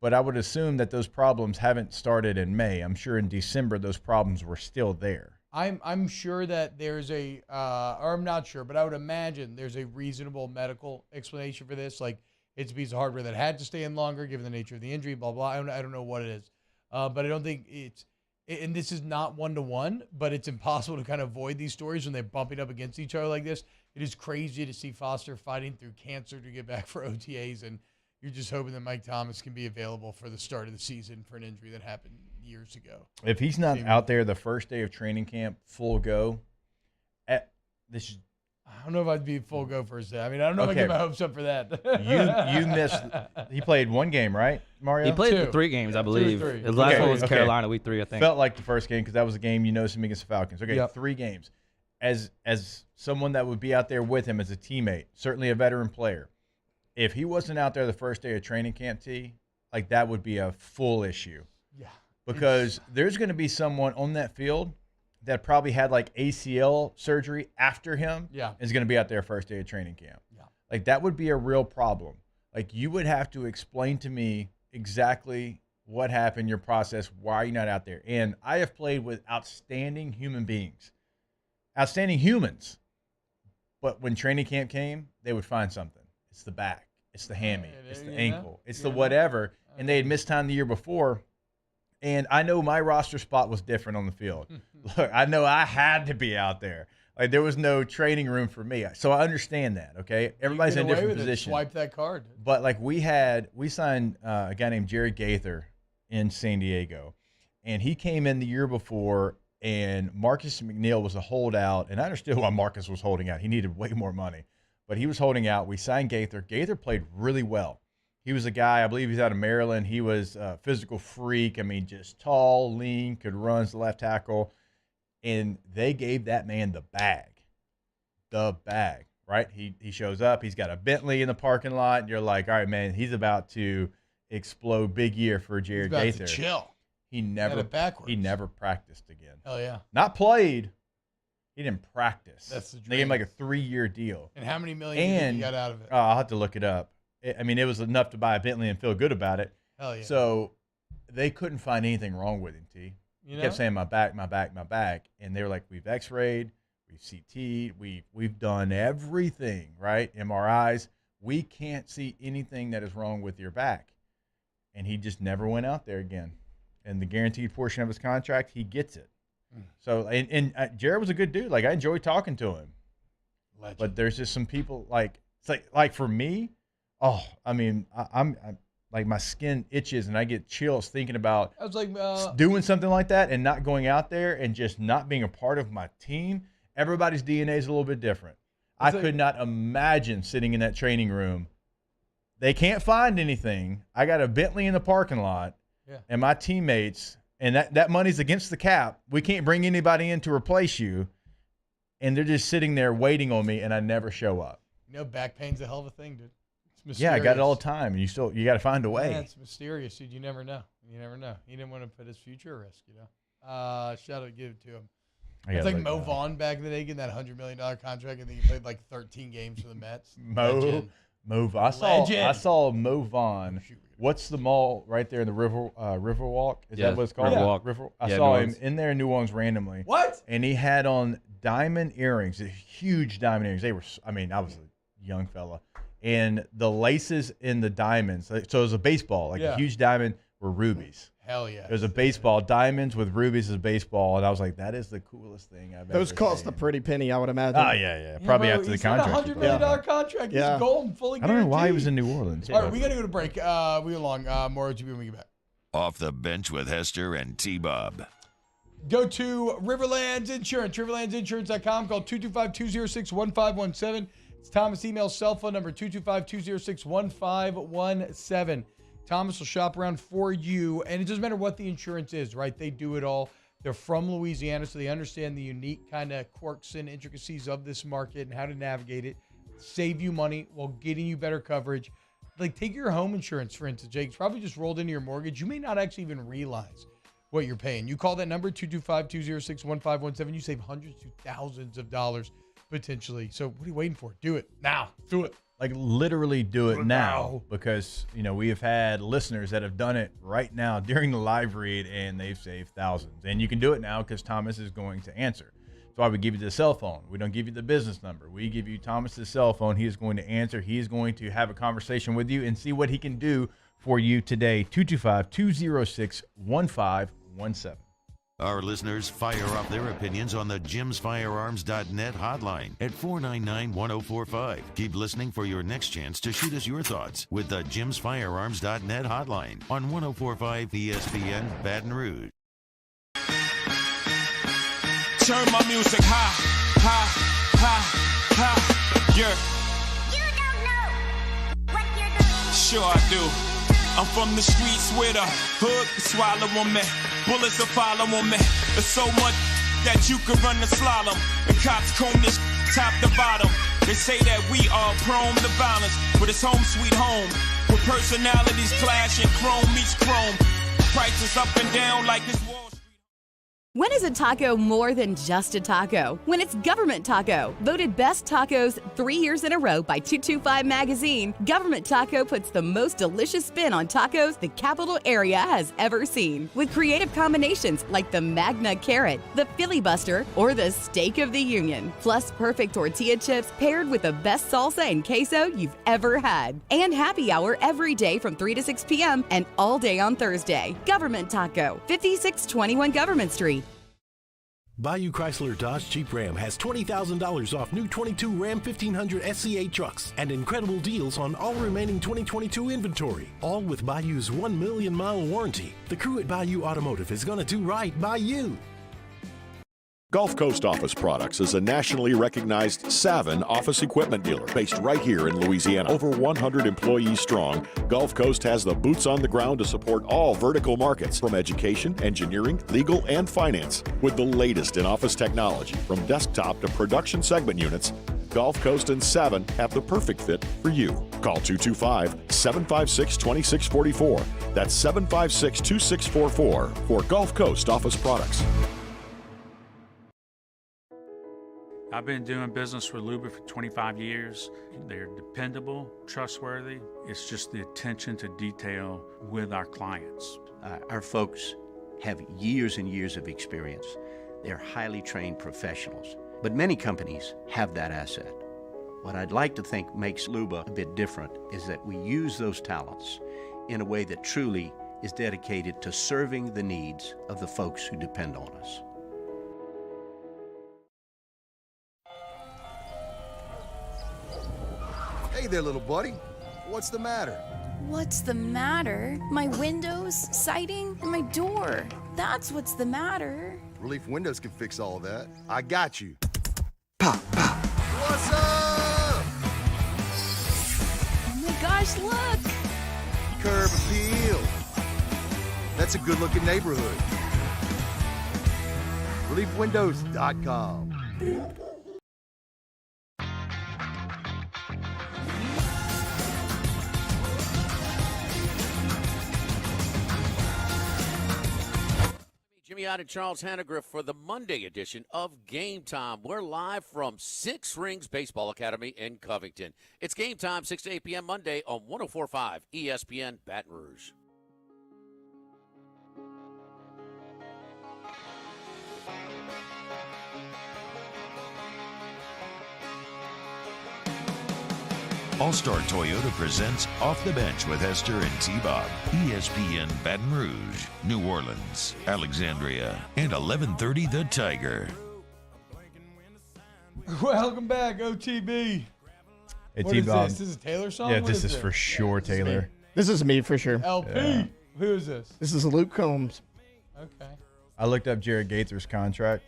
But I would assume that those problems haven't started in May. I'm sure in December those problems were still there. I'm sure that there's or I'm not sure, but I would imagine there's a reasonable medical explanation for this. Like, it's a piece of hardware that had to stay in longer given the nature of the injury, blah, blah. I don't know what it is. But I don't think and this is not one-to-one, but it's impossible to kind of avoid these stories when they're bumping up against each other like this. It is crazy to see Foster fighting through cancer to get back for OTAs, and you're just hoping that Mike Thomas can be available for the start of the season for an injury that happened years ago. If he's not out there the first day of training camp, full go, I don't know if I'd be full go first day. I mean, I don't know if I get my hopes up for that. You missed. He played one game, right, Mario? He played the 3 games, I believe. His last one was Carolina week 3, I think. Felt like the first game because that was a game you noticed him against the Falcons. Okay, 3 games. As someone that would be out there with him as a teammate, certainly a veteran player, if he wasn't out there the first day of training camp, like that would be a full issue. Yeah. Because there's going to be someone on that field that probably had like ACL surgery after him is going to be out there first day of training camp. Yeah. Like that would be a real problem. Like you would have to explain to me exactly what happened, your process, why are you not out there? And I have played with outstanding human beings, outstanding humans. But when training camp came, they would find something. It's the back, it's the hammy, it's the ankle, it's the whatever. And they had missed time the year before. And I know my roster spot was different on the field. Look, I know I had to be out there. Like there was no training room for me. So I understand that, okay? Everybody's in a different position. Swipe that card. But like we signed a guy named Jared Gaither in San Diego. And he came in the year before, and Marcus McNeil was a holdout. And I understood why Marcus was holding out. He needed way more money. But he was holding out. We signed Gaither. Gaither played really well. He was a guy, I believe he's out of Maryland. He was a physical freak. I mean, just tall, lean, could run as the left tackle. And they gave that man the bag. The bag, right? He shows up. He's got a Bentley in the parking lot. And you're like, all right, man, he's about to explode. Big year for Jared Gaither. He's about to chill. He never practiced again. Hell yeah. Not played. He didn't practice. That's the dream. They gave him like a 3-year deal. And how many million you got out of it? I'll have to look it up. I mean, it was enough to buy a Bentley and feel good about it. Hell yeah. So they couldn't find anything wrong with him, T. He kept saying, my back, my back, my back. And they were like, we've x-rayed, we've CT'd, we've done everything, right? MRIs. We can't see anything that is wrong with your back. And he just never went out there again. And the guaranteed portion of his contract, he gets it. So, and Jared was a good dude. Like, I enjoyed talking to him. Legend. But there's just some people, like, it's like for me, I mean, I'm like my skin itches and I get chills thinking about I was like, doing something like that and not going out there and just not being a part of my team. Everybody's DNA is a little bit different. I could not imagine sitting in that training room. They can't find anything. I got a Bentley in the parking lot, and my teammates, and that money's against the cap. We can't bring anybody in to replace you, and they're just sitting there waiting on me, and I never show up. You know, back pain's a hell of a thing, dude. Yeah, I got it all the time. And you got to find a way. Yeah, it's mysterious, dude. You never know. You never know. He didn't want to put his future at risk, you know. Shout out, give it to him. It's like Mo Vaughn back in the day getting that $100 million contract. I think he played like 13 games for the Mets. Mo I saw Mo Vaughn. What's the mall right there in the Riverwalk? Is that what it's called? Riverwalk. I saw him in there in New Orleans randomly. What? And he had on diamond earrings, huge diamond earrings. They were, I mean, I was a young fella. And the laces in the diamonds, so it was a baseball, like a huge diamond, were rubies. Hell yeah. It was a baseball, diamonds with rubies as baseball. And I was like, that is the coolest thing I've ever seen. Those cost a pretty penny, I would imagine. Oh, yeah. Probably after the contract. $100 million contract. He's golden, fully guaranteed. I don't know why he was in New Orleans. All right, we got to go to break. We along. More OTB when we get back. Off the Bench with Hester and T-Bob. Go to Riverlands Insurance, riverlandsinsurance.com. Call 225-206-1517. It's Thomas' email, cell phone number, 225-206-1517. Thomas will shop around for you, and it doesn't matter what the insurance is, right? They do it all. They're from Louisiana, so they understand the unique kind of quirks and intricacies of this market and how to navigate it, save you money while getting you better coverage. Like, take your home insurance, for instance, Jake. It's probably just rolled into your mortgage. You may not actually even realize what you're paying. You call that number, 225-206-1517. You save hundreds to thousands of dollars potentially. So what are you waiting for? Do it now. Do it. Like literally do it now, because we have had listeners that have done it right now during the live read, and they've saved thousands. And you can do it now because Thomas is going to answer. That's why we give you the cell phone. We don't give you the business number. We give you Thomas's cell phone. He is going to answer. He is going to have a conversation with you and see what he can do for you today. 225-206-1517. Our listeners fire off their opinions on the jimsfirearms.net hotline at 499-1045. Keep listening for your next chance to shoot us your thoughts with the jimsfirearms.net hotline on 104.5 ESPN Baton Rouge. Turn my music high, high, high, high. Yeah. You don't know what you're doing. Sure I do. I'm from the streets where the hood can swallow on me. Bullets will follow on me. There's so much that you could run the slalom. And cops comb this top to bottom. They say that we are prone to violence, but it's home sweet home. With personalities clashing, chrome meets chrome. Prices up and down like it's Wall Street. When is a taco more than just a taco? When it's Government Taco. Voted best tacos 3 years in a row by 225 Magazine, Government Taco puts the most delicious spin on tacos the capital area has ever seen. With creative combinations like the Magna Carrot, the Filibuster, or the Steak of the Union. Plus perfect tortilla chips paired with the best salsa and queso you've ever had. And happy hour every day from 3 to 6 p.m. and all day on Thursday. Government Taco, 5621 Government Street. Bayou Chrysler Dodge Jeep Ram has $20,000 off new 22 Ram 1500 SCA trucks and incredible deals on all remaining 2022 inventory, all with Bayou's 1 million mile warranty. The crew at Bayou Automotive is going to do right by you. Gulf Coast Office Products is a nationally recognized Savin office equipment dealer based right here in Louisiana. Over 100 employees strong, Gulf Coast has the boots on the ground to support all vertical markets, from education, engineering, legal, and finance. With the latest in office technology, from desktop to production segment units, Gulf Coast and Savin have the perfect fit for you. Call 225-756-2644. That's 756-2644 for Gulf Coast Office Products. I've been doing business with Luba for 25 years. They're dependable, trustworthy. It's just the attention to detail with our clients. Our folks have years and years of experience. They're highly trained professionals. But many companies have that asset. What I'd like to think makes Luba a bit different is that we use those talents in a way that truly is dedicated to serving the needs of the folks who depend on us. Hey there, little buddy. What's the matter? What's the matter? My windows, siding, and my door. That's what's the matter. Relief Windows can fix all that. I got you. Pop, pop. What's up? Oh my gosh, look! Curb appeal. That's a good-looking neighborhood. ReliefWindows.com. Jimmy Ott and Charles Hannegriff for the Monday edition of Game Time. We're live from Six Rings Baseball Academy in Covington. It's Game Time, 6 to 8 p.m. Monday on 104.5 ESPN Baton Rouge. All-Star Toyota presents Off the Bench with Hester and T-Bob. ESPN Baton Rouge, New Orleans, Alexandria, and 1130 The Tiger. Welcome back, OTB. Hey, What is T-Bob. this? This is Taylor's song? Yeah, What this is this? for sure Taylor. This is me for sure. LP. Yeah. Who is this? This is Luke Combs. Okay. I looked up Jared Gaither's contract.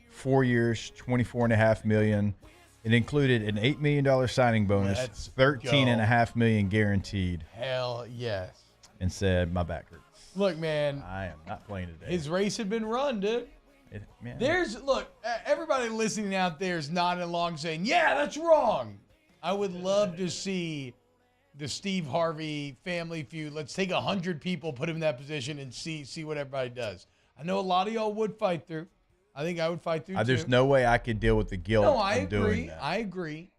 4 years, $24.5 million. It included an $8 million signing bonus, Let's $13.5 million guaranteed, Hell yes. and said, my back hurts. Look, man. I am not playing today. His race had been run, dude. Everybody listening out there is nodding along saying, yeah, that's wrong. I would love to see the Steve Harvey family feud. Let's take 100 people, put him in that position, and see what everybody does. I know a lot of y'all would fight through. I think I would fight through, too. There's no way I could deal with the guilt of doing that. I agree.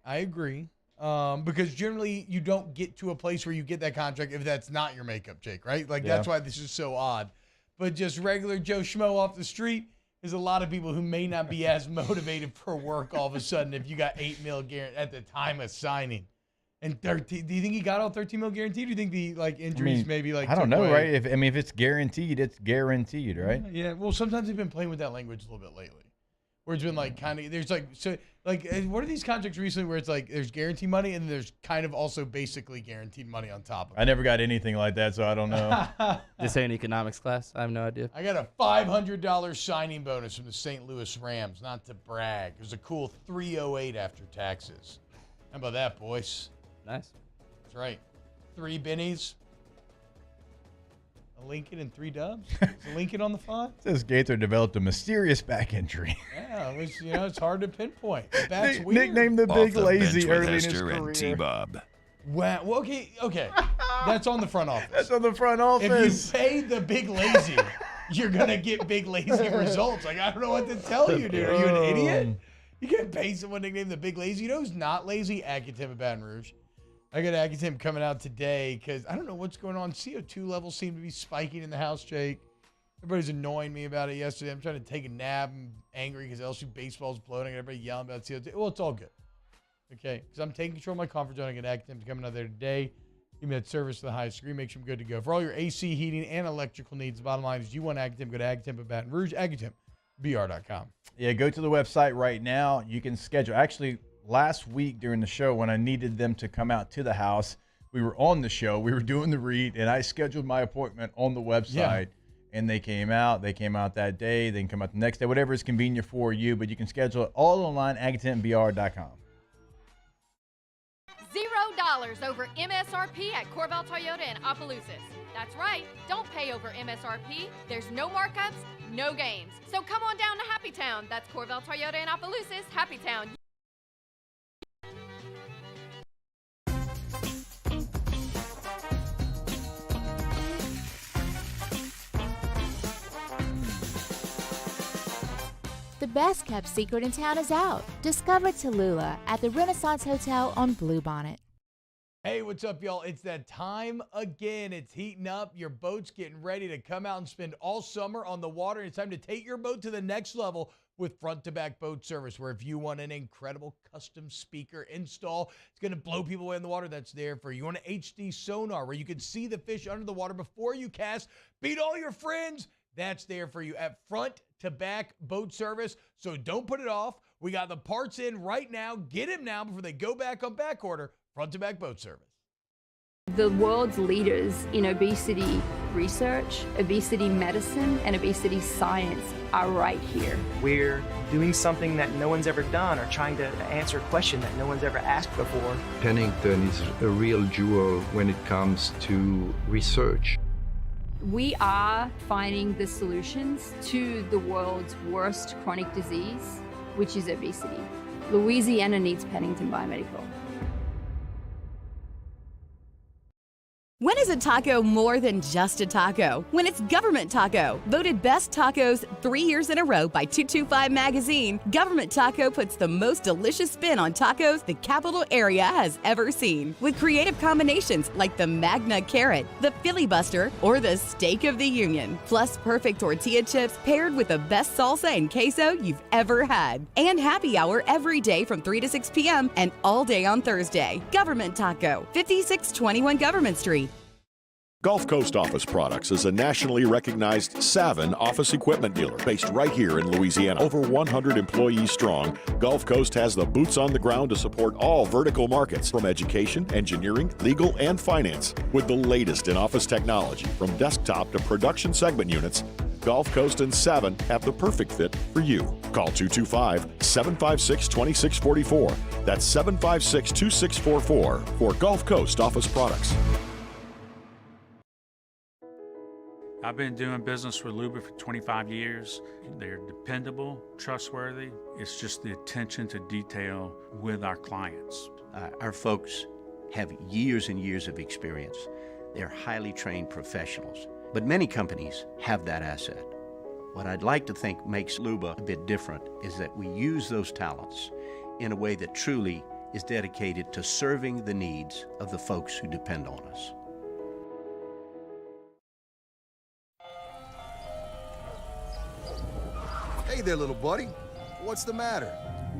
Because generally you don't get to a place where you get that contract if that's not your makeup chick, right? Like that's why this is so odd. But just regular Joe Schmo off the street, there's a lot of people who may not be as motivated for work all of a sudden if you got $8 million guaranteed at the time of signing. And 13, do you think he got all $13 million guaranteed? Or do you think the injuries maybe I don't know, right? If it's guaranteed, it's guaranteed, right? Yeah. Well, sometimes they've been playing with that language a little bit lately, where it's been like kind of there's like so like what are these contracts recently where it's like there's guaranteed money and there's kind of also basically guaranteed money on top of it. I never got anything like that, so I don't know. This ain't economics class. I have no idea. I got a $500 signing bonus from the St. Louis Rams. Not to brag, it was a cool $308 after taxes. How about that, boys? Nice. That's right. 3 bennies. A Lincoln and 3 dubs. Is a Lincoln on the font? Says Gaither developed a mysterious back injury. Yeah, it was, it's hard to pinpoint. The back's weird. Nicknamed the Big Lazy early in his Hester career. and T-Bob. Wow. Well, okay. That's on the front office. That's on the front office. If you pay the Big Lazy, you're going to get Big Lazy results. Like, I don't know what to tell you, dude. Are you an idiot? You can't pay someone nicknamed the Big Lazy. You know who's not lazy? Accutim at Baton Rouge. I got Accutim coming out today because I don't know what's going on. CO2 levels seem to be spiking in the house, Jake. Everybody's annoying me about it yesterday. I'm trying to take a nap. I'm angry because LSU baseball's bloating. Everybody yelling about CO2. Well, it's all good. Okay, because I'm taking control of my comfort zone. I get Accutim coming out there today. Give me that service to the highest degree. Makes them good to go. For all your AC, heating, and electrical needs, the bottom line is you want Accutim, go to Accutim at Baton Rouge. AccutimBR.com. Yeah, go to the website right now. You can schedule. Actually, last week during the show when I needed them to come out to the house, we were on the show. We were doing the read, and I scheduled my appointment on the website, and they came out. They came out that day. They can come out the next day, whatever is convenient for you, but you can schedule it all online, AccutimBR.com. $0 over MSRP at Corval Toyota in Opelousas. That's right. Don't pay over MSRP. There's no markups, no games. So come on down to Happy Town. That's Corval Toyota in Opelousas, Happy Town. The best kept secret in town is out. Discover Tallulah at the Renaissance Hotel on Bluebonnet. Hey, what's up, y'all? It's that time again. It's heating up. Your boat's getting ready to come out and spend all summer on the water. It's time to take your boat to the next level with front-to-back boat service, where if you want an incredible custom speaker install, it's going to blow people away in the water, that's there for you. You want an HD sonar where you can see the fish under the water before you cast, beat all your friends, that's there for you at front-to-back boat service. So don't put it off. We got the parts in right now. Get them now before they go back on back order. Front-to-back boat service. The world's leaders in obesity research, obesity medicine, and obesity science are right here. We're doing something that no one's ever done or trying to answer a question that no one's ever asked before. Pennington is a real jewel when it comes to research. We are finding the solutions to the world's worst chronic disease, which is obesity. Louisiana needs Pennington Biomedical. When is a taco more than just a taco? When it's Government Taco. Voted best tacos 3 years in a row by 225 Magazine, Government Taco puts the most delicious spin on tacos the capital area has ever seen. With creative combinations like the Magna Carrot, the Filibuster, or the Steak of the Union. Plus perfect tortilla chips paired with the best salsa and queso you've ever had. And happy hour every day from 3 to 6 p.m. and all day on Thursday. Government Taco, 5621 Government Street. Gulf Coast Office Products is a nationally recognized Savin office equipment dealer based right here in Louisiana. Over 100 employees strong, Gulf Coast has the boots on the ground to support all vertical markets, from education, engineering, legal, and finance. With the latest in office technology, from desktop to production segment units, Gulf Coast and Savin have the perfect fit for you. Call 225-756-2644. That's 756-2644 for Gulf Coast Office Products. I've been doing business with Luba for 25 years. They're dependable, trustworthy. It's just the attention to detail with our clients. Our folks have years and years of experience. They're highly trained professionals, but many companies have that asset. What I'd like to think makes Luba a bit different is that we use those talents in a way that truly is dedicated to serving the needs of the folks who depend on us. Hey there, little buddy. What's the matter?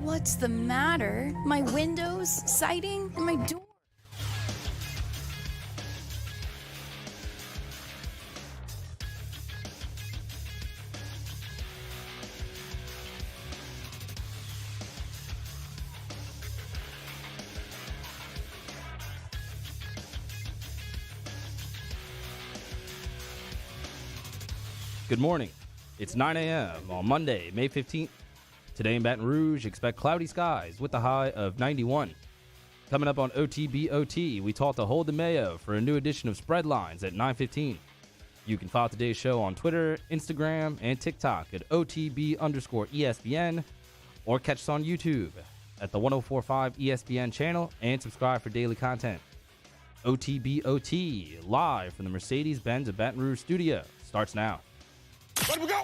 What's the matter? My windows, siding, and my door. Good morning. It's 9 a.m. on Monday, May 15th. Today in Baton Rouge, expect cloudy skies with a high of 91. Coming up on OTBOT, we talk to Holden Mayo for a new edition of Spread Lines at 9:15. You can follow today's show on Twitter, Instagram, and TikTok at OTB_ESPN, or catch us on YouTube at the 1045 ESPN channel and subscribe for daily content. OTBOT, live from the Mercedes-Benz of Baton Rouge studio, starts now. Let we go!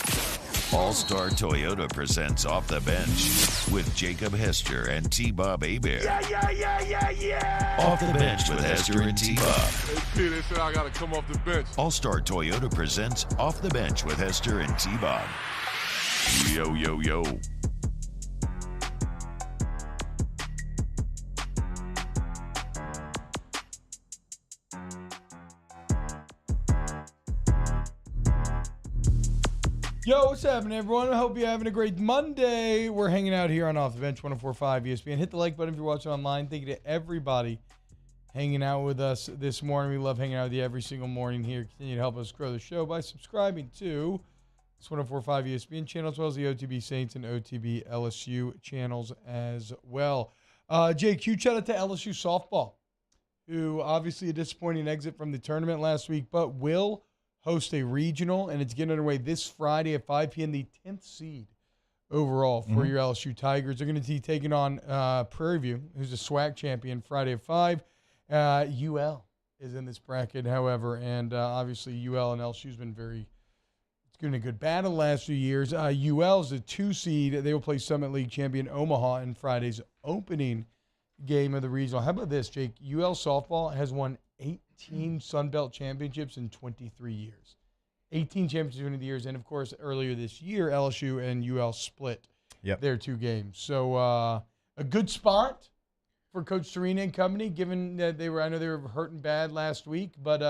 All-Star Toyota presents Off the Bench with Jacob Hester and T-Bob Hebert. Yeah! Off the Bench with Hester and T-Bob. Hey, Peter said I gotta come off the bench. All-Star Toyota presents Off the Bench with Hester and T-Bob. Yo, yo, yo. Yo, what's happening, everyone? I hope you're having a great Monday. We're hanging out here on Off the Bench, 1045 ESPN. Hit the like button if you're watching online. Thank you to everybody hanging out with us this morning. We love hanging out with you every single morning here. Continue to help us grow the show by subscribing to this 1045 ESPN channel, as well as the OTB Saints and OTB LSU channels as well. Jake, huge shout out to LSU Softball, who obviously a disappointing exit from the tournament last week, but will host a regional, and it's getting underway this Friday at 5 p.m., the 10th seed overall for your LSU Tigers. They're going to be taking on Prairie View, who's a SWAC champion, Friday at 5. UL is in this bracket, however, and obviously UL and LSU has been it's been a good battle the last few years. UL is a 2 seed. They will play Summit League champion Omaha in Friday's opening game of the regional. How about this, Jake? UL softball has won 18 Sun Belt championships in 23 years. 18 championships in the years. And, of course, earlier this year, LSU and UL split their 2 games. So a good spot for Coach Serena and company, given that I know they were hurting bad last week. But,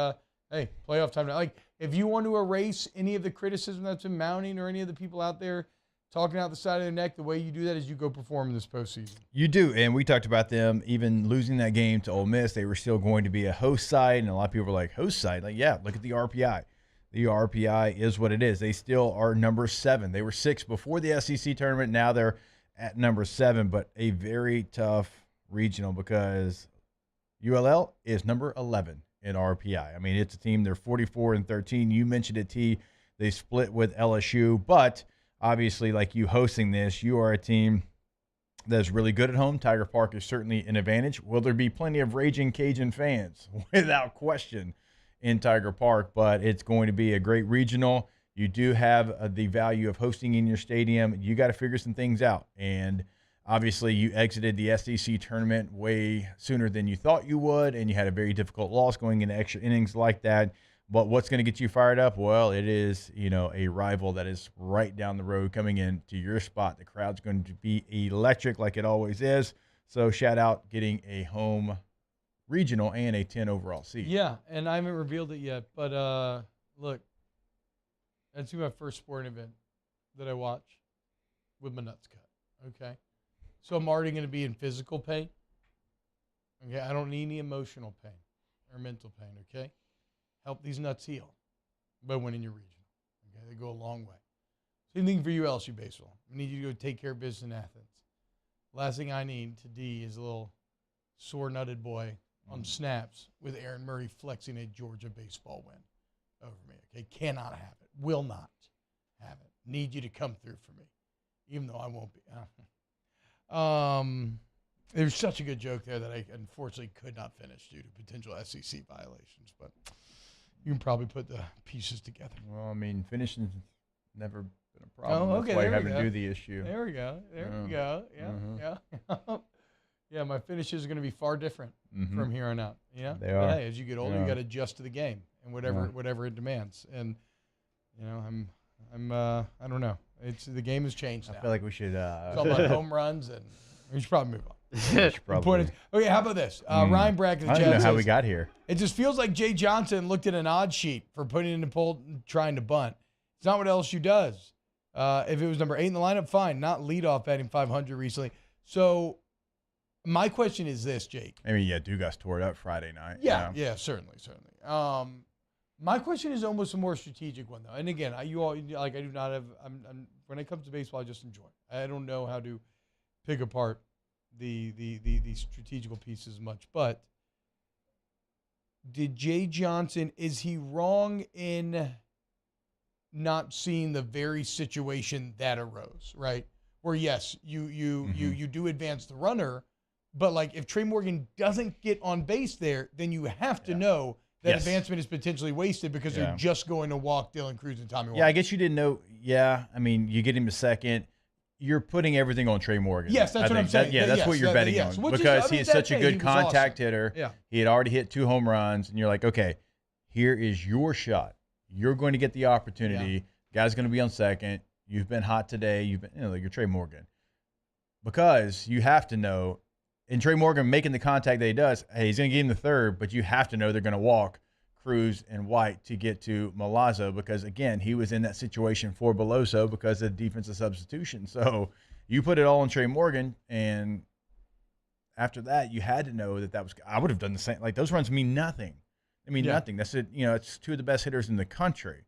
hey, playoff time now. Like, if you want to erase any of the criticism that's been mounting or any of the people out there talking out the side of their neck, the way you do that is you go perform in this postseason. You do, and we talked about them even losing that game to Ole Miss. They were still going to be a host side, and a lot of people were like, host side? Like, yeah, look at the RPI. The RPI is what it is. They still are number 7. They were 6 before the SEC tournament. Now they're at number 7, but a very tough regional because ULL is number 11 in RPI. I mean, it's a team. They're 44-13. You mentioned it, T. They split with LSU, but obviously, like you hosting this, you are a team that's really good at home. Tiger Park is certainly an advantage. Will there be plenty of raging Cajun fans? Without question in Tiger Park, but it's going to be a great regional. You do have the value of hosting in your stadium. You got to figure some things out. And obviously, you exited the SEC tournament way sooner than you thought you would, and you had a very difficult loss going into extra innings like that. But what's going to get you fired up? Well, it is, a rival that is right down the road coming in to your spot. The crowd's going to be electric like it always is. So shout out getting a home regional and a 10 overall seed. Yeah, and I haven't revealed it yet, but look, that's my first sporting event that I watch with my nuts cut, okay? So I'm already going to be in physical pain, okay? I don't need any emotional pain or mental pain, okay? Help these nuts heal by winning your regional. Okay, they go a long way. Same thing for you, LSU Baseball. We need you to go take care of business in Athens. Last thing I need to D is a little sore-nutted boy on snaps with Aaron Murray flexing a Georgia baseball win over me. Okay, cannot have it. Will not have it. Need you to come through for me, even though I won't be. There's such a good joke there that I unfortunately could not finish due to potential SEC violations, but you can probably put the pieces together. Well, I mean, finishing's never been a problem. Oh, okay, That's why you there have we to go. do the issue. There we go. There we go. Yeah, yeah. Yeah, my finishes are going to be far different from here on out. Yeah, They are. But hey, as you get older, Yeah. you got to adjust to the game and whatever it demands. And I don't know. The game has changed now. I feel like we should. It's all about home runs, and we should probably move on. Probably. Okay, how about this? Ryan Brackett, the I don't even Jets know how says, we got here. It just feels like Jay Johnson looked at an odd sheet for putting in the pull, trying to bunt. It's not what LSU does. If it was number 8 in the lineup, fine. Not leadoff batting 500 recently. So my question is this, Jake. I mean, yeah, Dugas tore it up Friday night. Yeah, certainly. My question is almost a more strategic one, though. And again, I do not have. When it comes to baseball, I just enjoy. I don't know how to pick apart the strategical pieces much. But did Jay Johnson, is he wrong in not seeing the very situation that arose, right? Where yes, you do advance the runner, but like if Trey Morgan doesn't get on base there, then you have to know that advancement is potentially wasted because they're just going to walk Dylan Cruz and Tommy White. Yeah, I guess you didn't know. Yeah, I mean, you get him to second. You're putting everything on Trey Morgan. Yes, that's what I'm saying. That's what you're betting on because he is such a good contact hitter. Yeah. He had already hit 2 home runs, and you're like, okay, here is your shot. You're going to get the opportunity. Yeah. Guy's going to be on second. You've been hot today. You're Trey Morgan. Because you have to know, and Trey Morgan making the contact that he does, hey, he's going to get him the third, but you have to know they're going to walk Cruz and White to get to Milazzo because, again, he was in that situation for Beloso because of defensive substitution. So you put it all on Trey Morgan, and after that, you had to know that was – I would have done the same. Like, those runs mean nothing. They mean nothing. That's it. It's 2 of the best hitters in the country.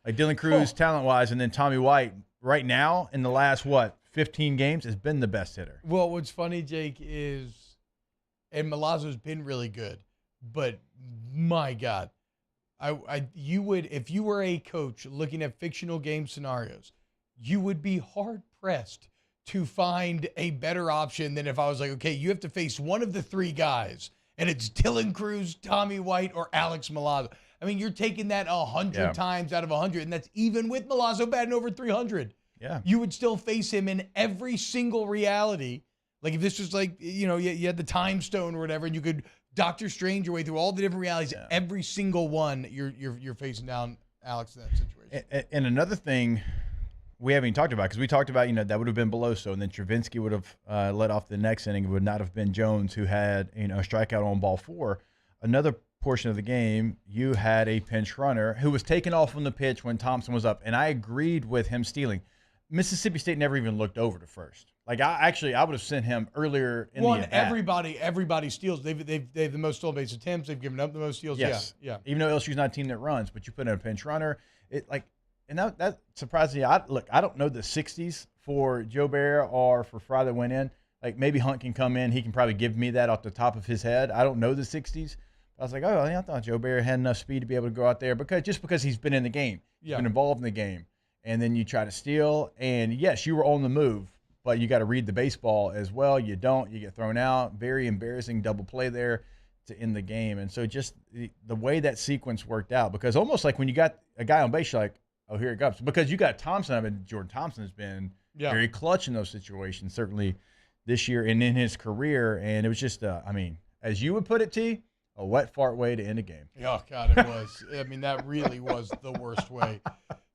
Like Dylan Cruz, talent-wise, and then Tommy White, right now, in the last, 15 games, has been the best hitter. Well, what's funny, Jake, is – and Milazzo's been really good, but my God – you would, if you were a coach looking at fictional game scenarios, you would be hard pressed to find a better option than if I was like, okay, you have to face one of the 3 guys, and it's Dylan Cruz, Tommy White, or Alex Milazzo. I mean, you're taking that 100 times out of 100, and that's even with Milazzo batting over 300. Yeah, you would still face him in every single reality. Like if this was like, you had the time stone or whatever, and you could Doctor Strange your way through all the different realities. Yeah. Every single one, you're facing down Alex in that situation. And another thing we haven't even talked about, because we talked about, that would have been Beloso, and then Travinsky would have led off the next inning. It would not have been Jones, who had a strikeout on ball 4. Another portion of the game, you had a pinch runner who was taken off on the pitch when Thompson was up, and I agreed with him stealing. Mississippi State never even looked over to first. Like I would have sent him earlier in the at-bat. Everybody steals. They've the most stolen base attempts. They've given up the most steals. Yes. Yeah. Even though LSU's not a team that runs, but you put in a pinch runner, and that surprised me. I don't know the 60s for Joe Bear or for Fry that went in. Like maybe Hunt can come in. He can probably give me that off the top of his head. I don't know the 60s. I was like, I thought Joe Bear had enough speed to be able to go out there because he's been in the game. He's been involved in the game. And then you try to steal, and yes, you were on the move, but you got to read the baseball as well. You don't, you get thrown out. Very embarrassing double play there to end the game. And so just the way that sequence worked out, because almost like when you got a guy on base, you're like, oh, here it comes. Because you got Thompson. I mean, Jordan Thompson has been very clutch in those situations, certainly this year and in his career. And it was just, as you would put it, T, a wet fart way to end a game. Oh, God, it was. I mean, that really was the worst way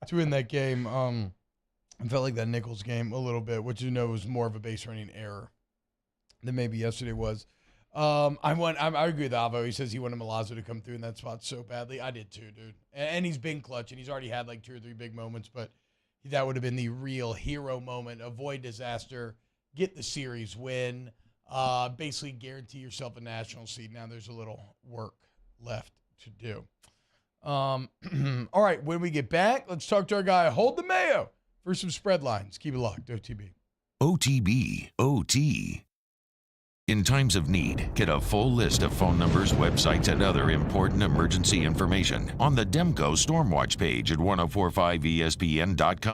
to win that game. I felt like that Nichols game a little bit, which was more of a base running error than maybe yesterday was. I agree with Avo. He says he wanted Milazzo to come through in that spot so badly. I did too, dude. And he's been clutch, and he's already had like 2 or 3 big moments, but that would have been the real hero moment. Avoid disaster, get the series win, basically guarantee yourself a national seed. Now there's a little work left to do. All right, when we get back, let's talk to our guy, Hold the Mayo, for some spread lines. Keep it locked, OTB. OTB, OT. In times of need, get a full list of phone numbers, websites, and other important emergency information on the Demco Stormwatch page at 1045ESPN.com.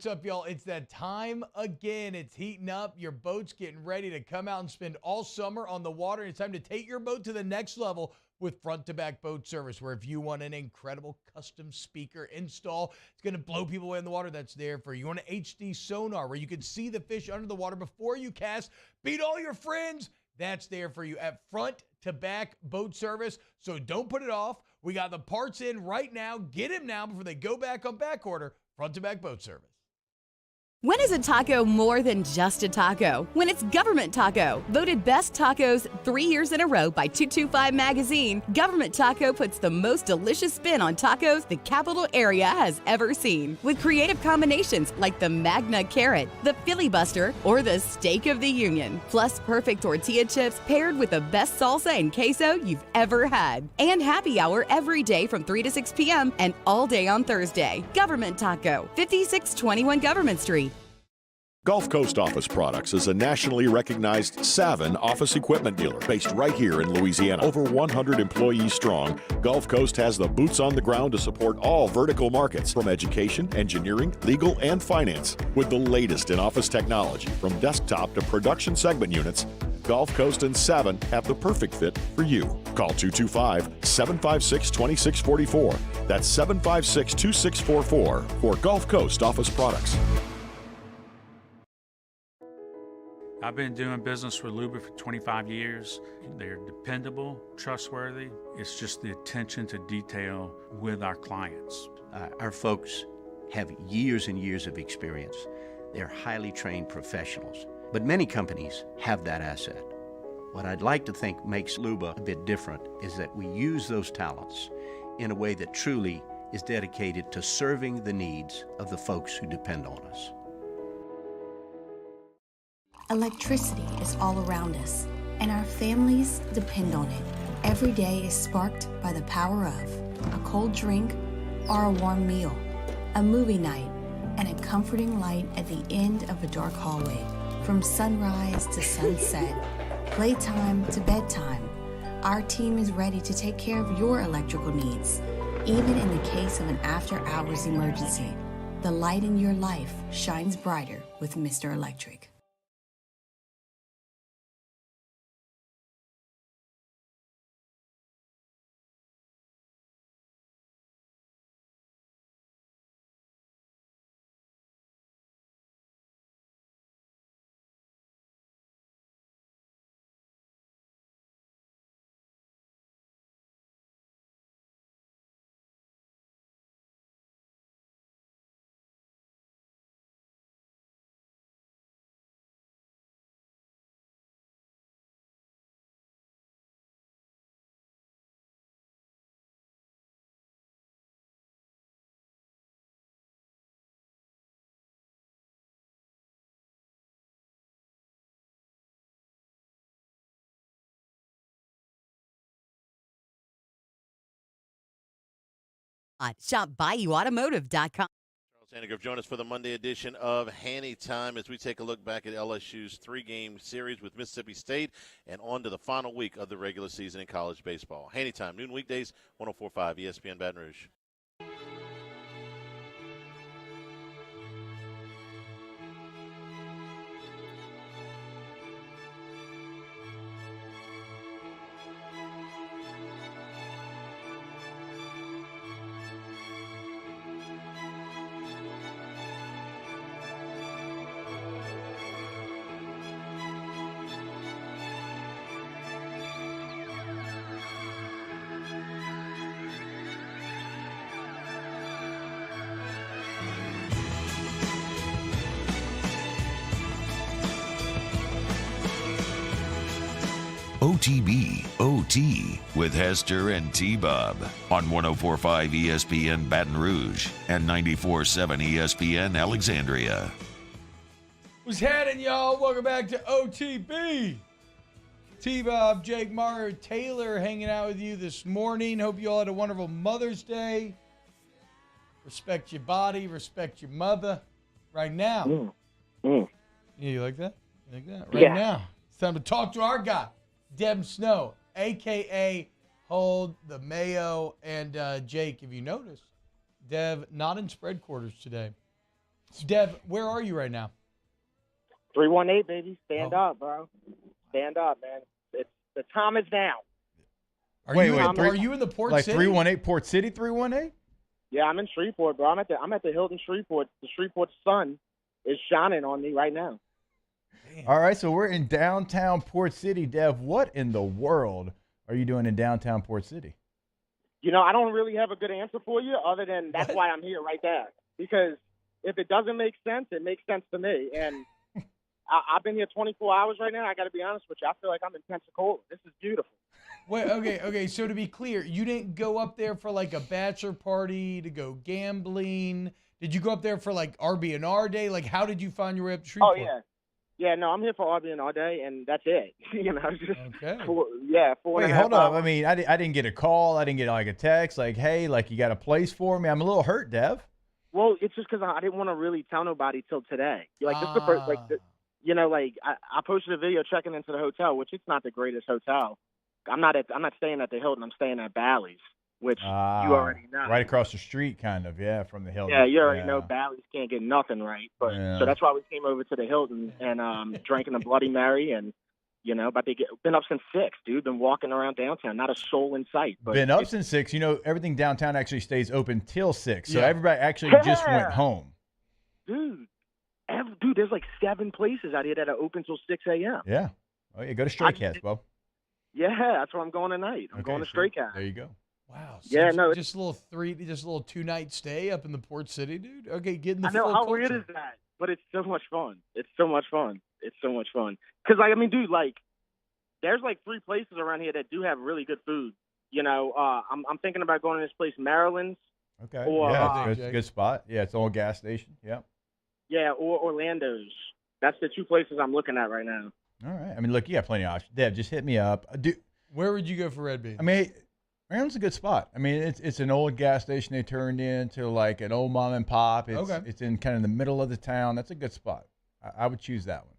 what's up, y'all? It's that time again. It's heating up. Your boat's getting ready to come out and spend all summer on the water. It's time to take your boat to the next level with front-to-back boat service, where if you want an incredible custom speaker install, it's going to blow people away in the water, that's there for you. You want an HD sonar where you can see the fish under the water before you cast, beat all your friends, that's there for you at front-to-back boat service. So don't put it off. We got the parts in right now. Get them now before they go back on back order. Front-to-back boat service. When is a taco more than just a taco? When it's Government Taco. Voted best tacos 3 years in a row by 225 Magazine, Government Taco puts the most delicious spin on tacos the capital area has ever seen. With creative combinations like the Magna Carrot, the Filibuster, or the Steak of the Union. Plus perfect tortilla chips paired with the best salsa and queso you've ever had. And happy hour every day from 3 to 6 p.m. and all day on Thursday. Government Taco, 5621 Government Street. Gulf Coast Office Products is a nationally recognized Savin office equipment dealer based right here in Louisiana. Over 100 employees strong, Gulf Coast has the boots on the ground to support all vertical markets, from education, engineering, legal, and finance. With the latest in office technology, from desktop to production segment units, Gulf Coast and Savin have the perfect fit for you. Call 225-756-2644. That's 756-2644 for Gulf Coast Office Products. I've been doing business with Luba for 25 years. They're dependable, trustworthy. It's just the attention to detail with our clients. Our folks have years and years of experience. They're highly trained professionals. But many companies have that asset. What I'd like to think makes Luba a bit different is that we use those talents in a way that truly is dedicated to serving the needs of the folks who depend on us. Electricity is all around us, and our families depend on it. Every day is sparked by the power of a cold drink or a warm meal, a movie night, and a comforting light at the end of a dark hallway. From sunrise to sunset, playtime to bedtime, our team is ready to take care of your electrical needs, even in the case of an after-hours emergency. The light in your life shines brighter with Mr. Electric. ShopBayouAutomotive.com. Sandigrove, join us for the Monday edition of Hanny Time as we take a look back at LSU's three-game series with Mississippi State and on to the final week of the regular season in college baseball. Hanny Time, noon weekdays, 104.5 ESPN Baton Rouge. OTB OT with Hester and T-Bob on 104.5 ESPN Baton Rouge and 94.7 ESPN Alexandria. What's happening, y'all? Welcome back to OTB. T-Bob, Jake Meyer, Taylor hanging out with you this morning. Hope you all had a wonderful Mother's Day. Respect your body, respect your mother. Right now. Yeah, you like that? You like that? Right now. It's time to talk to our guy, Deb Snow, a.k.a. Hold the Mayo. And Jake, if you noticed, Dev not in spread quarters today. Dev, where are you right now? 318, baby. Stand up, bro. Stand up, man. The time is now. Are you in the Port like City? 318 Port City 318? Yeah, I'm in Shreveport, bro. I'm at the Hilton Shreveport. The Shreveport sun is shining on me right now. All right, so we're in downtown Port City. Dev, what in the world are you doing in downtown Port City? I don't really have a good answer for you other than that's why I'm here right there. Because if it doesn't make sense, it makes sense to me. And I've been here 24 hours right now. I got to be honest with you. I feel like I'm in Pensacola. This is beautiful. Wait, okay. So to be clear, you didn't go up there for like a bachelor party, to go gambling. Did you go up there for like RB&R day? Like, how did you find your way up to Shreveport? Oh, yeah. Yeah, no, I'm here for RB&R day, and that's it. Just okay. Wait, hold up. I mean, I didn't get a call. I didn't get like a text like, hey, like you got a place for me. I'm a little hurt, Dev. Well, it's just because I didn't want to really tell nobody till today. Like, this is the first, I posted a video checking into the hotel, which it's not the greatest hotel. I'm not staying at the Hilton. I'm staying at Bally's, which you already know. Right across the street, kind of, from the Hilton. Yeah, you already know Bally's can't get nothing right. But so that's why we came over to the Hilton and drank in a Bloody Mary and, been up since 6, dude. Been walking around downtown, not a soul in sight. But been up since 6. Everything downtown actually stays open till 6. So everybody actually just went home. Dude, there's like 7 places out here that are open till 6 a.m. Yeah. Oh, yeah. Go to Stray Cats, Bo. Yeah, that's where I'm going tonight. I'm going to Stray Cats. There you go. Wow. So yeah, no. Just a little 2-night stay up in the Port City, dude? Okay, getting the I know, full how culture. weird is that? But it's so much fun. It's so much fun. Because, dude, there's 3 places around here that do have really good food. I'm thinking about going to this place, Maryland's. Okay. Or, it's a good spot. Yeah, it's an old gas station. Yeah. Yeah, or Orlando's. That's the 2 places I'm looking at right now. All right. I mean, look, you got plenty of options. Dev, just hit me up. Where would you go for Red Bean? I mean, Maryland's a good spot. I mean, it's an old gas station they turned into like an old mom and pop. It's in kind of the middle of the town. That's a good spot. I would choose that one.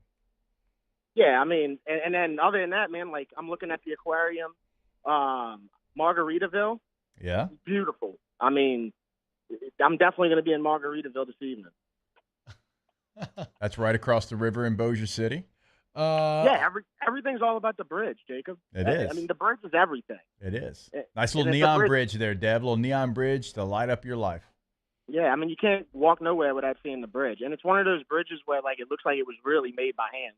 Yeah, I mean, and then other than that, man, I'm looking at the aquarium, Margaritaville. Yeah. Beautiful. I mean, I'm definitely going to be in Margaritaville this evening. That's right across the river in Bossier City. Everything's all about the bridge, Jacob. It is. I mean, the bridge is everything. It is. Nice little neon bridge there, Dev. Little neon bridge to light up your life. Yeah, I mean, you can't walk nowhere without seeing the bridge. And it's one of those bridges where, it looks like it was really made by hand.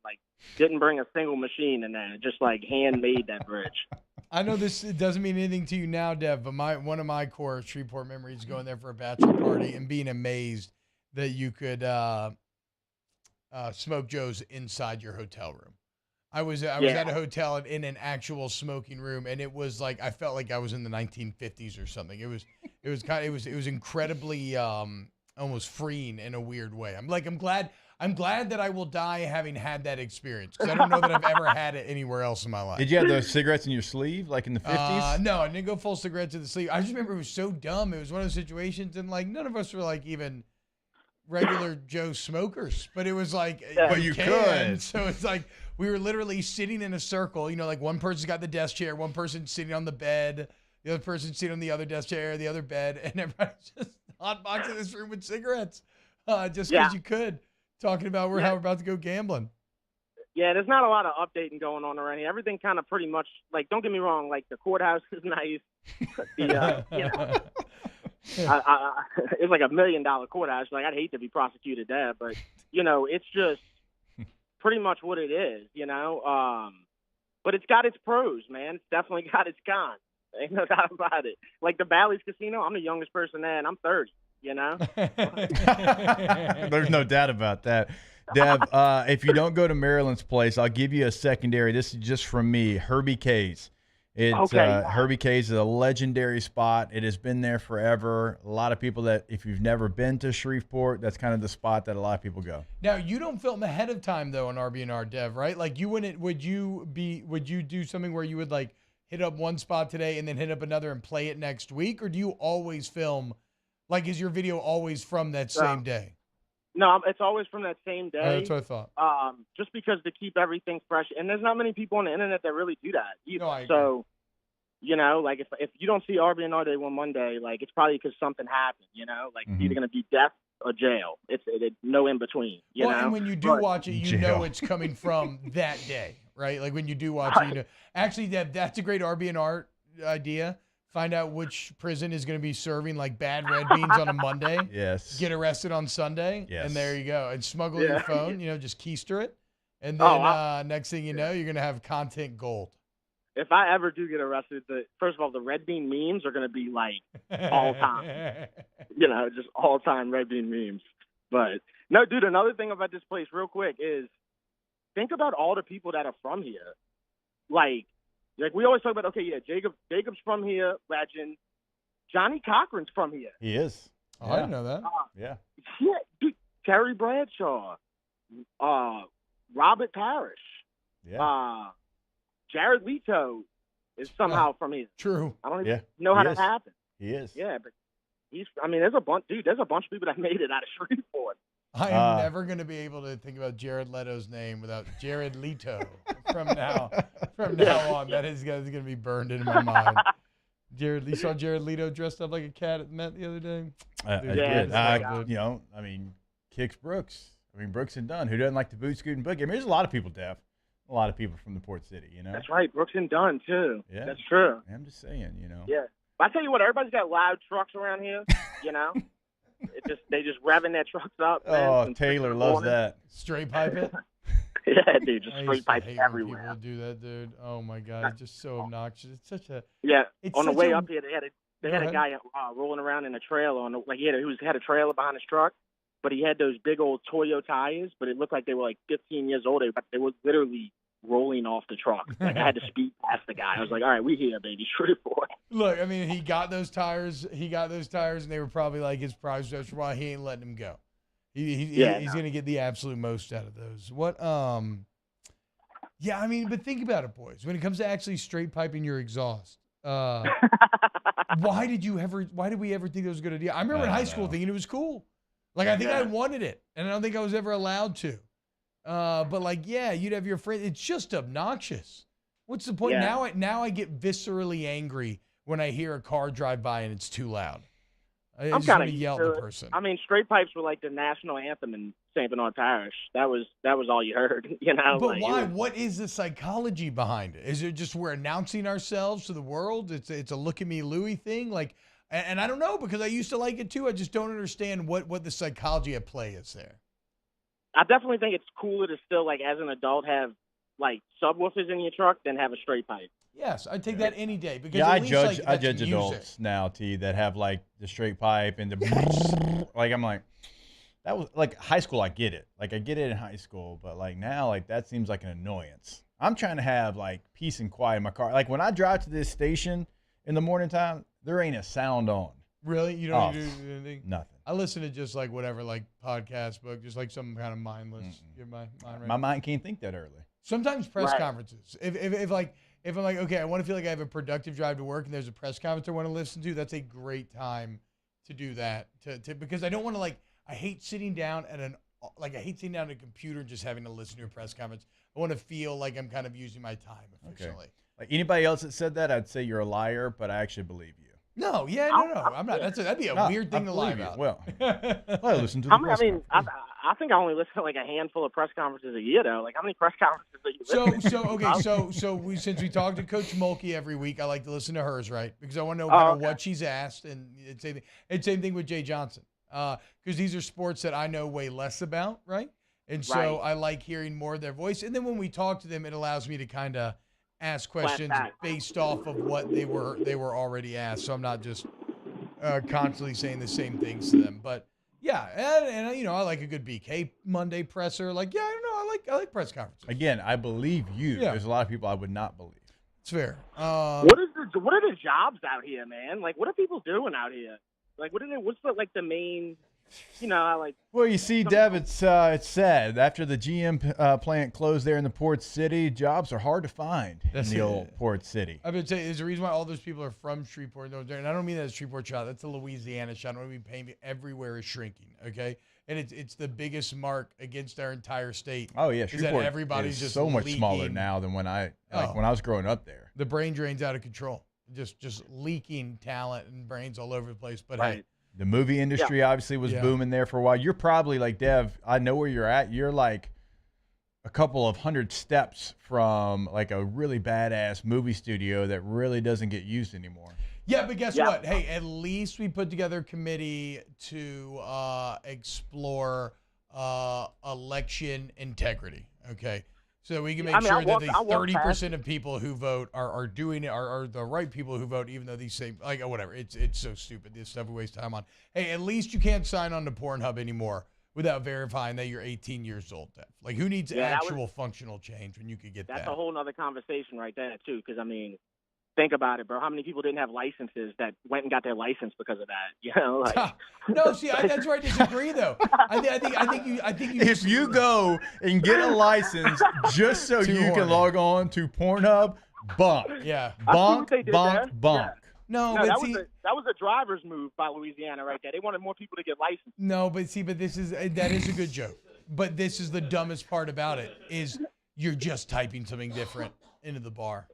Didn't bring a single machine in there. Just, hand-made that bridge. I know this doesn't mean anything to you now, Dev, but one of my core Shreveport memories is going there for a bachelor party and being amazed that you could smoke Joes inside your hotel room. I was at a hotel in an actual smoking room, and it was I felt like I was in the 1950s or something. It was incredibly almost freeing in a weird way. I'm glad that I will die having had that experience, because I don't know that I've ever had it anywhere else in my life. Did you have those cigarettes in your sleeve, like in the 50s? No, I didn't go full cigarette to the sleeve. I just remember it was so dumb. It was one of those situations, and none of us were even regular Joe smokers, but it was but you could. So it's we were literally sitting in a circle. One person's got the desk chair, one person's sitting on the bed, the other person's sitting on the other desk chair, the other bed, and everybody's just hotboxing this room with cigarettes, just because you could. Talking about how we're about to go gambling. Yeah, there's not a lot of updating going on around here. Everything kind of pretty much don't get me wrong, the courthouse is nice. It's like $1 million courthouse. I'd hate to be prosecuted there, but it's just pretty much what it is, But it's got its pros, man. It's definitely got its cons. Ain't no doubt about it. The Bally's Casino, I'm the youngest person there, and I'm 30. There's no doubt about that. Dev, if you don't go to Maryland's place, I'll give you a secondary. This is just from me, Herbie K's. Herbie K's is a legendary spot. It has been there forever. A lot of people that, if you've never been to Shreveport, that's kind of the spot that a lot of people go. Now, you don't film ahead of time though on RB&R, Dev, right? You wouldn't. Would you do something where you would hit up one spot today and then hit up another and play it next week, or do you always film? Is your video always from that same day? No, it's always from that same day. Oh, that's what I thought. Just because to keep everything fresh, and there's not many people on the internet that really do that either. No, I agree. So, if you don't see RB&R Day one Monday, it's probably because something happened. It's either going to be death a jail. It's no in between. You know? And when you do watch it, you know it's coming from that day, right? Like when you do watch it, you know. Actually, that's a great RB&R idea. Find out which prison is going to be serving like bad red beans on a Monday. Yes. Get arrested on Sunday. Yes. And there you go. And smuggle your phone. Just keister it. And then next thing you know, you're going to have content gold. If I ever do get arrested, first of all, the red bean memes are going to be like all time. Just all time red bean memes. But no, dude, another thing about this place real quick is think about all the people that are from here. Like we always talk about, okay, yeah, Jacob's from here, legend. Johnny Cochran's from here. He is. Oh, I didn't know that. Yeah, dude, Terry Bradshaw, Robert Parrish. Yeah. Jared Leto is somehow from here. True. I don't even know how that happened. He is. Yeah, but there's a bunch of people that made it out of Shreveport. I am never going to be able to think about Jared Leto's name without Jared Leto from now on. That is going to be burned into my mind. You saw Jared Leto dressed up like a cat at the Met the other day? I did. Kicks Brooks. Brooks and Dunn. Who doesn't like the boot scoot and boogie? There's a lot of people, Def. A lot of people from the Port City, That's right. Brooks and Dunn, too. Yeah. That's true. I'm just saying, Yeah. But I tell you what, everybody's got loud trucks around here, they just revving their trucks up. Man, Taylor loves that. Straight pipe it? Yeah, dude, just straight pipes everywhere. People do that, dude. Oh, my God. It's just so obnoxious. It's such a... Yeah. On the way up here, they had a guy rolling around in a trailer. He had a trailer behind his truck, but he had those big old Toyo tires, but it looked like they were like 15 years old. They were literally rolling off the truck. I had to speed past the guy. I was like, all right, we here, baby. Shreveport. Look, he got those tires, and they were probably like his prize. That's why he ain't letting him go. He's going to get the absolute most out of those. But think about it, boys. When it comes to actually straight piping your exhaust, why did we ever think that was a good idea? I remember in high school thinking it was cool. I think I wanted it, and I don't think I was ever allowed to. You'd have your friend. It's just obnoxious. What's the point? Yeah. Now I get viscerally angry when I hear a car drive by and it's too loud. I just want to yell at the person. Straight pipes were like the national anthem in St. Bernard Parish. That was all you heard, But why? What is the psychology behind it? Is it just we're announcing ourselves to the world? It's a look at me Louie thing? And I don't know, because I used to like it too. I just don't understand what the psychology at play is there. I definitely think it's cooler to still, as an adult, have, subwoofers in your truck than have a straight pipe. Yes, I'd take that any day. Because I judge adults now, T, that have, the straight pipe and the I'm like, that was, high school, I get it. I get it in high school, but, now, that seems like an annoyance. I'm trying to have, peace and quiet in my car. When I drive to this station in the morning time, there ain't a sound on. Really? You don't do anything? Nothing. I listen to just whatever, podcast book, just some kind of mindless. Get my mind right. My mind can't think that early. Sometimes press conferences. If I'm okay, I want to feel like I have a productive drive to work, and there's a press conference I want to listen to. That's a great time to do that. Because I don't want to I hate sitting down at a computer and just having to listen to a press conference. I want to feel like I'm kind of using my time efficiently. Okay. Anybody else that said that, I'd say you're a liar, but I actually believe you. No, I'm not. That'd be a weird thing to lie about. Well, I listen to the press conference. I think I only listen to a handful of press conferences a year, though. How many press conferences do you listen to? Since we talk to Coach Mulkey every week, I like to listen to hers, right? Because I want to know what she's asked, and same thing with Jay Johnson, because these are sports that I know way less about, right? And so I like hearing more of their voice. And then when we talk to them, it allows me to kind of ask questions based off of what they were already asked, so I'm not just constantly saying the same things to them. But and I like a good BK Monday presser. I like press conferences. Again, I believe you. Yeah. There's a lot of people I would not believe. It's fair. What are the jobs out here, man? What are people doing out here? What's the main? Well, you see, Dev, it's sad. After the GM plant closed there in the Port City, jobs are hard to find in the old Port City. I've been saying there's a reason why all those people are from Shreveport. And I don't mean that as a Shreveport shot. That's a Louisiana shot. I don't mean paying everywhere is shrinking, okay? And it's the biggest mark against our entire state. Oh, yeah. Shreveport everybody's just so much smaller now than when I was growing up there. The brain drain's out of control. Just leaking talent and brains all over the place. But hey. The movie industry obviously was booming there for a while. You're probably like, Dev, I know where you're at. You're like a couple of 100 steps from like a really badass movie studio that really doesn't get used anymore. Yeah, but guess what? Hey, at least we put together a committee to explore election integrity. Okay, so we can make sure that the 30% of people who vote are doing it are the right people who vote, even though these same whatever. It's so stupid. This stuff we waste time on. Hey, at least you can't sign on to Pornhub anymore without verifying that you're 18 years old, Dev. Like, who needs actual functional change when you could get that? That's a whole nother conversation right there too. Because I mean, think about it, bro. How many people didn't have licenses that went and got their license because of that? You know, like, no. See, that's where I disagree, though. I think you. If you go and get a license just so you can log on to Pornhub, bonk. Yeah, bonk, bonk. Yeah. No, but that was a driver's move by Louisiana right there. They wanted more people to get licensed. No, but that is a good joke. But this is the dumbest part about it is you're just typing something different into the bar.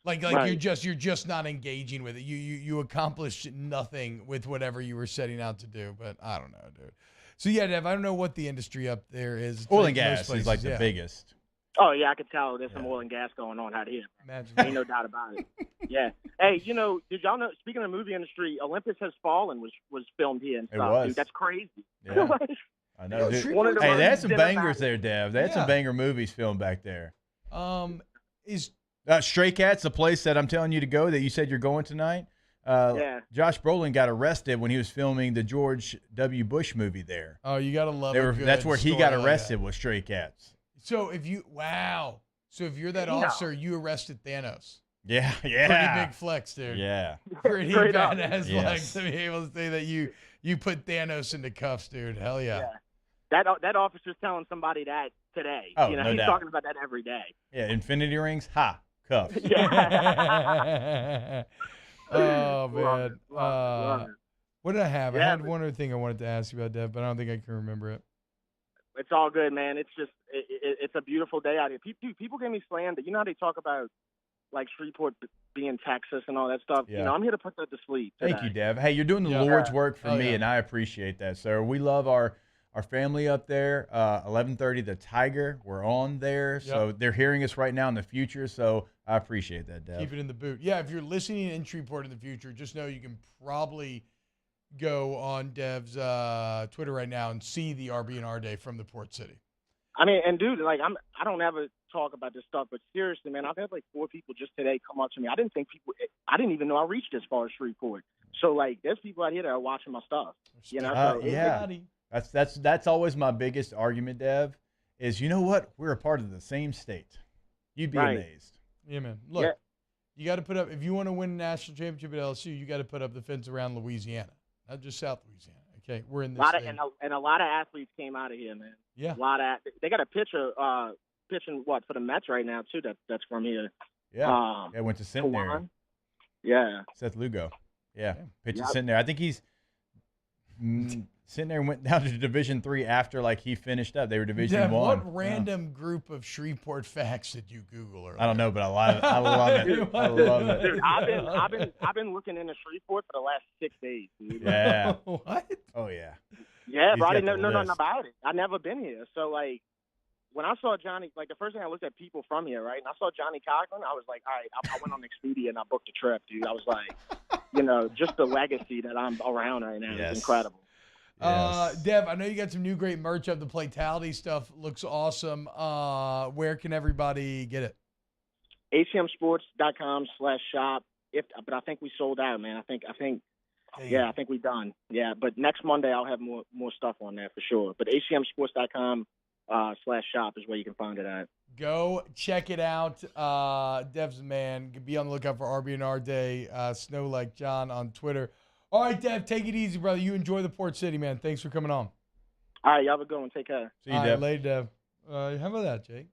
Like right. you're just not engaging with it. You accomplished nothing with whatever you were setting out to do. But I don't know, dude. So yeah, Dev, I don't know what the industry up there is. It's oil and gas is like the biggest. Oh yeah, I could tell there's some oil and gas going on out here. Imagine. Ain't no doubt about it. Yeah. Hey, did y'all know? Speaking of the movie industry, Olympus Has Fallen was filmed here and stuff. It was. Dude, that's crazy. Yeah. I know. Dude. Hey, they had some bangers there, Dev. They had some banger movies filmed back there. Stray Cats, the place that I'm telling you to go that you said you're going tonight. Josh Brolin got arrested when he was filming the George W. Bush movie there. Oh, you gotta love it. That's where he got arrested was Stray Cats. So if you're that officer, you arrested Thanos. Yeah. Pretty big flex, dude. Yeah. Pretty badass flex to be able to say that you put Thanos into cuffs, dude. Hell yeah. That officer's telling somebody that today. Oh, he's doubt. talking about that every day. Yeah, infinity rings, cuffs. Yeah. Oh man. What did I have? Yeah, I had one other thing I wanted to ask you about, Dev, but I don't think I can remember it. It's all good, man. It's just it's a beautiful day out here. People get me slammed. You know how they talk about like Shreveport being Texas and all that stuff. Yeah. You know, I'm here to put that to sleep today. Thank you, Dev. Hey, you're doing the Lord's work for me, and I appreciate that, sir. We love our family up there. 11:30, the Tiger. We're on there, so they're hearing us right now in the future. So I appreciate that, Dev. Keep it in the boot. Yeah, if you're listening in Shreveport in the future, just know you can probably go on Dev's Twitter right now and see the RB&R Day from the Port City. I mean, and dude, like I don't ever talk about this stuff, but seriously, man, I've had like 4 people just today come up to me. I didn't even know I reached as far as Shreveport. So like, there's people out here that are watching my stuff. You know, That's always my biggest argument, Dev. Is you know what? We're a part of the same state. You'd be amazed. Yeah, man. Look, you got to put up if you want to win a national championship at LSU, you got to put up the fence around Louisiana, not just South Louisiana. Okay, we're in this. And a lot of athletes came out of here, man. Yeah, they got a pitcher pitching for the Mets right now too. That's from here. Yeah, went to Centenary. Yeah, Seth Lugo. Yeah, pitching Centenary. I think he's Centenary went down to Division III after like he finished up. They were Division I. What random group of Shreveport facts did you Google earlier? I don't know, but I love it. I love it. I love it. Dude, I've been looking into Shreveport for the last 6 days, dude. Yeah. What? Oh yeah. Yeah, bro. I didn't know nothing about it. I've never been here, so like when I saw Johnny, like the first thing I looked at people from here, right? And I saw Johnny Cochran, I was like, all right, I went on Expedia and I booked a trip, dude. I was like, just the legacy that I'm around right now is incredible. Yes. Dev, I know you got some new great merch up. The Playtality stuff looks awesome. Where can everybody get it? hcmsports.com/shop. But I think we sold out, man. I think we're done. Yeah, but next Monday I'll have more stuff on there for sure. But hcmsports.com/shop is where you can find it at. Go check it out. Dev's the man. Be on the lookout for RB&R Day. Snow Like John on Twitter. All right, Dev, take it easy, brother. You enjoy the Port City, man. Thanks for coming on. All right, y'all have a good one. Take care. See you, Dev. Later, Dev. How about that, Jake?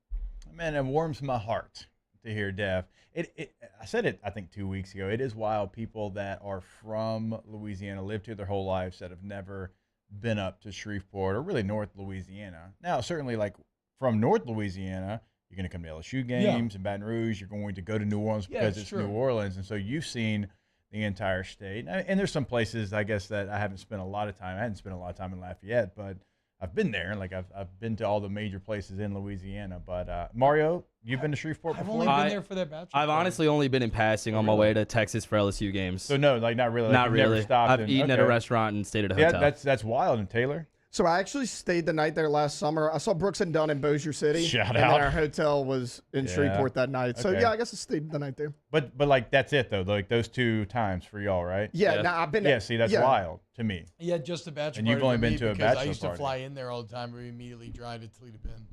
Man, it warms my heart to hear Dev. I said it, I think, 2 weeks ago. It is wild. People that are from Louisiana, lived here their whole lives, that have never been up to Shreveport or really North Louisiana. Now, certainly, like from North Louisiana, you're going to come to LSU games in Baton Rouge. You're going to go to New Orleans because it's New Orleans. And so you've seen the entire state. And there's some places, I guess, that I haven't spent a lot of time. I hadn't spent a lot of time in Lafayette, but I've been there. Like I've been to all the major places in Louisiana. But Mario, you've been to Shreveport before? I've only been there for that bachelor. I've honestly only been in passing on my way to Texas for LSU games. So no, like not really. Like Not you've really. Never stopped I've eaten at a restaurant and stayed at a hotel. Yeah, that's wild. And Taylor? So I actually stayed the night there last summer. I saw Brooks and Dunn in Bossier City. Shout and out. then our hotel was in Shreveport that night. So Okay. yeah, I guess I stayed the night there. But like that's it though. Like those 2 times for y'all, right? Yeah, nah, I've been. Yeah, see, that's wild to me. Yeah, just a bachelor And party you've only for been me to a because bachelor I used party. to fly in there all the time. We immediately drive to Toledo Penn.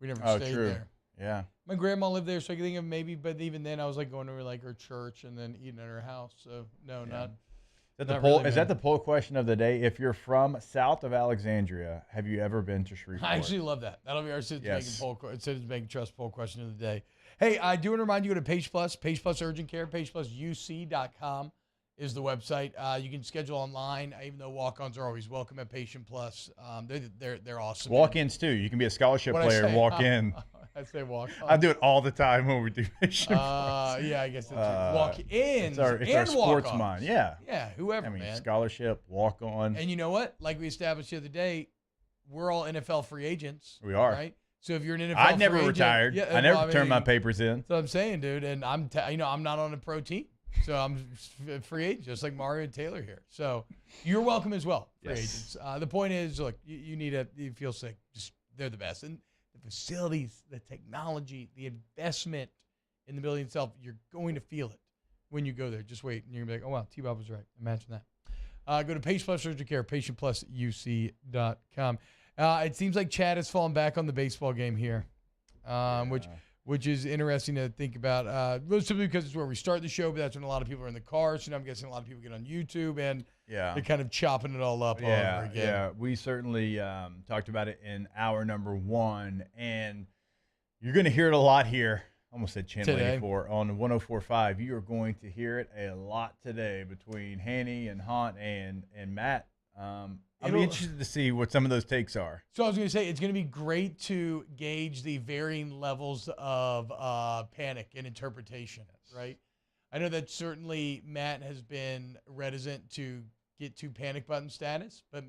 We never Oh, stayed true. there. Yeah. My grandma lived there, so I could think of maybe, but even then I was like going to like her church and then eating at her house. So no, not. Is that, Not the poll, really, is man. that the poll question of the day? If you're from south of Alexandria, have you ever been to Shreveport? I actually love that. That'll be our Yes. Citizens Bank Trust poll question of the day. Hey, I do want to remind you to go to Page Plus Urgent Care, PagePlusUC.com is the website. You can schedule online, even though walk-ons are always welcome at Patient Plus. They're awesome. Walk-ins too. You can be a scholarship What'd I player and say? walk in. I say walk. I do it all the time when we do patient. Yeah, I guess that's walk-ins It's our and sports walk-ons. mind. Yeah. Yeah, whoever, I mean, man. scholarship, walk on. And you know what? Like we established the other day, we're all NFL free agents. We are. Right? So if you're an NFL I never free agent, retired. yeah, I never well, turned my mean, papers in. That's what I'm saying, dude. And I'm not on a pro team. So I'm free agent, just like Mario and Taylor here. So you're welcome as well, free agents. The point is, look, you feel sick. Just they're the best. And the facilities, the technology, the investment in the building itself, you're going to feel it when you go there. Just wait. And you're going to be like, oh, wow, T-Bob was right. Imagine that. Go to Page Plus Urgent Care, PatientPlusUC.com. It seems like Chad has fallen back on the baseball game here, which is interesting to think about. Simply because it's where we start the show, but that's when a lot of people are in the car. So now I'm guessing a lot of people get on YouTube and they're kind of chopping it all up all over again. Yeah, we certainly talked about it in hour number 1, and you're going to hear it a lot here. I almost said Channel Today. 84 on 104.5. You are going to hear it a lot today between Hanny and Hunt and Matt. I'll be interested to see what some of those takes are. So I was going to say, it's going to be great to gauge the varying levels of panic and interpretation, right? I know that certainly Matt has been reticent to get to panic button status, but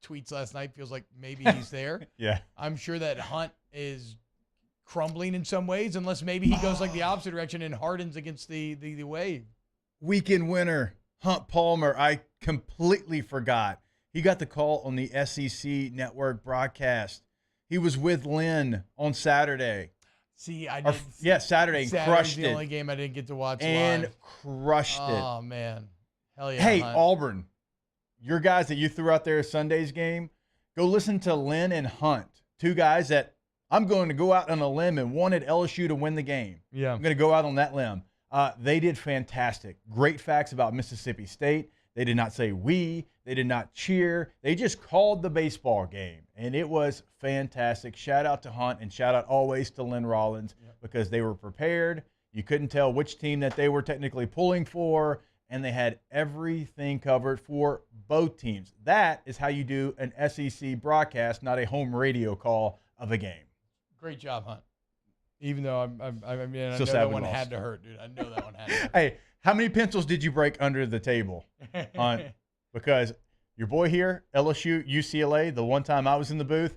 tweets last night feels like maybe he's there. Yeah. I'm sure that Hunt is crumbling in some ways, unless maybe he goes like the opposite direction and hardens against the wave. Weekend winner, Hunt Palmer. I completely forgot. He got the call on the SEC network broadcast. He was with Lynn on Saturday. See, I did. Saturday, and Saturday's crushed the it. only game I didn't get to watch And live. crushed it. Oh, man. Hell yeah. Hey, Hunt. Auburn, your guys that you threw out there Sunday's game, go listen to Lynn and Hunt, 2 guys that I'm going to go out on a limb and wanted LSU to win the game. Yeah. I'm going to go out on that limb. They did fantastic. Great facts about Mississippi State. They did not say we. They did not cheer. They just called the baseball game, and it was fantastic. Shout out to Hunt, and shout out always to Lynn Rollins because they were prepared. You couldn't tell which team that they were technically pulling for, and they had everything covered for both teams. That is how you do an SEC broadcast, not a home radio call of a game. Great job, Hunt. Even though I mean, I know Still sad that we one lost. had to hurt, dude. I know that one had to hurt. Hey, how many pencils did you break under the table, Hunt? Because your boy here, LSU, UCLA, the one time I was in the booth,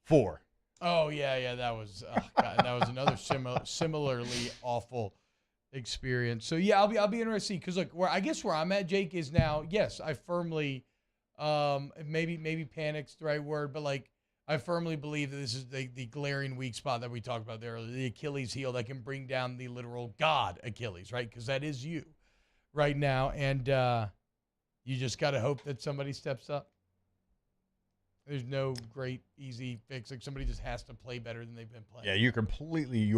4. Oh, yeah. That was that was another similarly awful experience. So, yeah, I'll be interested because, look, where I'm at, Jake, is now, yes, I firmly maybe panic's the right word, but, like, I firmly believe that this is the glaring weak spot that we talked about there, the Achilles heel that can bring down the literal God Achilles, right? Because that is you right now. And you just got to hope that somebody steps up. There's no great, easy fix. Like somebody just has to play better than they've been playing. Yeah, you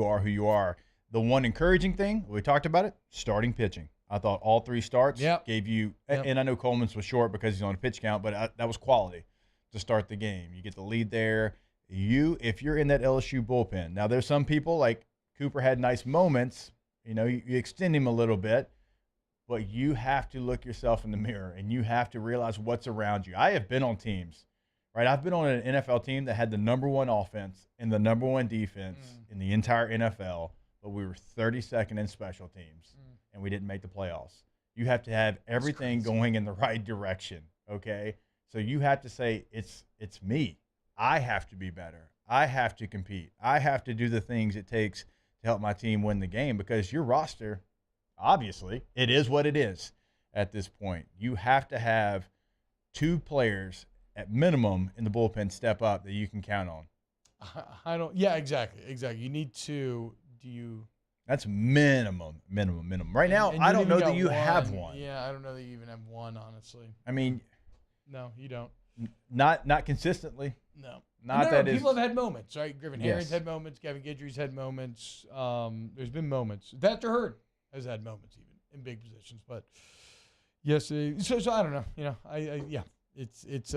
are who you are. The one encouraging thing, we talked about it, starting pitching. I thought all 3 starts gave you, and I know Coleman's was short because he's on a pitch count, but that was quality to start the game. You get the lead there. If you're in that LSU bullpen, now there's some people like Cooper had nice moments, you extend him a little bit, but you have to look yourself in the mirror and you have to realize what's around you. I have been on teams, right? I've been on an NFL team that had the number 1 offense and the number 1 defense in the entire NFL, but we were 32nd in special teams and we didn't make the playoffs. You have to have everything going in the right direction, okay? So you have to say, it's me. I have to be better. I have to compete. I have to do the things it takes to help my team win the game, because your roster, obviously, it is what it is at this point. You have to have 2 players at minimum in the bullpen step up that you can count on. I don't. Yeah, exactly. You need to. That's minimum. Right now, I don't know that you have one. Yeah, I don't know that you even have one, honestly. I mean, no, you don't. Not consistently. No. People have had moments, right? Griffin Herring's had moments. Kevin Guidry's had moments. There's been moments. Thatcher Hurd has had moments, even in big positions. But yes, so I don't know. It's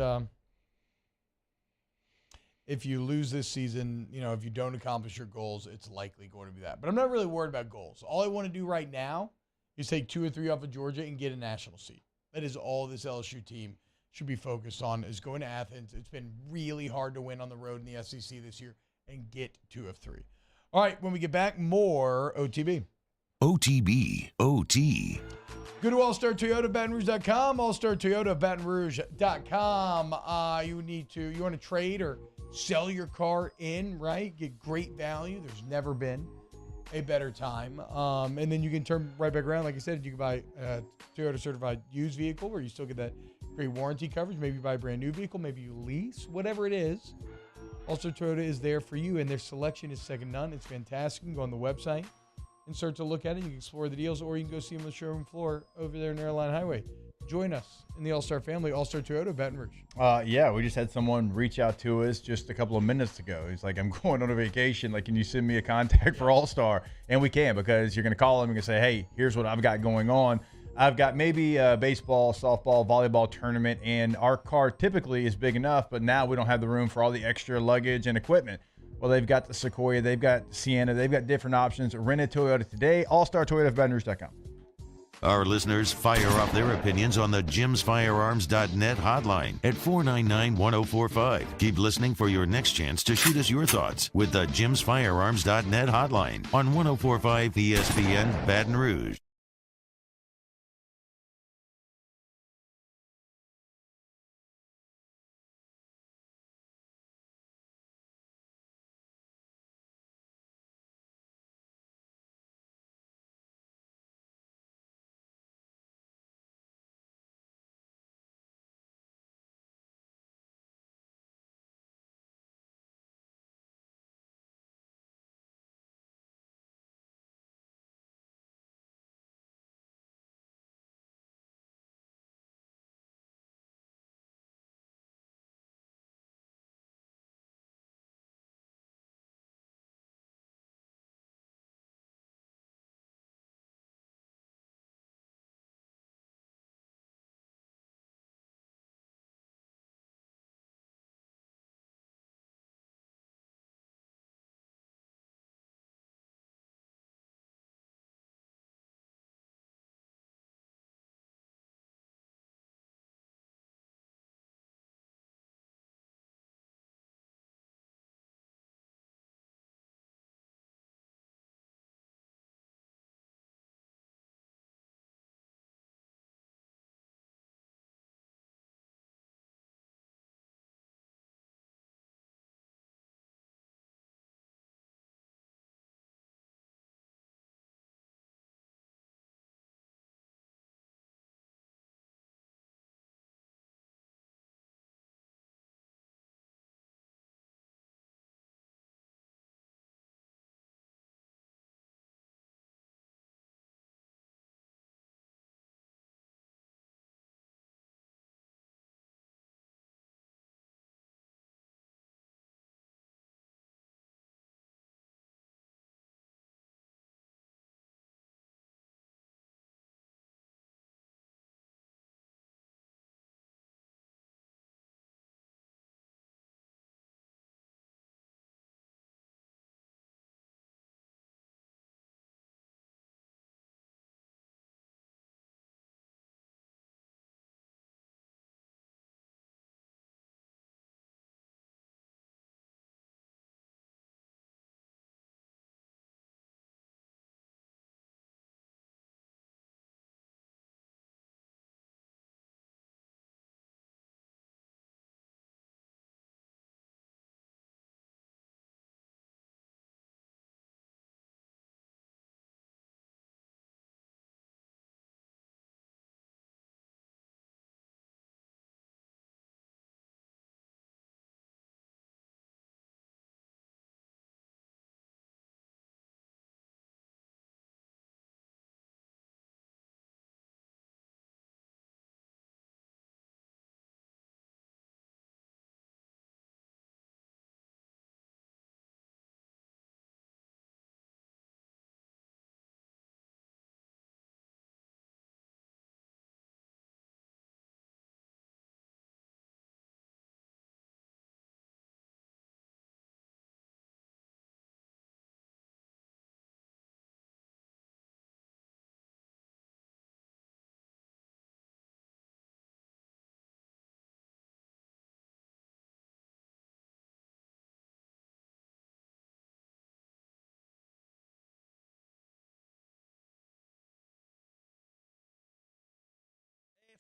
if you lose this season, if you don't accomplish your goals, it's likely going to be that. But I'm not really worried about goals. All I want to do right now is take 2 or 3 off of Georgia and get a national seed. That is all this LSU team should be focused on, is going to Athens. It's been really hard to win on the road in the SEC this year and get 2 of 3. All right, when we get back, more OTB. OTB, OT. Go to allstartoyotabatonrouge.com, allstartoyotabatonrouge.com. You want to trade or sell your car in, right? Get great value. There's never been a better time. And then you can turn right back around. Like I said, you can buy a Toyota certified used vehicle where you still get that great warranty coverage. Maybe you buy a brand new vehicle. Maybe you lease. Whatever it is, All-Star Toyota is there for you, and their selection is second to none. It's fantastic. You can go on the website and start to look at it. You can explore the deals, or you can go see them on the showroom floor over there in Airline Highway. Join us in the All-Star family, All-Star Toyota, Baton Rouge. Yeah, we just had someone reach out to us just a couple of minutes ago. He's like, I'm going on a vacation. Like, can you send me a contact for All-Star? And we can, because you're going to call him and say, hey, here's what I've got going on. I've got maybe a baseball, softball, volleyball tournament, and our car typically is big enough, but now we don't have the room for all the extra luggage and equipment. Well, they've got the Sequoia, they've got Sienna, they've got different options. Rent a Toyota today, allstartoyotabatonrouge.com. Our listeners fire off their opinions on the jimsfirearms.net hotline at 499-1045. Keep listening for your next chance to shoot us your thoughts with the jimsfirearms.net hotline on 1045 ESPN Baton Rouge.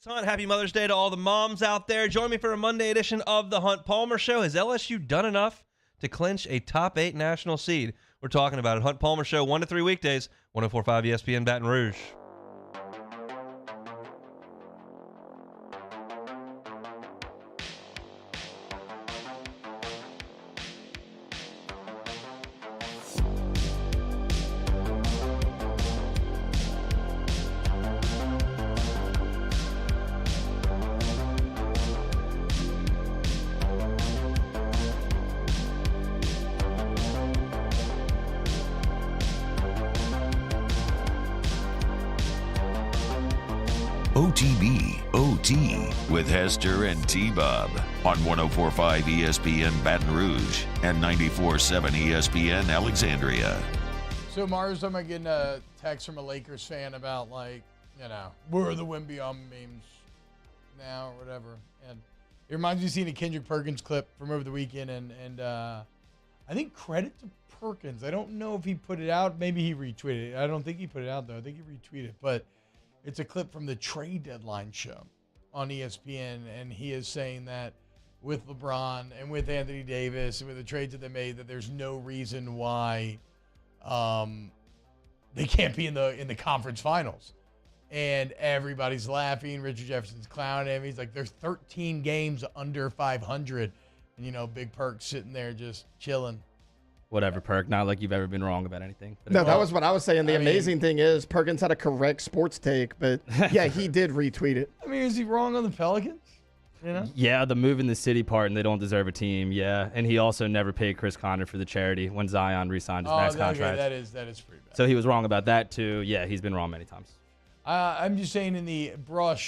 Hunt. Happy Mother's Day to all the moms out there. Join me for a Monday edition of the Hunt Palmer Show. Has LSU done enough to clinch a top 8 national seed? We're talking about it. Hunt Palmer Show, 1 to 3 weekdays, 104.5 ESPN Baton Rouge. OTB OT with Hester and T-Bob on 104.5 ESPN Baton Rouge and 94.7 ESPN Alexandria. So Mars, I'm getting a text from a Lakers fan about where are the win beyond memes now or whatever. And it reminds me of seeing a Kendrick Perkins clip from over the weekend and I think credit to Perkins. I don't know if he put it out. Maybe he retweeted it. I don't think he put it out though. I think he retweeted it. But it's a clip from the trade deadline show on ESPN, and he is saying that with LeBron and with Anthony Davis and with the trades that they made, that there's no reason why they can't be in the conference finals. And everybody's laughing. Richard Jefferson's clowning him. He's like, there's 13 games under 500. And, Big Perk sitting there just chilling. Whatever, Perk. Not like you've ever been wrong about anything. No, that was what I was saying. The amazing thing is Perkins had a correct sports take, but yeah, he did retweet it. I mean, is he wrong on the Pelicans? Yeah, the move in the city part, and they don't deserve a team. Yeah, and he also never paid Chris Conner for the charity when Zion re-signed his max contract. That is pretty bad. So he was wrong about that too. Yeah, he's been wrong many times. I'm just saying, in the broad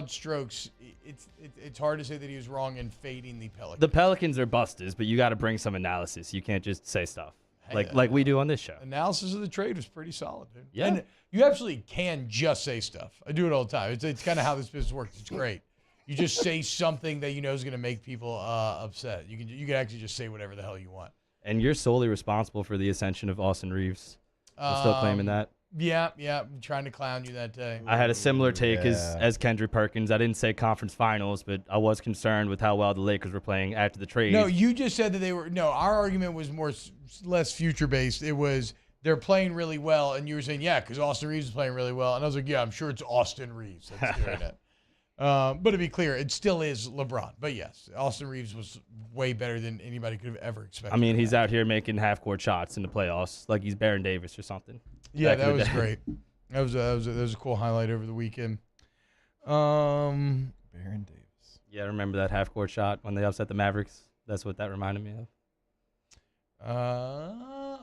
strokes, it's hard to say that he was wrong in fading the Pelicans. The Pelicans are busters, but you got to bring some analysis. You can't just say stuff like we do on this show. Analysis of the trade was pretty solid, dude. Yeah, and you absolutely can just say stuff. I do it all the time. It's kind of how this business works. It's great. You just say something that you know is going to make people upset. You can actually just say whatever the hell you want. And you're solely responsible for the ascension of Austin Reeves. I'm still claiming that. Yeah, I'm trying to clown you that day. I had a similar take as Kendrick Perkins. I didn't say conference finals, but I was concerned with how well the Lakers were playing after the trade. No, you just said that they were. No, our argument was less future based. It was they're playing really well, and you were saying because Austin Reeves is playing really well, and I was like, I'm sure it's Austin Reeves that's doing it. But to be clear, it still is LeBron. But yes, Austin Reeves was way better than anybody could have ever expected. I mean, he's out here making half-court shots in the playoffs like he's Baron Davis or something. Yeah, that was great. That was a cool highlight over the weekend. Baron Davis. Yeah, I remember that half-court shot when they upset the Mavericks. That's what that reminded me of.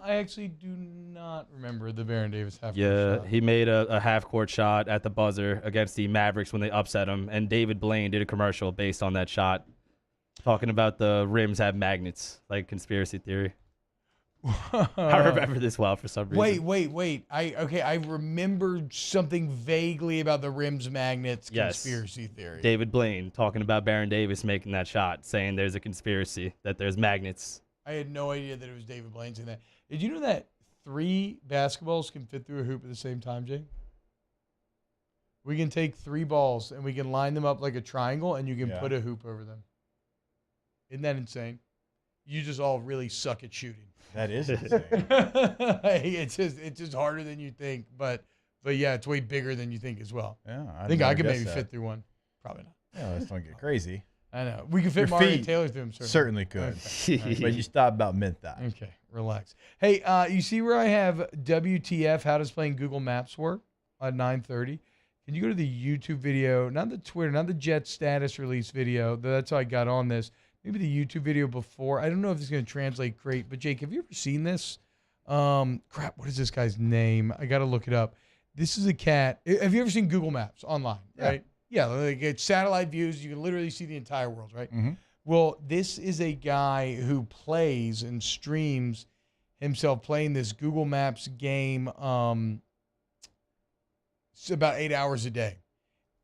I actually do not remember the Baron Davis half-court shot. Yeah, he made a half-court shot at the buzzer against the Mavericks when they upset him, and David Blaine did a commercial based on that shot, talking about the rims have magnets, like conspiracy theory. I remember this well for some reason. Wait. I remember something vaguely about the rims magnets conspiracy theory. David Blaine talking about Baron Davis making that shot, saying there's a conspiracy that there's magnets. I had no idea that it was David Blaine saying that. Did you know that 3 basketballs can fit through a hoop at the same time, Jay? We can take 3 balls and we can line them up like a triangle, and you can put a hoop over them. Isn't that insane? You just all really suck at shooting. That is insane. It's just harder than you think, but yeah, it's way bigger than you think as well. Yeah, I think I could maybe fit through one. Probably not. Yeah, let's not get crazy. I know. We could fit Mario Taylor through them. Certainly could. Okay. But you stop about mid-thigh. Okay, relax. Hey, you see where I have WTF, how does playing Google Maps work at 9:30? Can you go to the YouTube video, not the Twitter, not the Jets status release video. That's how I got on this. Maybe the YouTube video before. I don't know if it's going to translate great, but Jake, have you ever seen this? Crap, what is this guy's name? I got to look it up. This is a cat. Have you ever seen Google Maps online, right? Yeah, like it's satellite views. You can literally see the entire world, right? Mm-hmm. Well, this is a guy who plays and streams himself playing this Google Maps game it's about 8 hours a day.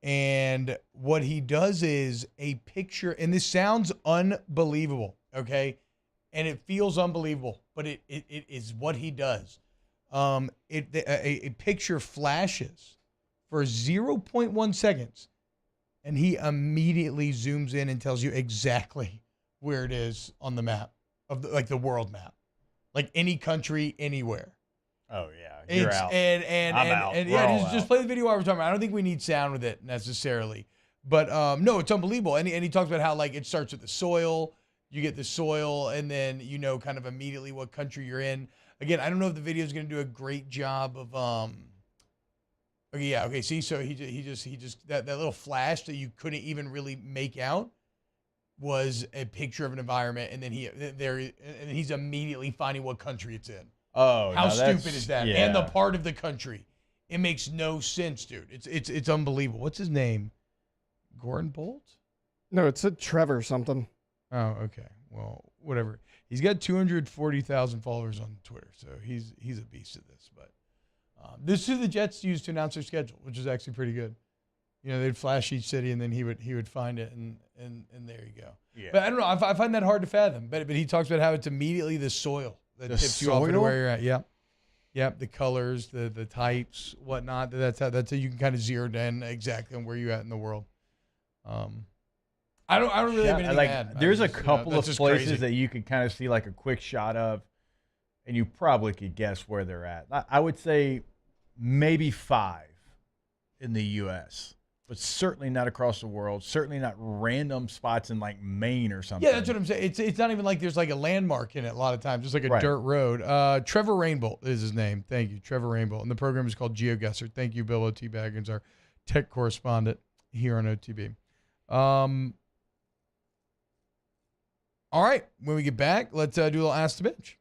And what he does is a picture, and this sounds unbelievable, okay? And it feels unbelievable, but it is what he does. A picture flashes for 0.1 seconds, and he immediately zooms in and tells you exactly where it is on the map of the world map, like any country, anywhere. Oh yeah, you're out. I'm out. And yeah, just play the video while we're talking about. I don't think we need sound with it necessarily, but no, it's unbelievable. And he talks about how like it starts with the soil. You get the soil, and then you know kind of immediately what country you're in. Again, I don't know if the video is going to do a great job of Okay, yeah. Okay. See, so he just that little flash that you couldn't even really make out was a picture of an environment, and then he's immediately finding what country it's in. Oh, how stupid is that? Yeah. And the part of the country, it makes no sense, dude. It's unbelievable. What's his name? Gordon Bolt? No, it's a Trevor something. Oh, okay. Well, whatever. He's got 240,000 followers on Twitter, so he's a beast at this. But this is who the Jets used to announce their schedule, which is actually pretty good. You know, they'd flash each city, and then he would find it, and there you go. Yeah. But I don't know. I find that hard to fathom. But he talks about how it's immediately the soil that tips you off to where you're at. Yeah. Yep. The colors, the types, whatnot. That's how you can kind of zero in exactly on where you're at in the world. I don't really have anything to add. There's a couple of places that you could kind of see like a quick shot of, and you probably could guess where they're at. I would say maybe 5 in the U.S., but certainly not across the world. Certainly not random spots in like Maine or something. Yeah, that's what I'm saying. It's not even like there's like a landmark in it a lot of times. It's like a dirt road. Trevor Rainbolt is his name. Thank you, Trevor Rainbolt. And the program is called GeoGuessr. Thank you, Bill O.T. Baggins, our tech correspondent here on OTB. All right, when we get back, let's do a little Ask the Bench.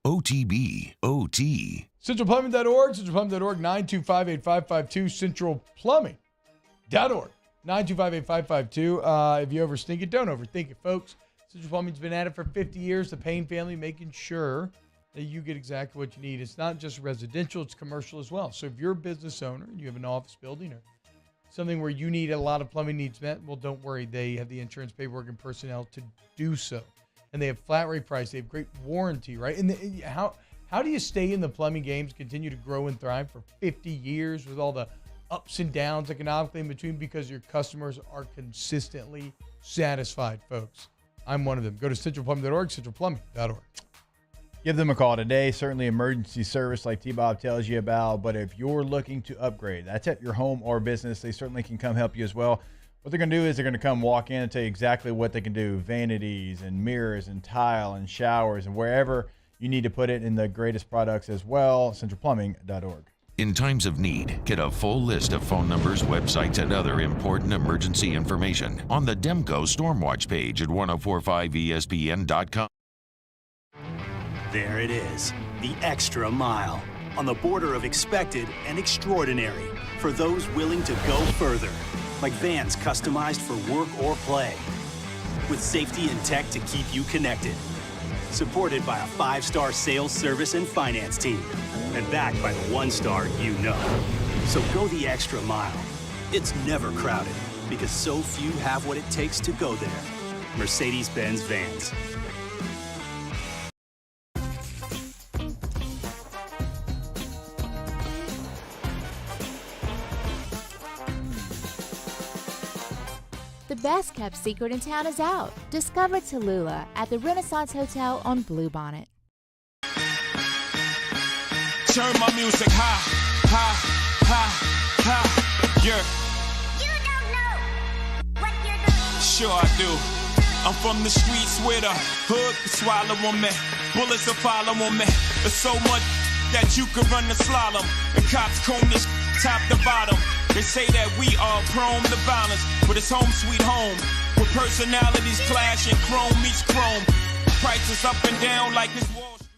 OTB, OT. CentralPlumbing.org, CentralPlumbing.org, 925-8552, CentralPlumbing.org, 925-8552. If you overthink it, don't overthink it, folks. Central Plumbing's been at it for 50 years. The Payne family making sure that you get exactly what you need. It's not just residential, it's commercial as well. So if you're a business owner and you have an office building or something where you need a lot of plumbing needs met, well, don't worry. They have the insurance, paperwork, and personnel to do so. And they have flat rate price. They have great warranty, right? And how do you stay in the plumbing games, continue to grow and thrive for 50 years with all the ups and downs economically in between? Because your customers are consistently satisfied, folks. I'm one of them. Go to centralplumbing.org, centralplumbing.org. Give them a call today. Certainly emergency service like T-Bob tells you about. But if you're looking to upgrade, that's at your home or business, they certainly can come help you as well. What they're going to do is they're going to come walk in and tell you exactly what they can do. Vanities and mirrors and tile and showers and wherever you need to put it in the greatest products as well. centralplumbing.org. In times of need, get a full list of phone numbers, websites, and other important emergency information on the Demco Stormwatch page at 1045ESPN.com. There it is, the extra mile, on the border of expected and extraordinary for those willing to go further, like vans customized for work or play, with safety and tech to keep you connected, supported by a 5-star sales, service, and finance team, and backed by the 1-star you know. So go the extra mile. It's never crowded, because so few have what it takes to go there. Mercedes-Benz Vans. The best kept secret in town is out. Discover Tallulah at the Renaissance Hotel on Bluebonnet. Turn my music high, high, high, high. Yeah. You don't know what you're doing. Sure I do. I'm from the streets where the hood swallow on me. Bullets will follow on me. There's so much that you can run the slalom. The cops comb this top to bottom. They say that we are prone to violence, but it's home sweet home. With personalities clashing, chrome meets chrome. Prices up and down like this Wall Street.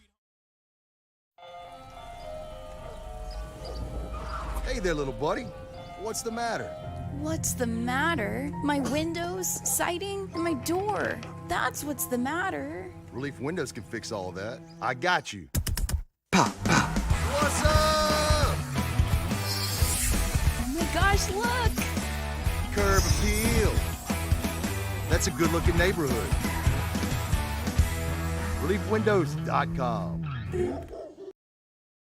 Hey there, little buddy. What's the matter? What's the matter? My windows, siding, and my door. That's what's the matter. Relief Windows can fix all that. I got you. Pop, pop. What's up? Gosh, look! Curb appeal. That's a good-looking neighborhood. ReliefWindows.com.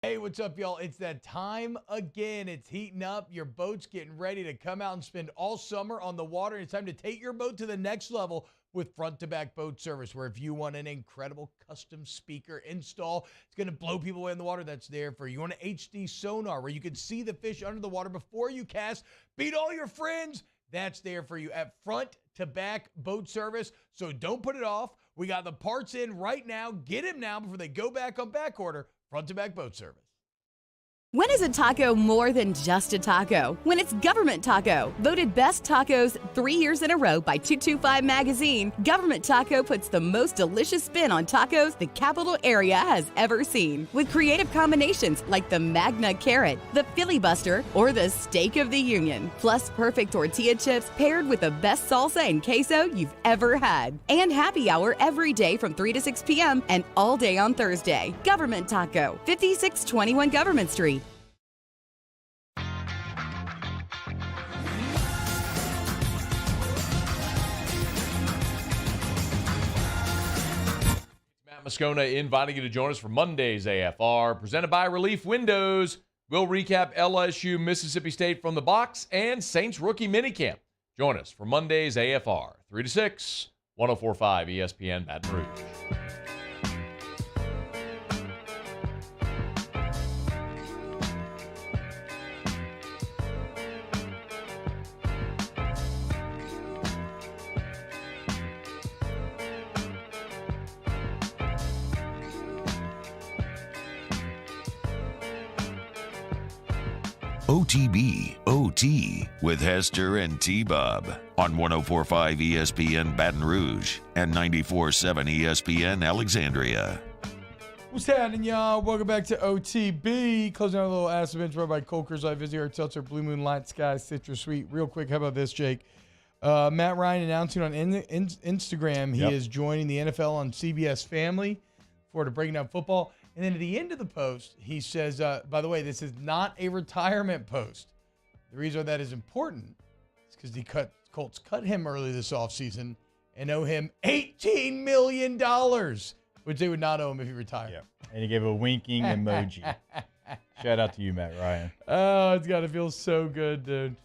Hey, what's up, y'all? It's that time again. It's heating up. Your boat's getting ready to come out and spend all summer on the water. It's time to take your boat to the next level with front-to-back boat service, where if you want an incredible custom speaker install, it's going to blow people away in the water, that's there for you. You want an HD sonar where you can see the fish under the water before you cast, beat all your friends, that's there for you at front-to-back boat service. So don't put it off. We got the parts in right now. Get them now before they go back on back order. Front-to-back boat service. When is a taco more than just a taco? When it's Government Taco. Voted best tacos 3 years in a row by 225 Magazine, Government Taco puts the most delicious spin on tacos the capital area has ever seen. With creative combinations like the Magna Carrot, the Filibuster, or the Steak of the Union. Plus perfect tortilla chips paired with the best salsa and queso you've ever had. And happy hour every day from 3 to 6 p.m. and all day on Thursday. Government Taco, 5621 Government Street. Moscona inviting you to join us for Monday's AFR, presented by Relief Windows. We'll recap LSU Mississippi State from the box and Saints rookie minicamp. Join us for Monday's AFR, 3 to 6, 104.5 ESPN Baton Rouge. OTB OT with Hester and T-Bob on 104.5 ESPN Baton Rouge and 94.7 ESPN Alexandria. What's happening, y'all? Welcome back to OTB. Closing out a little Ass Bench run by Colker's Light Visit Art Seltzer, Blue Moon Light Sky, Citrus Sweet. Real quick, how about this, Jake? Matt Ryan announcing on Instagram he is joining the NFL on CBS Family for Breaking Down Football. And then at the end of the post, he says, by the way, this is not a retirement post. The reason why that is important is because the Colts cut him early this offseason and owe him $18 million, which they would not owe him if he retired. Yeah. And he gave a winking emoji. Shout out to you, Matt Ryan. Oh, it's got to feel so good, dude.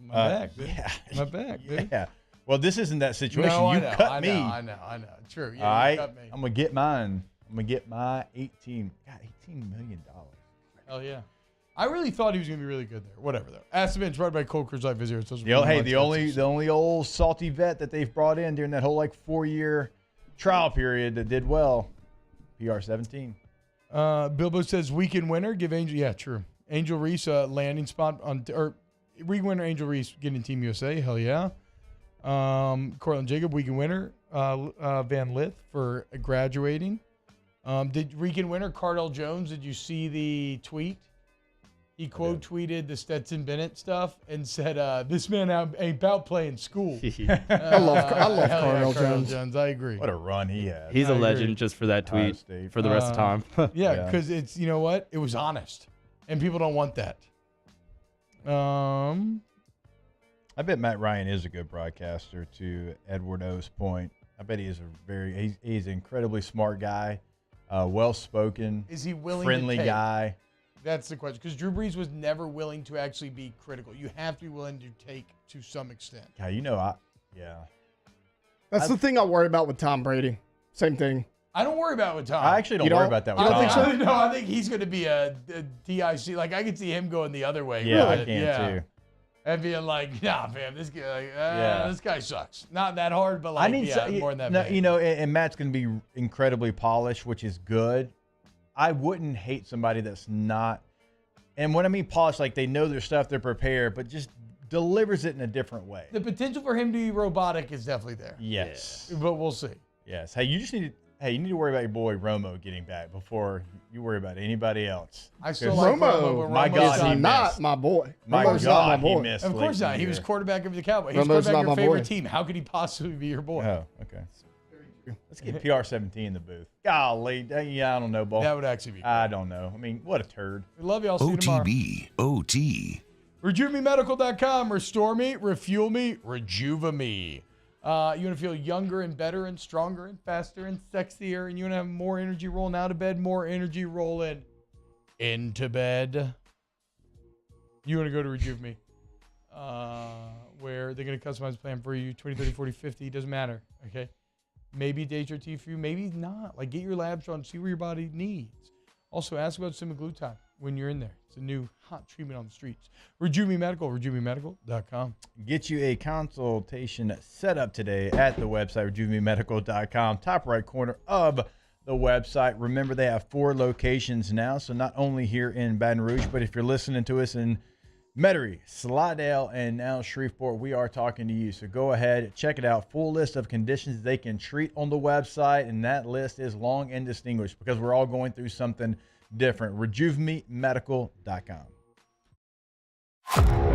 My back, dude. Yeah. My back, dude. Yeah. Well, this isn't that situation. No, you cut me. I know. True. Yeah, all right. cut me. I'm going to get mine. I'm going to get my $18 million. Hell yeah. I really thought he was going to be really good there. Whatever, though. Ask the bench right by Colker's Light Visitor. The only old salty vet that they've brought in during that whole 4-year trial period that did well, PR-17. Bilbo says weekend winner, give Angel. Yeah, true. Angel Reese landing spot on, or weekend winner Angel Reese getting Team USA. Hell yeah. Cortland Jacob, weekend winner. Van Lith for graduating. Did weekend winner Cardell Jones? Did you see the tweet? He quote tweeted the Stetson Bennett stuff and said, "This man ain't about playing school." I love Cardell Jones. I agree. What a run he had. He's a legend just for that tweet for the rest of time. Yeah, because it's, you know what? It was honest, and people don't want that. I bet Matt Ryan is a good broadcaster. To Edward O's point, I bet he is he's an incredibly smart guy. Well-spoken, is he willing friendly to take? Guy? That's the question, because Drew Brees was never willing to actually be critical. You have to be willing to take to some extent. Yeah, That's the thing I worry about with Tom Brady. Same thing. I don't worry about it with Tom. I actually don't worry about that with Tom. Think so? No, I think he's going to be a DIC. Like, I could see him going the other way. Yeah, I can too. And being like, nah, fam, this guy, this guy sucks. Not that hard, but like, more than that. No, and Matt's going to be incredibly polished, which is good. I wouldn't hate somebody that's not, and when I mean polished, like they know their stuff, they're prepared, but just delivers it in a different way. The potential for him to be robotic is definitely there. Yes. Yeah. But we'll see. Yes. Hey, you need to worry about your boy Romo getting back before you worry about anybody else. I still like Romo, but my God, he's not my boy. Romo's not my boy. He missed. Of course not. He was quarterback of the Cowboys. He was quarterback of your favorite team. How could he possibly be your boy? Oh, okay. Let's get PR-17 in the booth. Golly, yeah, I don't know, Ball. That would actually be cool. I don't know. I mean, what a turd. We love y'all. See you tomorrow. OTB. RejuveMeMedical.com. Restore me, refuel me, rejuva me. You want to feel younger and better and stronger and faster and sexier, and you want to have more energy rolling out of bed, more energy rolling into bed. You want to go to Rejuve Me, where they're going to customize the plan for you, 20, 30, 40, 50, doesn't matter, okay? Maybe HRT for you, maybe not. Like, get your labs drawn, see where your body needs. Also, ask about semaglutide when you're in there. It's a new hot treatment on the streets. Rejuve Me Medical, RejuveMeMedical.com. Get you a consultation set up today at the website, RejuveMeMedical.com, top right corner of the website. Remember, they have 4 locations now, so not only here in Baton Rouge, but if you're listening to us in Metairie, Slidell, and now Shreveport, we are talking to you. So go ahead, check it out. Full list of conditions they can treat on the website, and that list is long and distinguished because we're all going through something different. RejuveMeMedical.com.